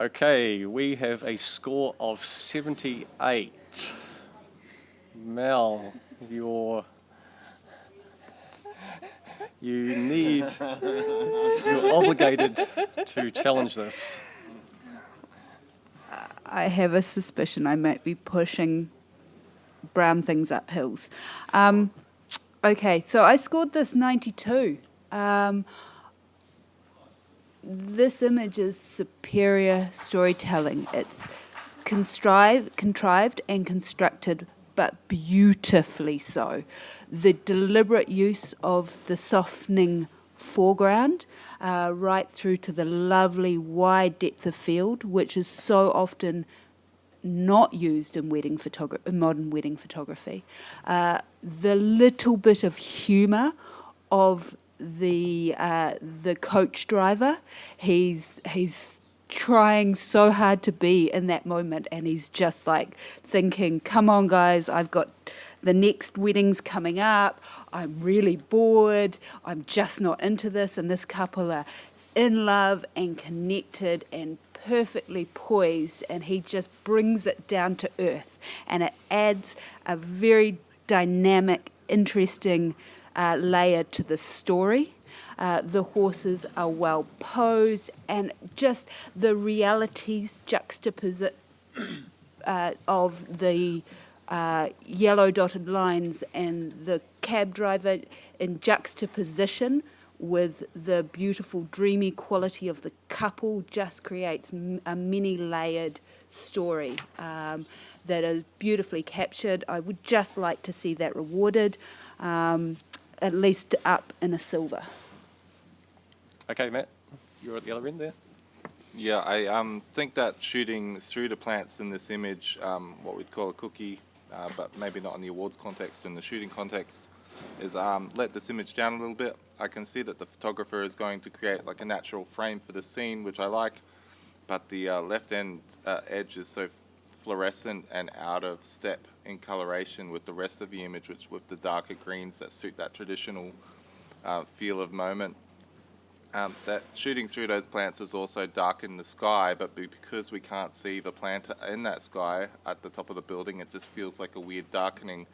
Okay, we have a score of 78. Mel, you're obligated to challenge this. I have a suspicion I might be pushing brown things up hills. Okay, so I scored this 92. This image is superior storytelling. It's contrived and constructed, but beautifully so. The deliberate use of the softening foreground, right through to the lovely wide depth of field, which is so often not used in modern wedding photography. The little bit of humour of the coach driver, he's trying so hard to be in that moment, and he's just like thinking, come on guys, I've got the next wedding's coming up, I'm really bored, I'm just not into this, and this couple are in love and connected and perfectly poised, and he just brings it down to earth, and it adds a very dynamic, interesting layer to the story. The horses are well posed, and just the realities juxtaposition of the yellow dotted lines and the cab driver in juxtaposition with the beautiful dreamy quality of the couple just creates a many layered story that is beautifully captured. I would just like to see that rewarded, at least up in a silver. Okay, Matt, you're at the other end there. Yeah, I think that shooting through the plants in this image, what we'd call a cookie, but maybe not in the awards context, in the shooting context, is let this image down a little bit. I can see that the photographer is going to create like a natural frame for the scene, which I like, but the left end edge is so fluorescent and out of step in coloration with the rest of the image, which with the darker greens that suit that traditional feel of moment. That shooting through those plants has also darkened the sky, but because we can't see the plant in that sky at the top of the building, it just feels like a weird darkening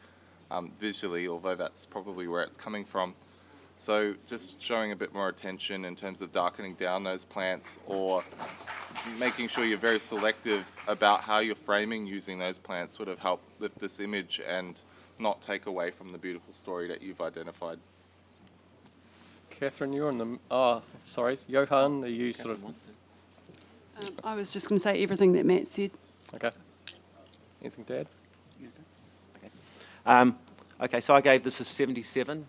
visually, although that's probably where it's coming from. So just showing a bit more attention in terms of darkening down those plants, or making sure you're very selective about how you're framing using those plants would have helped lift this image and not take away from the beautiful story that you've identified. Catherine, you're on the... Oh, sorry. Johan, are you sort of... I was just going to say everything that Matt said. Okay. Anything to add? Okay, so I gave this a 77.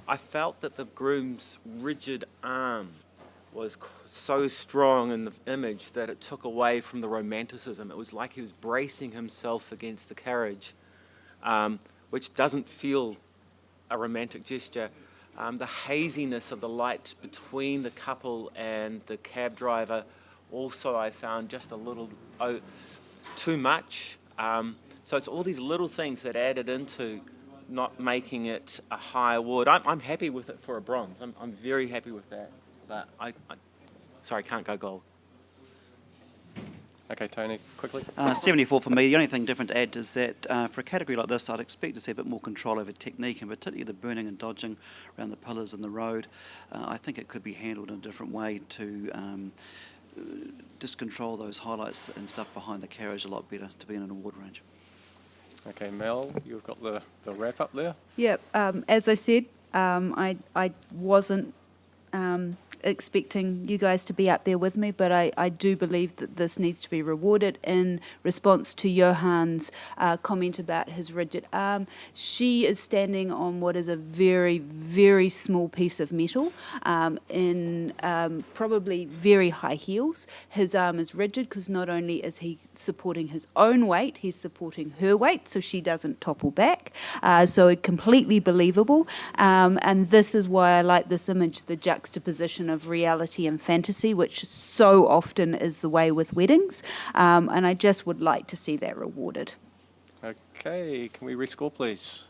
I felt that the groom's rigid arm was so strong in the image that it took away from the romanticism. It was like he was bracing himself against the carriage, which doesn't feel a romantic gesture. The haziness of the light between the couple and the cab driver also I found just a little too much. So it's all these little things that added into not making it a high award. I'm happy with it for a bronze. I'm very happy with that. But sorry, can't go gold. Okay, Tony, quickly. 74 for me. The only thing different to add is that for a category like this, I'd expect to see a bit more control over technique, and particularly the burning and dodging around the pillars and the road. I think it could be handled in a different way to just control those highlights and stuff behind the carriage a lot better to be in an award range. Okay, Mel, you've got the wrap up there. Yep. As I said, I wasn't expecting you guys to be up there with me, but I do believe that this needs to be rewarded in response to Johan's comment about his rigid arm. She is standing on what is a very, very small piece of metal in probably very high heels. His arm is rigid because not only is he supporting his own weight, he's supporting her weight so she doesn't topple back. So completely believable. And this is why I like this image, the juxtaposition of reality and fantasy, which so often is the way with weddings. And I just would like to see that rewarded. Okay, can we rescore, please?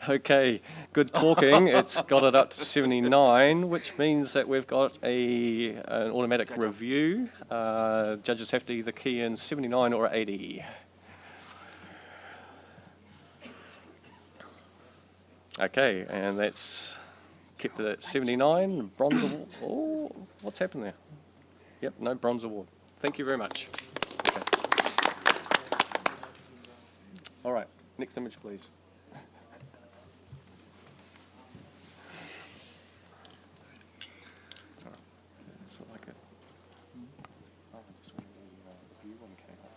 Okay, good talking. It's got it up to 79, which means that we've got an automatic review. Judges have to either key in 79 or 80. Okay, and that's kept it at 79. Bronze award. Oh, what's happened there? Yep, no bronze award. Thank you very much. Okay. All right, next image, please. So like it. Oh, I just want the view one came up.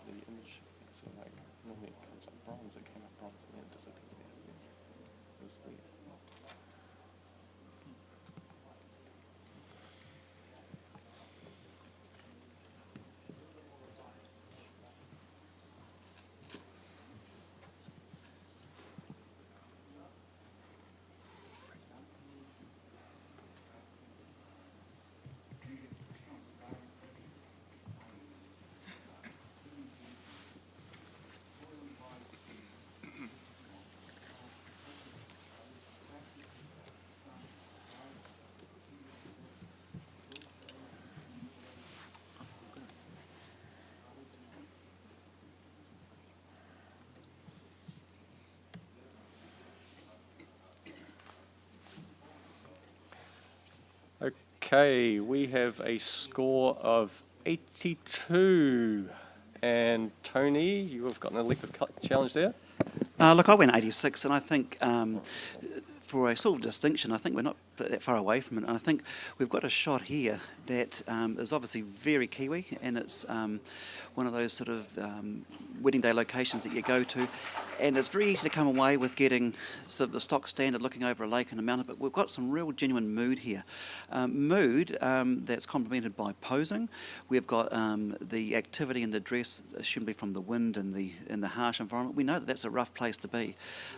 Okay, we have a score of 82. And Tony, you have got an elective challenge there. Look, I went 86, and I think for a silver distinction, I think we're not that far away from it. And I think we've got a shot here that is obviously very Kiwi, and it's one of those sort of wedding day locations that you go to, and it's very easy to come away with getting sort of the stock standard looking over a lake and a mountain, but we've got some real genuine mood here. Mood that's complemented by posing. We've got the activity in the dress, assumably from the wind and the harsh environment. We know that that's a rough place to be.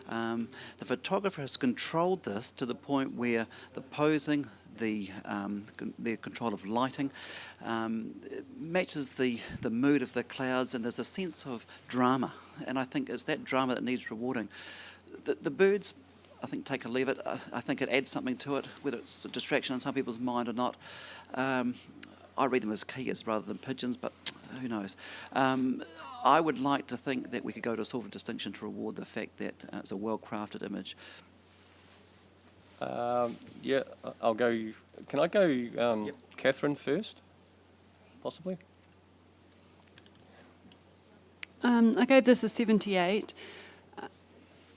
The photographer has controlled this to the point where the posing, the control of lighting matches the mood of the clouds, and there's a sense of drama, and I think it's that drama that needs rewarding. The birds, I think, take or leave it. I think it adds something to it, whether it's a distraction in some people's mind or not. I read them as keas rather than pigeons, but who knows. I would like to think that we could go to a silver distinction to reward the fact that it's a well-crafted image. Yeah, I'll go. Can I go Catherine first, possibly? I gave this a 78.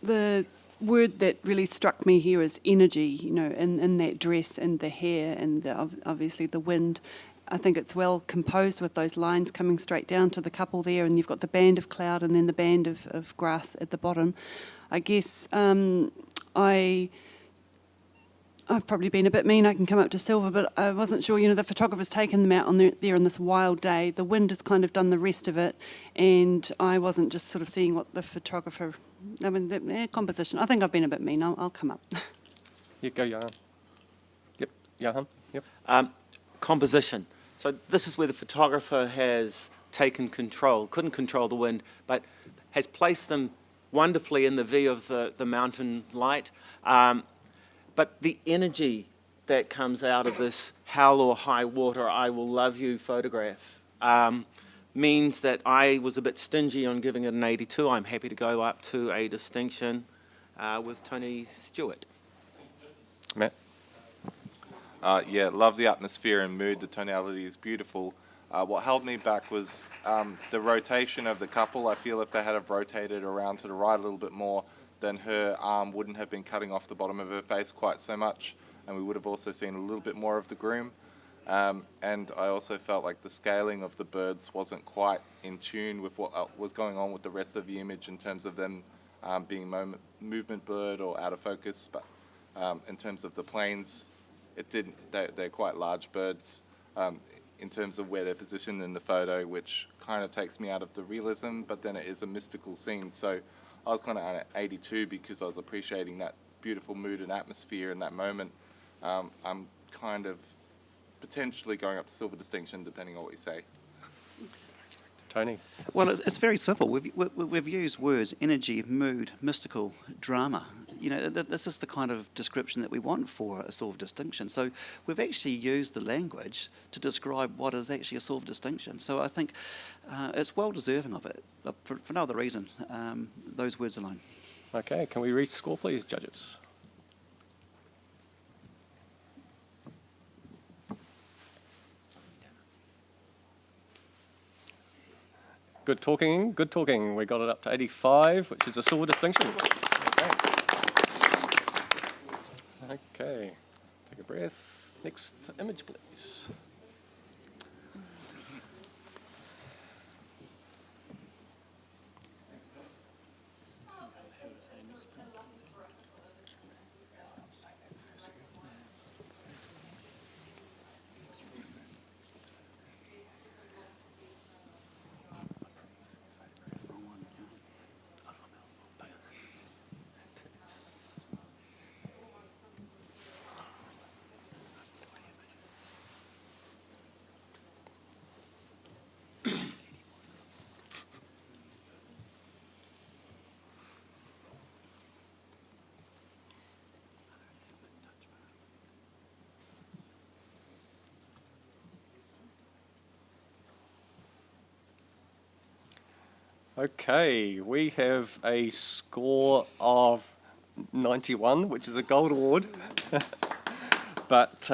The word that really struck me here is energy, you know, in that dress and the hair and obviously the wind. I think it's well composed with those lines coming straight down to the couple there, and you've got the band of cloud and then the band of grass at the bottom. I guess I've probably been a bit mean, I can come up to silver, but I wasn't sure, you know, the photographer's taken them out on there on this wild day. The wind has kind of done the rest of it, and I wasn't just sort of seeing what the photographer, I mean, the composition. I think I've been a bit mean, I'll come up. Yeah, go Johan. Yep, Johan, yep. Composition. So this is where the photographer has taken control, couldn't control the wind, but has placed them wonderfully in the V of the mountain light. But the energy that comes out of this hell or high water, I will love you photograph means that I was a bit stingy on giving it an 82. I'm happy to go up to a distinction with Tony Stewart. Matt? Yeah, love the atmosphere and mood. The tonality is beautiful. What held me back was the rotation of the couple. I feel if they had have rotated around to the right a little bit more, then her arm wouldn't have been cutting off the bottom of her face quite so much, and we would have also seen a little bit more of the groom. And I also felt like the scaling of the birds wasn't quite in tune with what was going on with the rest of the image in terms of them being movement bird or out of focus. But in terms of the planes, it didn't. They're quite large birds in terms of where they're positioned in the photo, which kind of takes me out of the realism, but then it is a mystical scene. So I was kind of at 82 because I was appreciating that beautiful mood and atmosphere in that moment. I'm kind of potentially going up to silver distinction, depending on what you say. Tony? Well, it's very simple. We've used words: energy, mood, mystical, drama. You know, this is the kind of description that we want for a silver distinction. So we've actually used the language to describe what is actually a silver distinction. So I think it's well deserving of it, for no other reason, those words alone. Okay, can we reach score, please, judges? Good talking, good talking. We got it up to 85, which is a silver distinction. Okay, take a breath. Next image, please. Okay, we have a score of 91, which is a gold award. But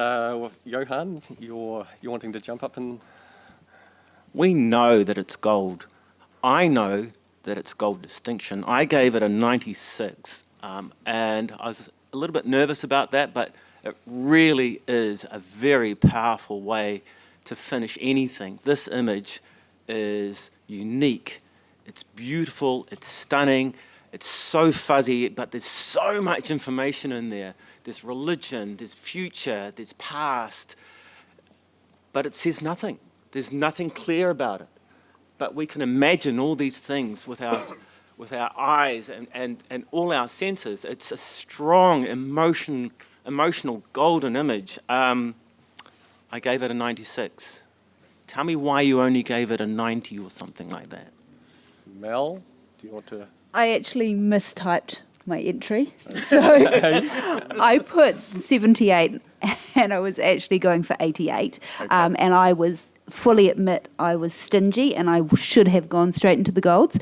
Johan, you're wanting to jump up and... We know that it's gold. I know that it's gold distinction. I gave it a 96, and I was a little bit nervous about that, but it really is a very powerful way to finish anything. This image is unique. It's beautiful, it's stunning, it's so fuzzy, but there's so much information in there. There's religion, there's future, there's past, but it says nothing. There's nothing clear about it. But we can imagine all these things with our eyes and all our senses. It's a strong emotional golden image. I gave it a 96. Tell me why you only gave it a 90 or something like that. Mel, do you want to... I actually mistyped my entry. So I put 78 and I was actually going for 88. Okay. And I was fully admit I was stingy and I should have gone straight into the golds.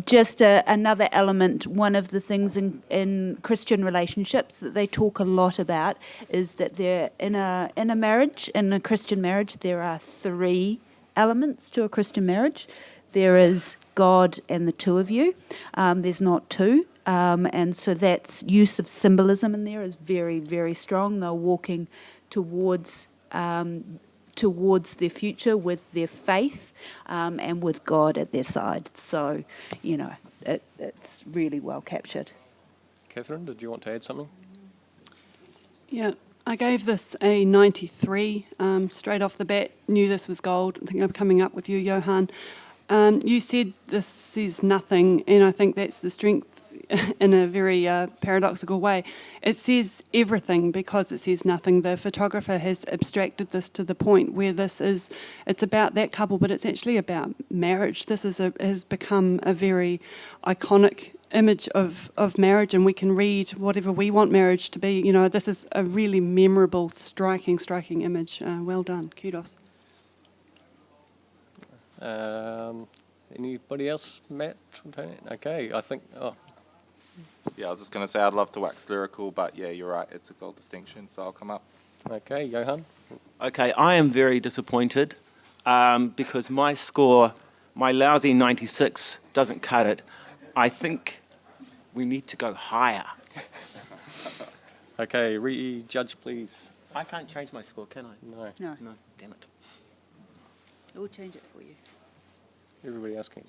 Just another element, one of the things in Christian relationships that they talk a lot about is that there in a marriage, in a Christian marriage, there are 3 elements to a Christian marriage. There is God and the two of you. There's not 2. And so that's use of symbolism in there is very, very strong. They're walking towards their future with their faith and with God at their side. So, you know, it's really well captured. Catherine, did you want to add something? Yeah, I gave this a 93 straight off the bat. Knew this was gold. I think I'm coming up with you, Johan. You said this says nothing, and I think that's the strength in a very paradoxical way. It says everything because it says nothing. The photographer has abstracted this to the point where it's about that couple, but it's actually about marriage. This has become a very iconic image of marriage, and we can read whatever we want marriage to be. You know, this is a really memorable, striking image. Well done. Kudos. Anybody else? Matt? Okay, I think... Oh. Yeah, I was just going to say I'd love to wax lyrical, but yeah, you're right. It's a gold distinction, so I'll come up. Okay, Johan? Okay, I am very disappointed because my score, my lousy 96, doesn't cut it. I think we need to go higher. Okay, re-judge, please. I can't change my score, can I? No, No, No, damn it. we'll change it for you. everybody else can.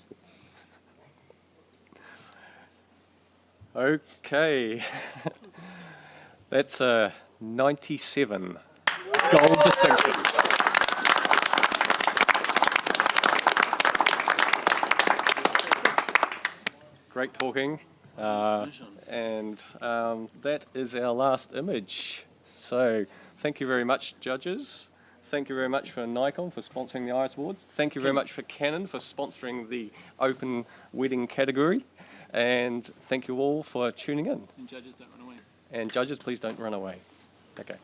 Okay, that's a 97. Gold distinction. Great talking. And that is our last image. So thank you very much, judges. Thank you very much for Nikon for sponsoring the Iris Awards. Thank you very much for Canon for sponsoring the open wedding category. And thank you all for tuning in. And judges don't run away. And judges, please don't run away. Okay.